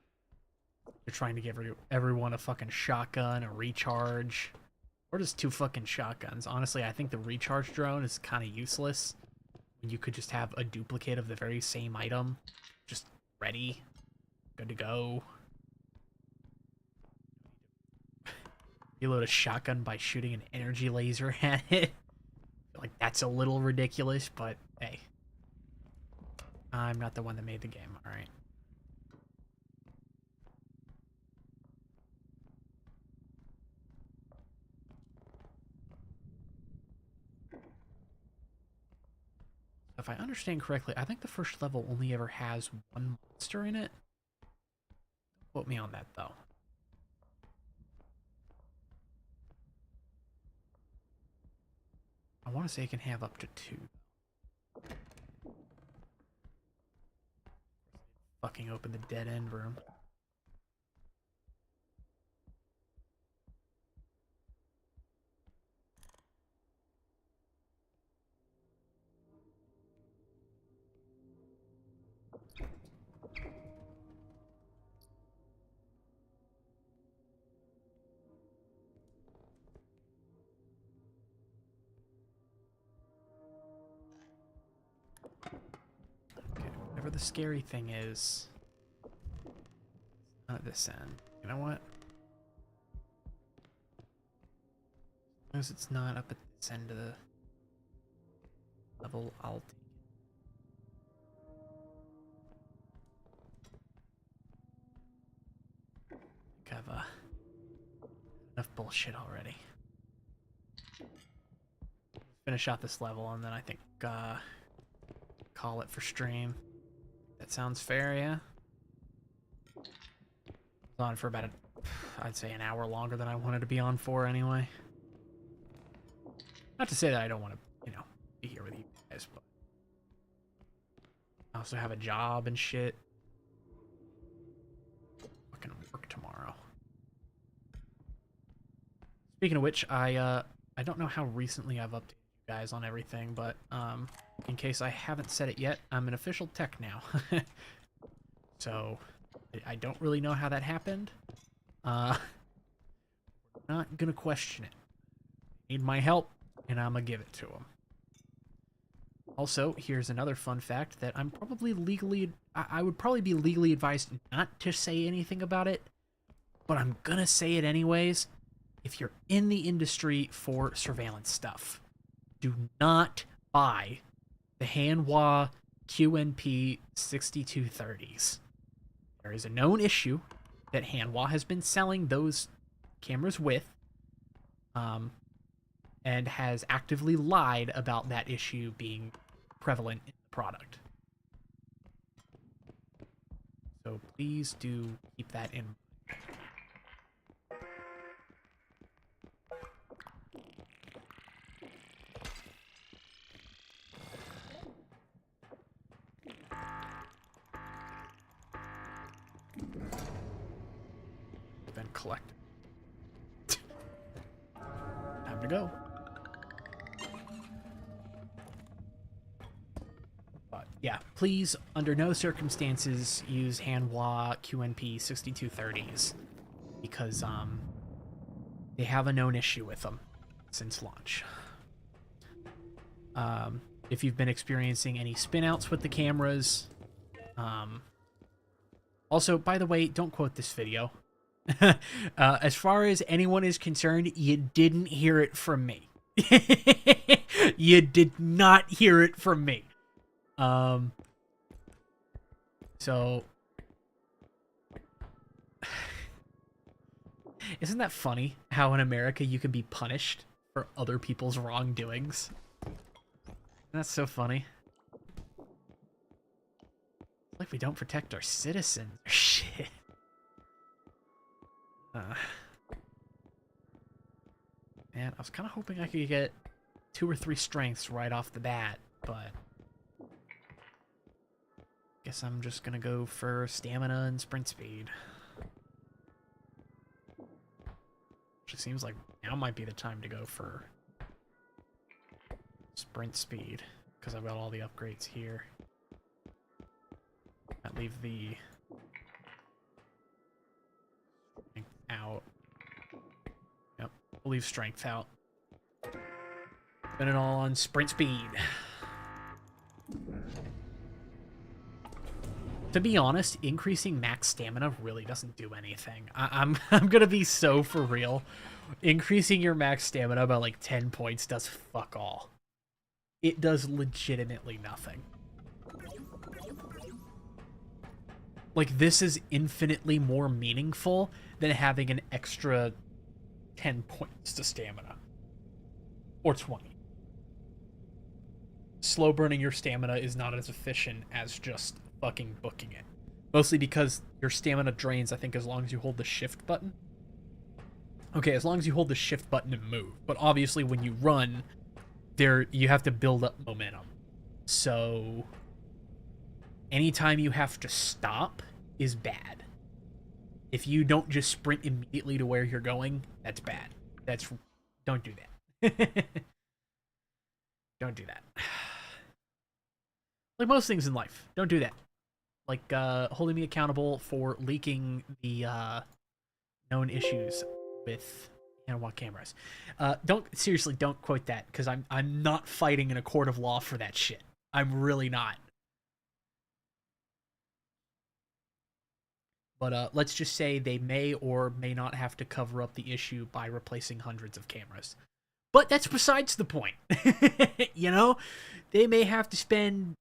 you're trying to give everyone a fucking shotgun, a recharge, or just 2 fucking shotguns. Honestly, I think the recharge drone is kind of useless. You could just have a duplicate of the very same item, just ready, good to go. Reload a shotgun by shooting an energy laser at it. Like, that's a little ridiculous, but hey. I'm not the one that made the game, alright. If I understand correctly, I think the first level only ever has 1 monster in it. Don't quote me on that, though. I want to say it can have up to 2. Fucking open the dead end room. Whatever the scary thing is, not at this end. You know what? As long as it's not up at this end of the level, I'll take it. I think I've enough bullshit already. Finish out this level and then I think call it for stream. That sounds fair, yeah? It's on for about, I'd say an hour longer than I wanted to be on for anyway. Not to say that I don't want to, you know, be here with you guys, but I also have a job and shit. Fucking work tomorrow. Speaking of which, I don't know how recently I've updated you guys on everything, but in case I haven't said it yet, I'm an official tech now. So I don't really know how that happened. Not gonna question it. Need my help, and I'm gonna give it to him. Also, here's another fun fact that I'm probably legally... I would probably be legally advised not to say anything about it, but I'm gonna say it anyways. If you're in the industry for surveillance stuff, do not buy the Hanwha QNP 6230s. There is a known issue that Hanwha has been selling those cameras with, and has actively lied about that issue being prevalent in the product. So please do keep that in mind. Been collected. Time to go. But yeah, please, under no circumstances, use Hanwha QNP 6230s because they have a known issue with them since launch. If you've been experiencing any spinouts with the cameras, also, by the way, don't quote this video. As far as anyone is concerned, you didn't hear it from me. You did not hear it from me. So isn't that funny how in America you can be punished for other people's wrongdoings? That's so funny. It's like we don't protect our citizens or shit. Man, I was kind of hoping I could get 2 or 3 strengths right off the bat, but guess I'm just gonna go for stamina and sprint speed. Which it seems like now might be the time to go for sprint speed, because I've got all the upgrades here. That leave the strength out. Yep, we'll leave strength out. Spend it all on sprint speed. To be honest, increasing max stamina really doesn't do anything. I'm gonna be so for real. Increasing your max stamina by like 10 points does fuck all. It does legitimately nothing. Like, this is infinitely more meaningful than having an extra 10 points to stamina. Or 20. Slow burning your stamina is not as efficient as just fucking booking it. Mostly because your stamina drains, I think, as long as you hold the shift button. Okay, as long as you hold the shift button and move. But obviously when you run, you have to build up momentum. So anytime you have to stop is bad. If you don't just sprint immediately to where you're going, that's bad. Don't do that. Don't do that. Like most things in life, don't do that. Like holding me accountable for leaking the known issues with Hanwha cameras. Seriously, don't quote that, because I'm not fighting in a court of law for that shit. I'm really not. But let's just say they may or may not have to cover up the issue by replacing hundreds of cameras. But that's besides the point. You know? They may have to spend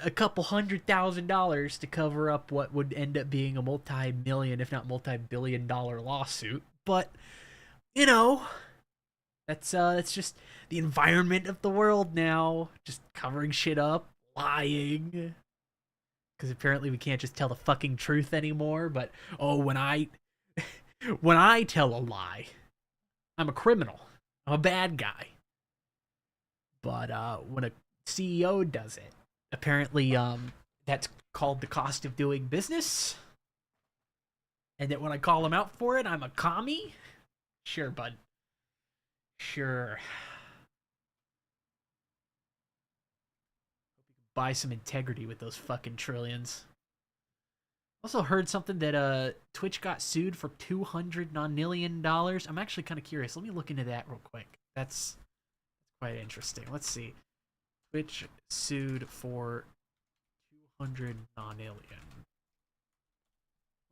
a couple $100,000 to cover up what would end up being a multi-million, if not multi-billion-dollar lawsuit. But, you know, that's just the environment of the world now. Just covering shit up, lying. Because apparently we can't just tell the fucking truth anymore. But, oh, when I tell a lie, I'm a criminal. I'm a bad guy. But when a CEO does it, apparently That's called the cost of doing business. And that when I call him out for it, I'm a commie? Sure, bud. Sure. Buy some integrity with those fucking trillions. Also heard something that Twitch got sued for $200 million. I'm actually kind of curious. Let me look into that real quick. That's quite interesting. Let's see. Twitch sued for 200 million.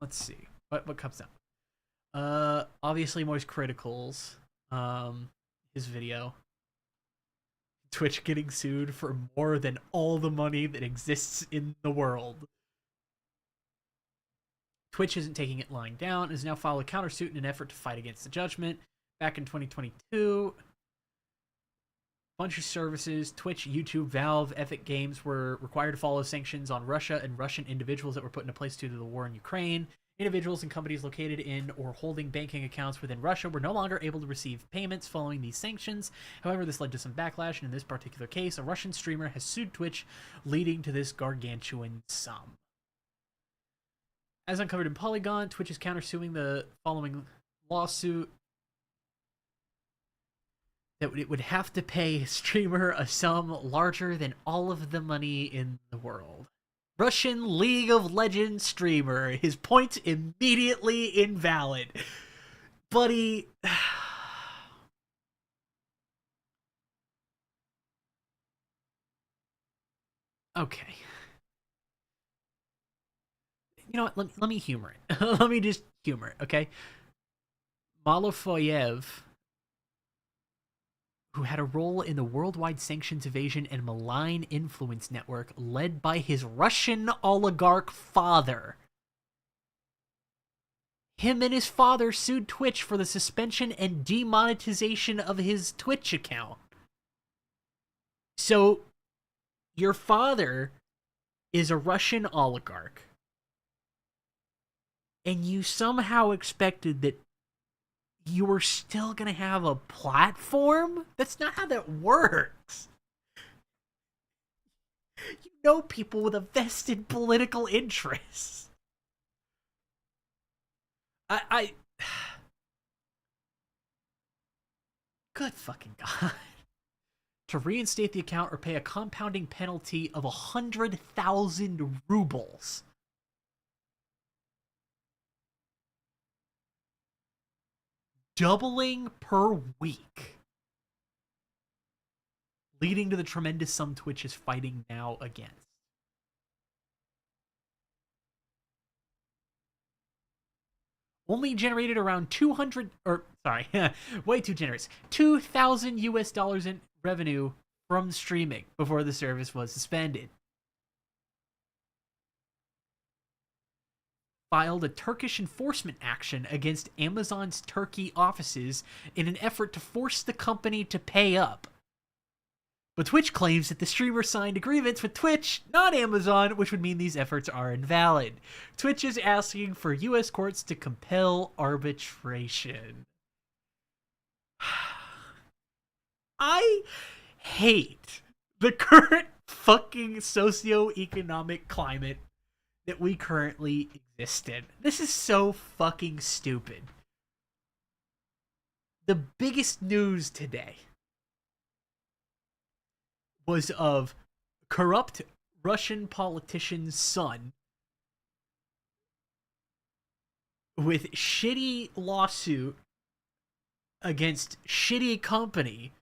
Let's see. What comes out? Obviously Moist Critical's his video. Twitch getting sued for more than all the money that exists in the world. Twitch isn't taking it lying down, has now filed a countersuit in an effort to fight against the judgment. Back in 2022, a bunch of services, Twitch, YouTube, Valve, Epic Games, were required to follow sanctions on Russia and Russian individuals that were put into place due to the war in Ukraine. Individuals and companies located in or holding banking accounts within Russia were no longer able to receive payments following these sanctions. However, this led to some backlash, and in this particular case, a Russian streamer has sued Twitch, leading to this gargantuan sum. As uncovered in Polygon, Twitch is countersuing the following lawsuit that it would have to pay a streamer a sum larger than all of the money in the world. Russian League of Legends streamer. His point immediately invalid. Buddy. Okay. You know what? Let me humor it. Let me just humor it, okay? Malofoyev, who had a role in the worldwide sanctions evasion and malign influence network led by his Russian oligarch father. Him and his father sued Twitch for the suspension and demonetization of his Twitch account. So, your father is a Russian oligarch, and you somehow expected that you were still going to have a platform? That's not how that works. You know people with a vested political interest. Good fucking God. To reinstate the account or pay a compounding penalty of 100,000 rubles. Doubling per week, leading to the tremendous sum Twitch is fighting now against. Only generated around 200, or sorry, way too generous, 2,000 US dollars in revenue from streaming before the service was suspended. Filed a Turkish enforcement action against Amazon's Turkey offices in an effort to force the company to pay up. But Twitch claims that the streamer signed agreements with Twitch, not Amazon, which would mean these efforts are invalid. Twitch is asking for US courts to compel arbitration. I hate the current fucking socioeconomic climate that we currently exist in. This is so fucking stupid. The biggest news today was of corrupt Russian politician's son with shitty lawsuit against shitty company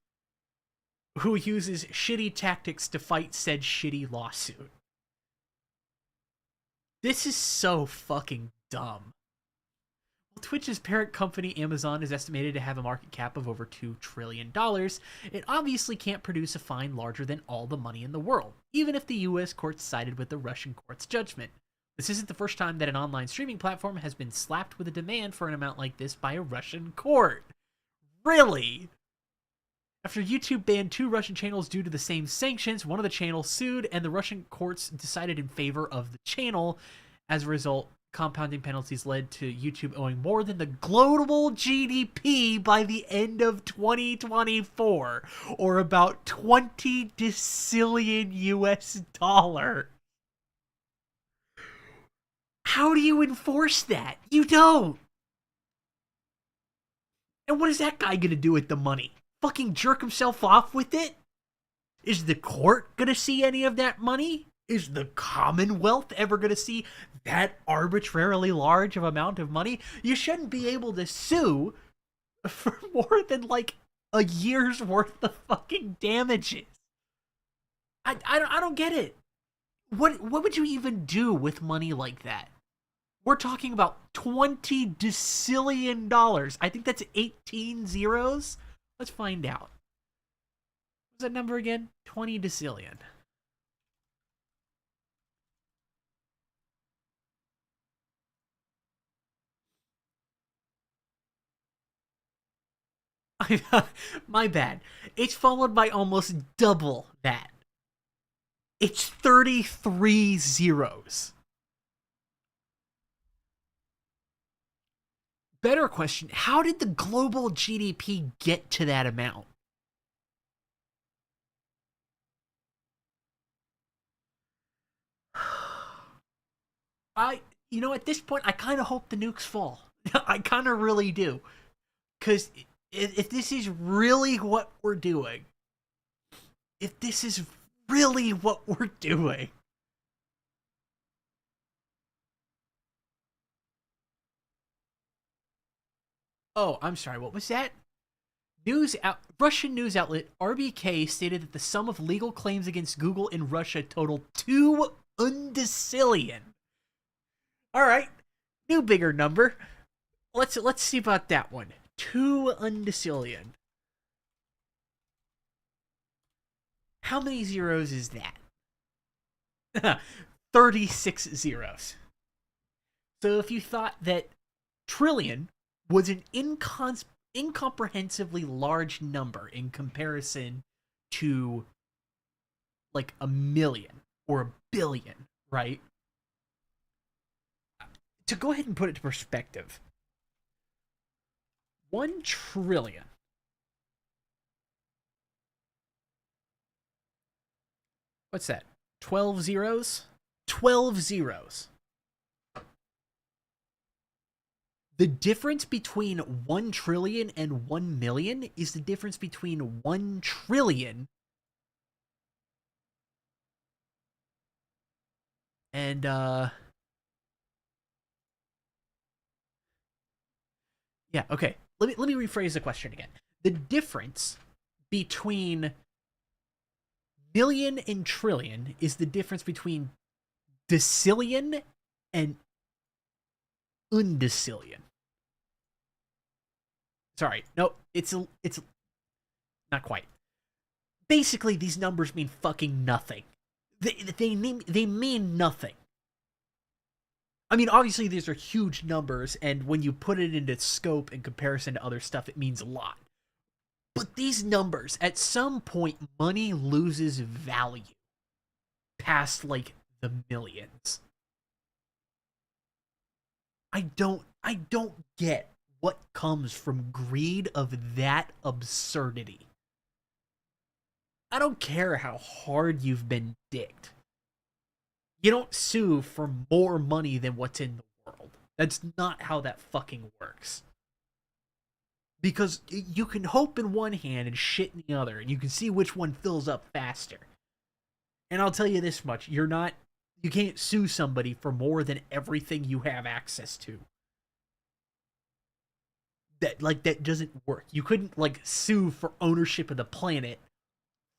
who uses shitty tactics to fight said shitty lawsuit. This is so fucking dumb. Twitch's parent company, Amazon, is estimated to have a market cap of over $2 trillion. It obviously can't produce a fine larger than all the money in the world, even if the US courts sided with the Russian court's judgment. This isn't the first time that an online streaming platform has been slapped with a demand for an amount like this by a Russian court. Really? After YouTube banned 2 Russian channels due to the same sanctions, one of the channels sued, and the Russian courts decided in favor of the channel. As a result, compounding penalties led to YouTube owing more than the global GDP by the end of 2024, or about 20 decillion US dollars. How do you enforce that? You don't. And what is that guy gonna do with the money? Fucking jerk himself off with it? Is the court gonna see any of that money? Is the Commonwealth ever gonna see that arbitrarily large of amount of money? You shouldn't be able to sue for more than like a year's worth of fucking damages. I don't get it. What would you even do with money like that? We're talking about $20 decillion. I think that's 18 zeros. Let's find out. What's that number again? 20 decillion. My bad. It's followed by almost double that. It's 33 zeros. Better question, how did the global GDP get to that amount? At this point, I kind of hope the nukes fall. I kind of really do. Because if this is really what we're doing, if this is really what we're doing, oh, I'm sorry, what was that? Russian news outlet RBK stated that the sum of legal claims against Google in Russia totaled 2 undecillion. All right, new bigger number. Let's see about that one. 2 undecillion. How many zeros is that? 36 zeros. So if you thought that trillion was an incomprehensibly large number in comparison to like a million or a billion, right? To go ahead and put it to perspective, 1 trillion. What's that? 12 zeros? 12 zeros. The difference between 1 trillion and 1 million is the difference between 1 trillion and, yeah, okay. Let me rephrase the question again. The difference between million and trillion is the difference between decillion and undecillion. Sorry, no, it's not quite. Basically, these numbers mean fucking nothing. They mean nothing. I mean, obviously, these are huge numbers, and when you put it into scope in comparison to other stuff, it means a lot. But these numbers, at some point, money loses value past, like, the millions. I don't get what comes from greed of that absurdity. I don't care how hard you've been dicked. You don't sue for more money than what's in the world. That's not how that fucking works. Because you can hope in one hand and shit in the other, and you can see which one fills up faster. And I'll tell you this much, you can't sue somebody for more than everything you have access to. That doesn't work. You couldn't sue for ownership of the planet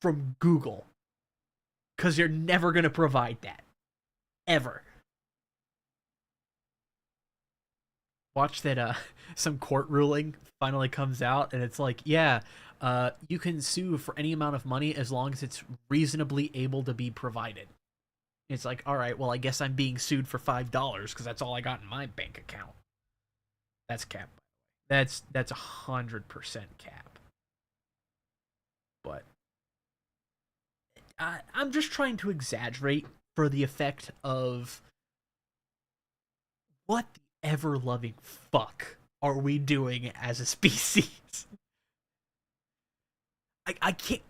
from Google, because you're never going to provide that ever. Watch that some court ruling finally comes out, and it's like, yeah, you can sue for any amount of money as long as it's reasonably able to be provided. It's like, all right, well, I guess I'm being sued for $5 because that's all I got in my bank account. That's cap. That's 100% cap. But I'm just trying to exaggerate for the effect of what the ever-loving fuck are we doing as a species? I can't.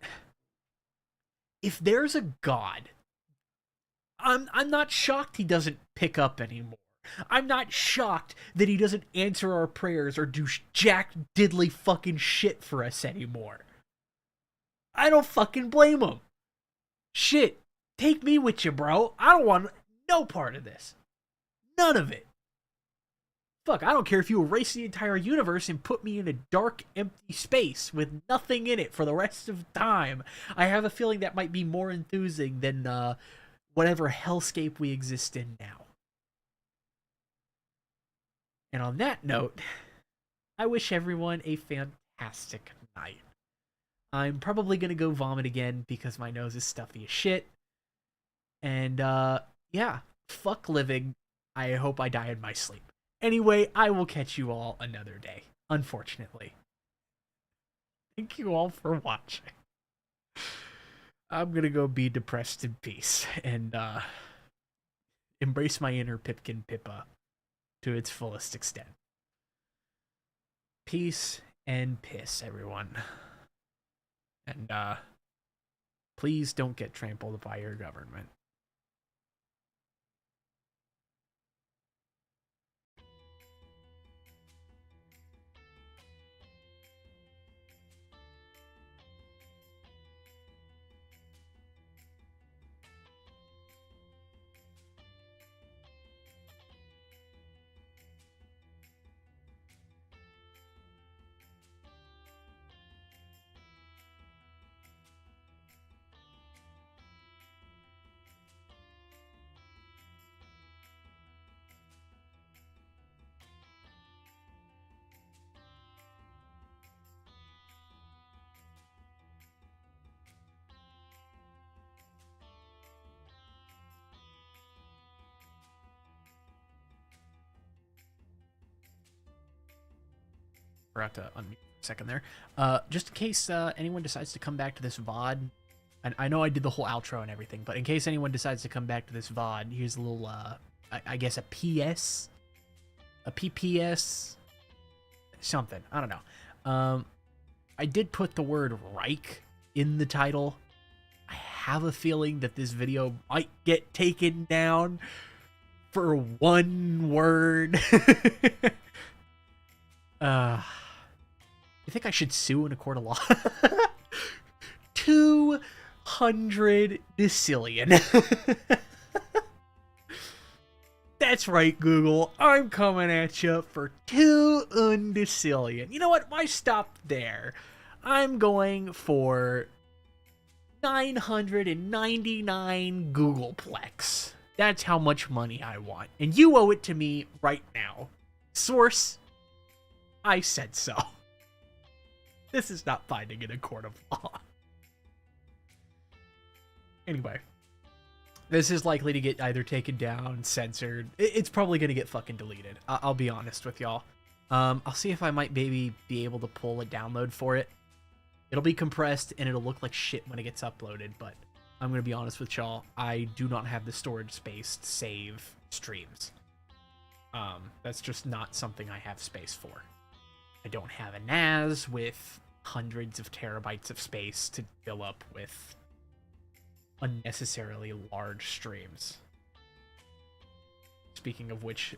If there's a god, I'm not shocked he doesn't pick up anymore. I'm not shocked that he doesn't answer our prayers or do jack diddly fucking shit for us anymore. I don't fucking blame him. Shit, take me with you, bro. I don't want no part of this. None of it. Fuck, I don't care if you erase the entire universe and put me in a dark, empty space with nothing in it for the rest of time. I have a feeling that might be more enthusing than whatever hellscape we exist in now. And on that note, I wish everyone a fantastic night. I'm probably going to go vomit again because my nose is stuffy as shit. And yeah, fuck living. I hope I die in my sleep. Anyway, I will catch you all another day, unfortunately. Thank you all for watching. I'm gonna go be depressed in peace and embrace my inner Pipkin Pippa to its fullest extent. Peace and piss, everyone. And please don't get trampled by your government. Forgot to unmute for a second there. Just in case anyone decides to come back to this VOD, and I know I did the whole outro and everything, but in case anyone decides to come back to this VOD, here's a little, I guess a PS? A PPS? Something. I don't know. I did put the word reich in the title. I have a feeling that this video might get taken down for one word. You think I should sue in a court of law? 200 decillion. That's right, Google. I'm coming at you for 2 undecillion. You know what? Why stop there? I'm going for 999 Googleplex. That's how much money I want. And you owe it to me right now. Source, I said so. This is not binding in a court of law. Anyway, this is likely to get either taken down, censored. It's probably going to get fucking deleted. I'll be honest with y'all. I'll see if I might maybe be able to pull a download for it. It'll be compressed and it'll look like shit when it gets uploaded, but I'm going to be honest with y'all. I do not have the storage space to save streams. That's just not something I have space for. I don't have a NAS with hundreds of terabytes of space to fill up with unnecessarily large streams. Speaking of which,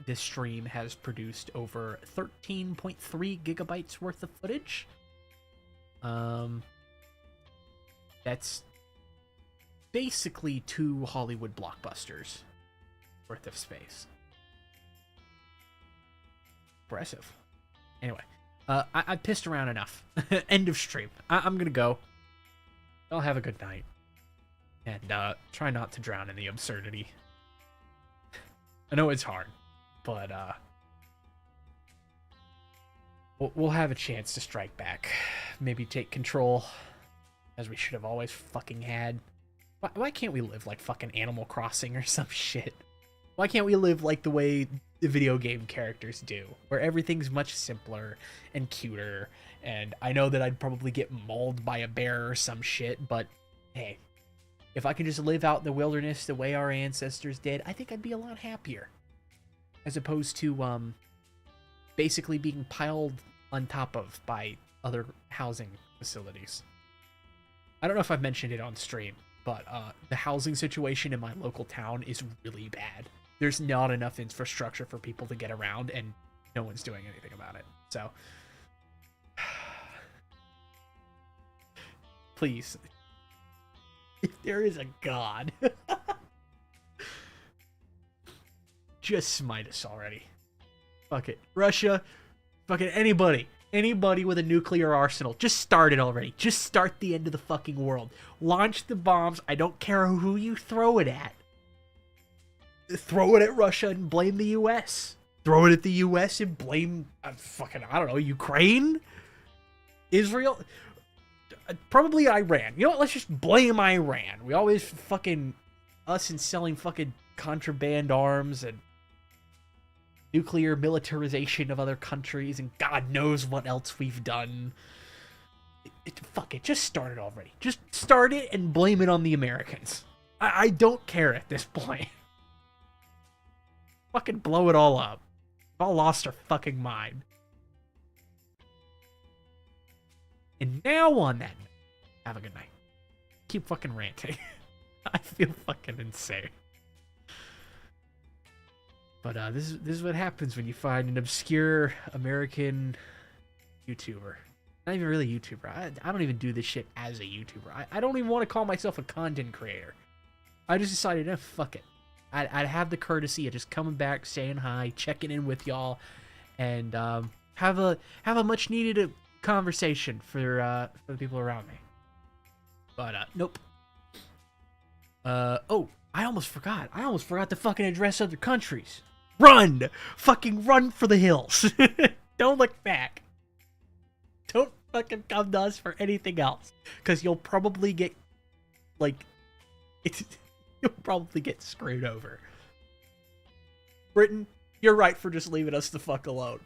this stream has produced over 13.3 gigabytes worth of footage. That's basically 2 Hollywood blockbusters worth of space. Impressive. Anyway, I pissed around enough. End of stream. I'm gonna go. Y'all have a good night. And try not to drown in the absurdity. I know it's hard, but we'll have a chance to strike back. Maybe take control, as we should have always fucking had. Why can't we live like fucking Animal Crossing or some shit? Why can't we live like the way the video game characters do, where everything's much simpler and cuter? And I know that I'd probably get mauled by a bear or some shit, but hey, if I could just live out in the wilderness the way our ancestors did, I think I'd be a lot happier. As opposed to basically being piled on top of by other housing facilities. I don't know if I've mentioned it on stream, but the housing situation in my local town is really bad. there's not enough infrastructure for people to get around, and no one's doing anything about it. So, please, if there is a God, just smite us already. Fuck it. Russia, fucking anybody with a nuclear arsenal, just start it already. Just start the end of the fucking world. Launch the bombs. I don't care who you throw it at. Throw it at Russia and blame the U.S. Throw it at the U.S. and blame, I don't know, Ukraine? Israel? Probably Iran. You know what? Let's just blame Iran. We always fucking, us and selling fucking contraband arms and nuclear militarization of other countries and God knows what else we've done. Fuck it. Just start it already. Just start it and blame it on the Americans. I don't care at this point. Fucking blow it all up. We've all lost our fucking mind. And now on that note, have a good night. Keep fucking ranting. I feel fucking insane. But this is what happens when you find an obscure American YouTuber. Not even really YouTuber. I don't even do this shit as a YouTuber. I don't even want to call myself a content creator. I just decided, fuck it. I'd have the courtesy of just coming back, saying hi, checking in with y'all, and have a much needed conversation for the people around me. But nope. Oh, I almost forgot. I almost forgot to fucking address other countries. Run! Fucking run for the hills. Don't look back. Don't fucking come to us for anything else. Because you'll probably get, you'll probably get screwed over. Britain, you're right for just leaving us the fuck alone.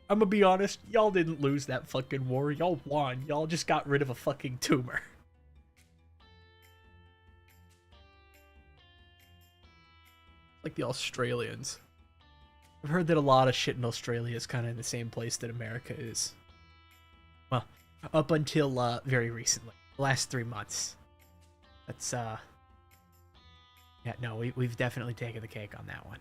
I'm gonna be honest, y'all didn't lose that fucking war. Y'all won. Y'all just got rid of a fucking tumor. Like the Australians. I've heard that a lot of shit in Australia is kind of in the same place that America is. Well, up until very recently. The last 3 months. That's, yeah, no, we've definitely taken the cake on that one.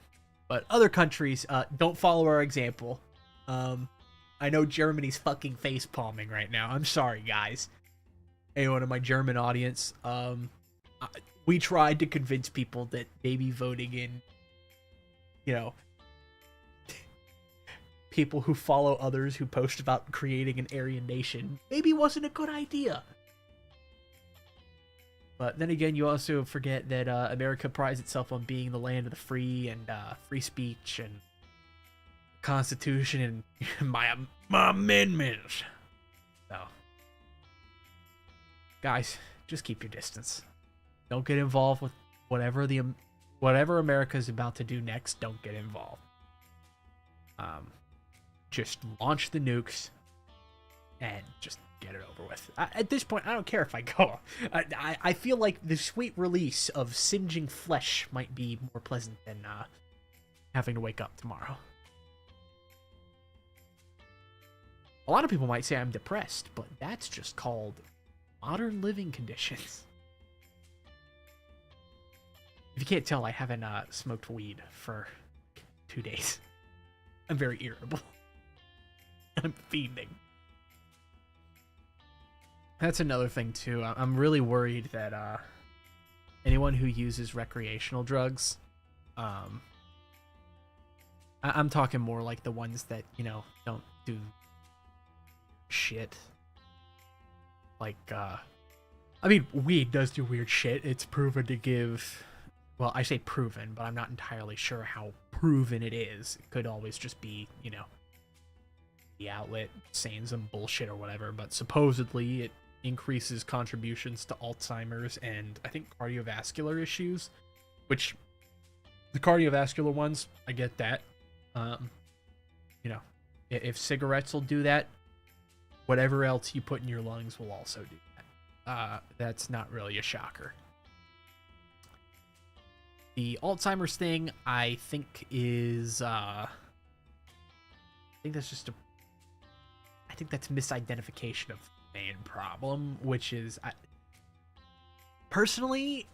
But other countries, don't follow our example. I know Germany's fucking face palming right now. I'm sorry, guys. Anyone in my German audience, we tried to convince people that maybe voting in, people who follow others who post about creating an Aryan nation maybe wasn't a good idea. But then again, you also forget that America prides itself on being the land of the free and free speech and Constitution and my amendments. So, guys, just keep your distance. Don't get involved with whatever America's about to do next. Don't get involved. Just launch the nukes and just get it over with. At this point, I don't care if I go. I feel like the sweet release of singeing flesh might be more pleasant than having to wake up tomorrow. A lot of people might say I'm depressed, but that's just called modern living conditions. If you can't tell, I haven't smoked weed for 2 days. I'm very irritable. I'm fiending. That's another thing, too. I'm really worried that anyone who uses recreational drugs, I'm talking more like the ones that, don't do shit. Like, I mean, weed does do weird shit. It's proven to give... Well, I say proven, but I'm not entirely sure how proven it is. It could always just be, the outlet saying some bullshit or whatever, but supposedly it increases contributions to Alzheimer's and I think cardiovascular issues, which the cardiovascular ones, I get that. If cigarettes will do that, whatever else you put in your lungs will also do that. That's not really a shocker. The Alzheimer's thing, I think is, I think that's misidentification of the main problem, which is, personally,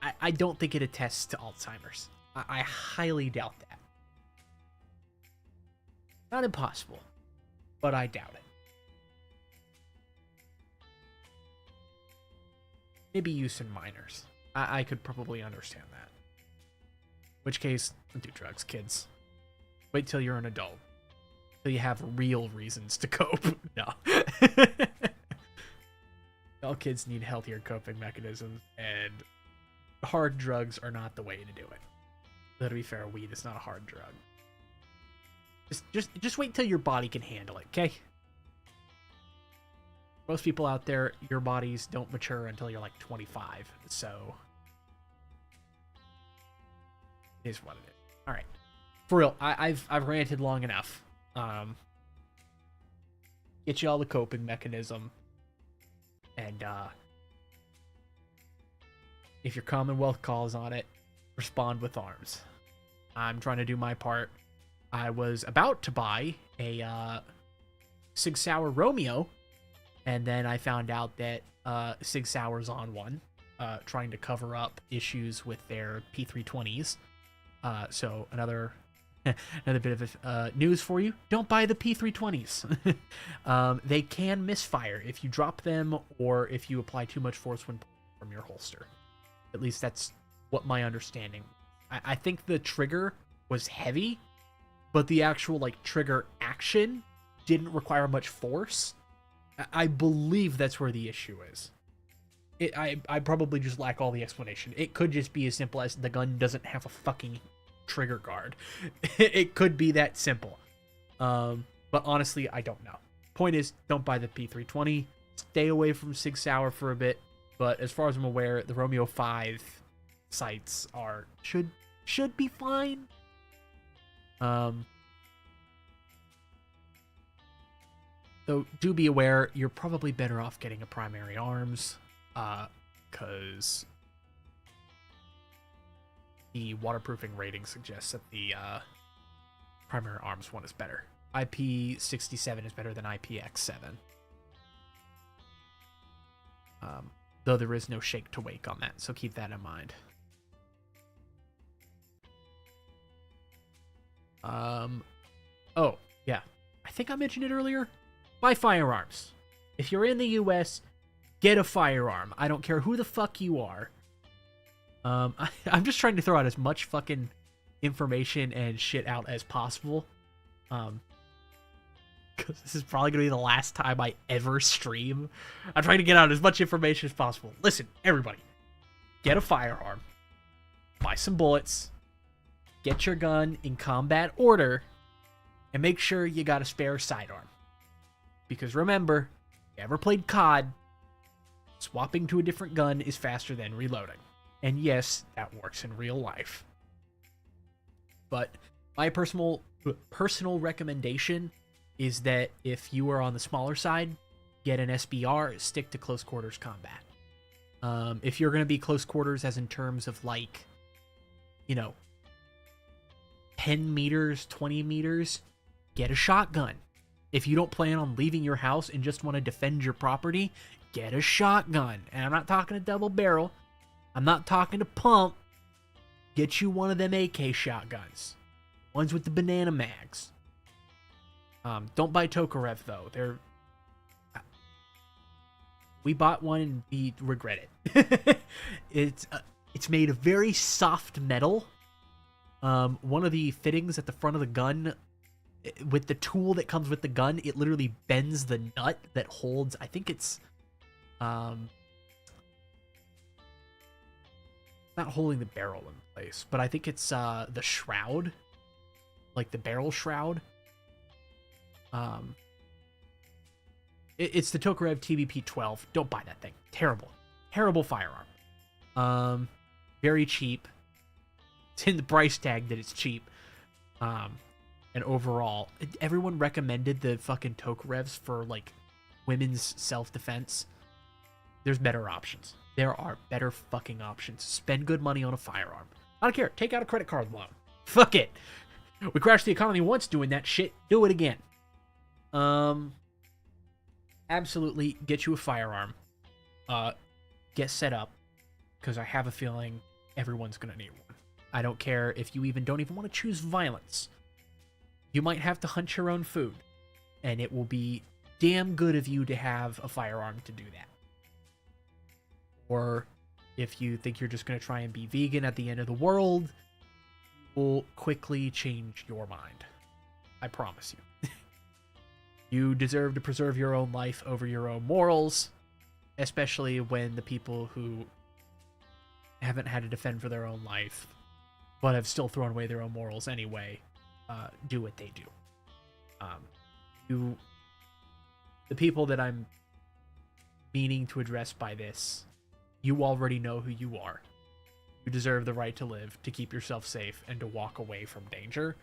I don't think it attests to Alzheimer's. I highly doubt that. Not impossible, but I doubt it. Maybe use in minors. I could probably understand that. In which case, don't do drugs, kids. Wait till you're an adult. Till you have real reasons to cope. No. All kids need healthier coping mechanisms, and hard drugs are not the way to do it. Though to be fair, weed is not a hard drug. Just wait till your body can handle it, okay? Most people out there, your bodies don't mature until you're like 25, so it is what it is. All right, for real, I've ranted long enough. Get you all the coping mechanism, and if your Commonwealth calls on it, respond with arms. I'm trying to do my part. I was about to buy a Sig Sauer Romeo, and then I found out that Sig Sauer's on one, trying to cover up issues with their P320s. So another bit of news for you: don't buy the P320s. They can misfire if you drop them or if you apply too much force when from your holster. At least that's what my understanding. I think the trigger was heavy, but the actual like trigger action didn't require much force. I believe that's where the issue is. I probably just lack all the explanation. It could just be as simple as the gun doesn't have a fucking trigger guard. It could be that simple. But honestly, I don't know. Point is, don't buy the P320. Stay away from Sig Sauer for a bit. But as far as I'm aware, the Romeo 5 sights should be fine. So do be aware, you're probably better off getting a primary arms, because the waterproofing rating suggests that the primary arms one is better. IP67 is better than IPX7. Though there is no shake to wake on that, so keep that in mind. Oh, yeah. I think I mentioned it earlier. Buy firearms. If you're in the US, get a firearm. I don't care who the fuck you are. I'm just trying to throw out as much fucking information and shit out as possible. Because this is probably going to be the last time I ever stream. I'm trying to get out as much information as possible. Listen, everybody. Get a firearm. Buy some bullets. Get your gun in combat order. And make sure you got a spare sidearm. Because remember, if you ever played COD, swapping to a different gun is faster than reloading. And yes, that works in real life. But my personal recommendation is that if you are on the smaller side, get an SBR, stick to close quarters combat. If you're going to be close quarters as in terms of like, 10 meters, 20 meters, get a shotgun. If you don't plan on leaving your house and just want to defend your property, get a shotgun. And I'm not talking a double barrel. I'm not talking a pump. Get you one of them AK shotguns. Ones with the banana mags. Don't buy Tokarev, though. We bought one and we regret it. It's made of very soft metal. One of the fittings at the front of the gun, with the tool that comes with the gun, it literally bends the nut that holds, I think it's not holding the barrel in place, but I think it's the shroud, like the barrel shroud. It's the Tokarev TVP-12. Don't buy that thing. Terrible firearm. Very cheap. It's in the price tag that it's cheap. And overall, everyone recommended the fucking Tokarevs for like women's self-defense. There's better options. There are better fucking options. Spend good money on a firearm. I don't care. Take out a credit card loan. Fuck it. We crashed the economy once doing that shit. Do it again. Absolutely get you a firearm. Get set up, because I have a feeling everyone's gonna need one. I don't care if you don't even want to choose violence. You might have to hunt your own food, and it will be damn good of you to have a firearm to do that. Or if you think you're just going to try and be vegan at the end of the world, you will quickly change your mind. I promise you. You deserve to preserve your own life over your own morals, especially when the people who haven't had to defend for their own life, but have still thrown away their own morals anyway, do what they do. The people that I'm meaning to address by this, you already know who you are. You deserve the right to live, to keep yourself safe, and to walk away from danger.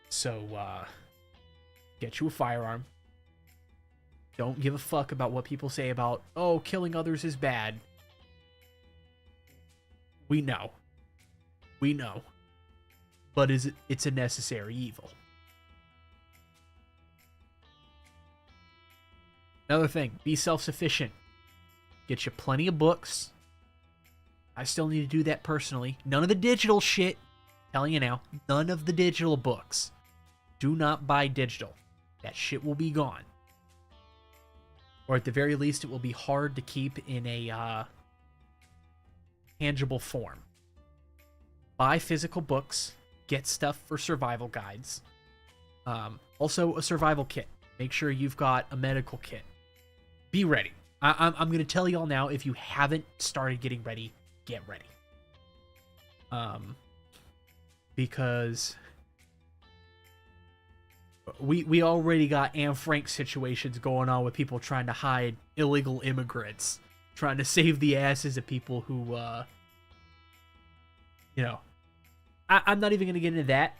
So, get you a firearm. Don't give a fuck about what people say about, oh, killing others is bad. We know. We know. But it's a necessary evil. Another thing, be self-sufficient. Get you plenty of books. I still need to do that personally. None of the digital shit. I'm telling you now, none of the digital books. Do not buy digital. That shit will be gone. Or at the very least, it will be hard to keep in a tangible form. Buy physical books. Get stuff for survival guides. Also, a survival kit. Make sure you've got a medical kit. Be ready. I'm going to tell y'all now, if you haven't started getting ready, get ready. Because we already got Anne Frank situations going on with people trying to hide illegal immigrants, trying to save the asses of people who, I'm not even going to get into that.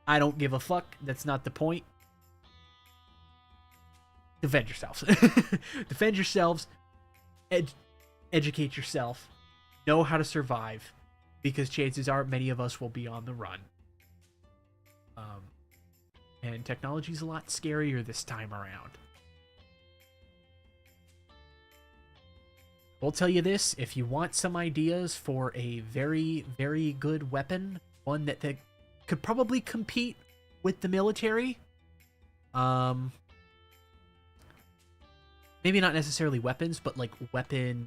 I don't give a fuck. That's not the point. Defend yourselves. Defend yourselves. Educate yourself. Know how to survive. Because chances are many of us will be on the run. And technology's a lot scarier this time around. I'll tell you this. If you want some ideas for a very, very good weapon, one that could probably compete with the military, maybe not necessarily weapons, but like weapon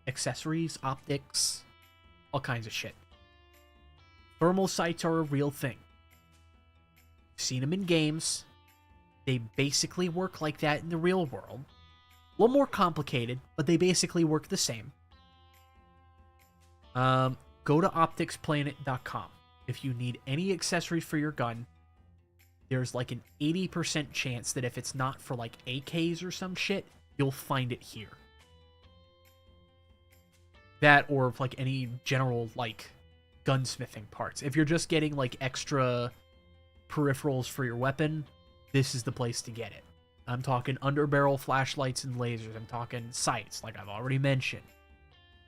accessories, optics, all kinds of shit. Thermal sights are a real thing. I've seen them in games. They basically work like that in the real world. A little more complicated, but they basically work the same. Go to opticsplanet.com. If you need any accessories for your gun, there's like an 80% chance that if it's not for like AKs or some shit, you'll find it here. That or like any general like gunsmithing parts. If you're just getting like extra peripherals for your weapon, this is the place to get it. I'm talking underbarrel flashlights and lasers. I'm talking sights, like I've already mentioned.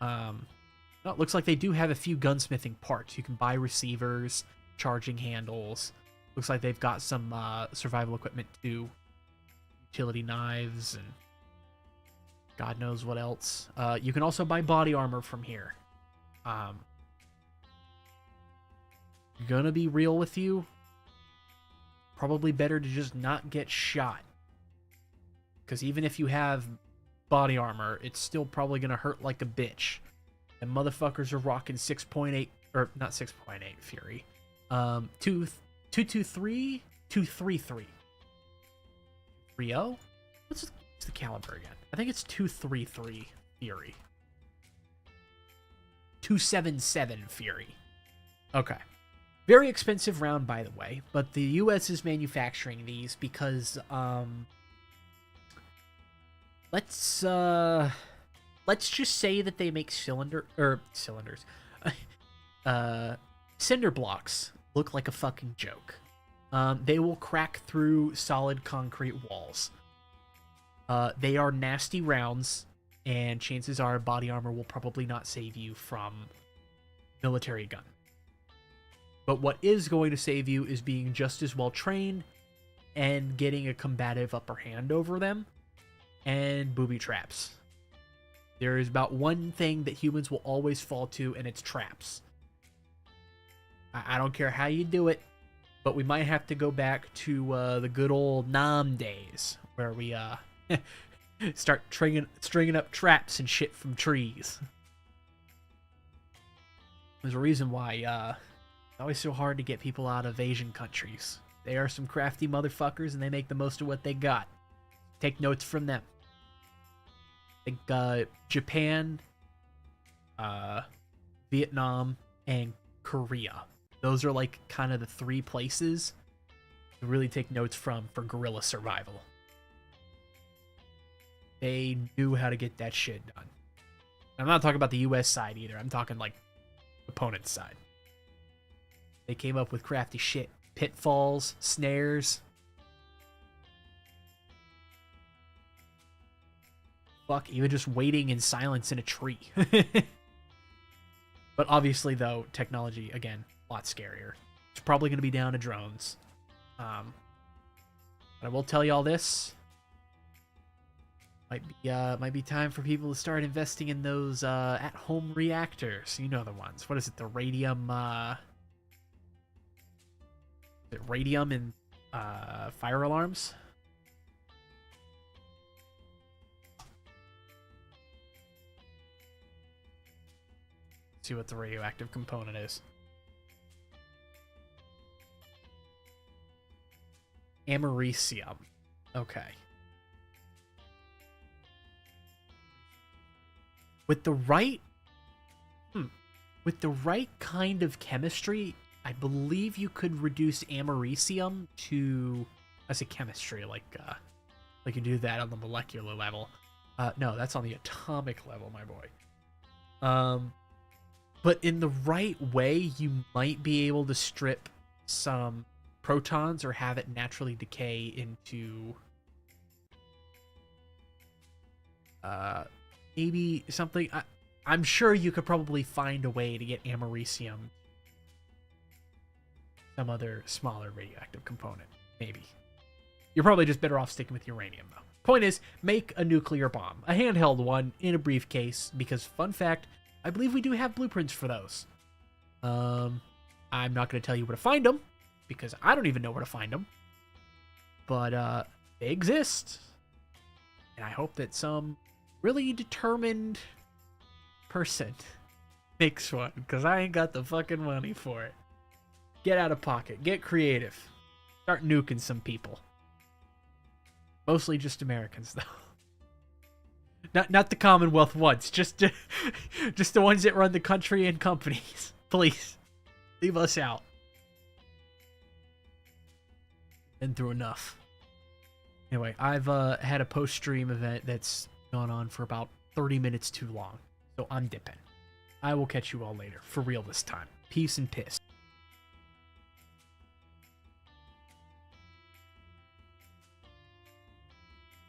It looks like they do have a few gunsmithing parts. You can buy receivers, charging handles. Looks like they've got some survival equipment too. Utility knives and God knows what else. You can also buy body armor from here. Gonna be real with you. Probably better to just not get shot. Because even if you have body armor, it's still probably gonna hurt like a bitch. And motherfuckers are rocking 6.8, or not 6.8 Fury. 223? 233. 3.0? What's the caliber again? I think it's 233 Fury. 277 Fury. Okay. Very expensive round, by the way, but the US is manufacturing these because, let's just say that they make cylinders. Cinder blocks look like a fucking joke. They will crack through solid concrete walls. They are nasty rounds, and chances are body armor will probably not save you from military gun. But what is going to save you is being just as well trained and getting a combative upper hand over them, and booby traps. There is about one thing that humans will always fall to, and it's traps. I don't care how you do it, but we might have to go back to the good old Nam days where we start stringing up traps and shit from trees. There's a reason why it's always so hard to get people out of Asian countries. They are some crafty motherfuckers, and they make the most of what they got. Take notes from them. I think Japan, Vietnam, and Korea. Those are like kind of the 3 places to really take notes from for guerrilla survival. They knew how to get that shit done. I'm not talking about the US side either. I'm talking like opponent's side. They came up with crafty shit. Pitfalls, snares. Fuck, even just waiting in silence in a tree. But obviously, though, technology, again, a lot scarier. It's probably going to be down to drones. But I will tell you all this. Might be time for people to start investing in those at-home reactors. You know the ones. What is it? The radium... radium and fire alarms? See what the radioactive component is. Americium. Okay. With the right kind of chemistry, I believe you could reduce americium to, as a chemistry, like you do that on the molecular level. No, that's on the atomic level, my boy. But in the right way, you might be able to strip some protons or have it naturally decay into maybe something. I'm sure you could probably find a way to get americium, some other smaller radioactive component. Maybe. You're probably just better off sticking with uranium, though. Point is, make a nuclear bomb. A handheld one in a briefcase, because, fun fact, I believe we do have blueprints for those. I'm not going to tell you where to find them, because I don't even know where to find them. But, they exist. And I hope that some really determined person makes one, because I ain't got the fucking money for it. Get out of pocket. Get creative. Start nuking some people. Mostly just Americans, though. Not the Commonwealth ones. Just the ones that run the country and companies. Please. Leave us out. Been through enough. Anyway, I've had a post-stream event that's gone on for about 30 minutes too long. So I'm dipping. I will catch you all later. For real this time. Peace and piss.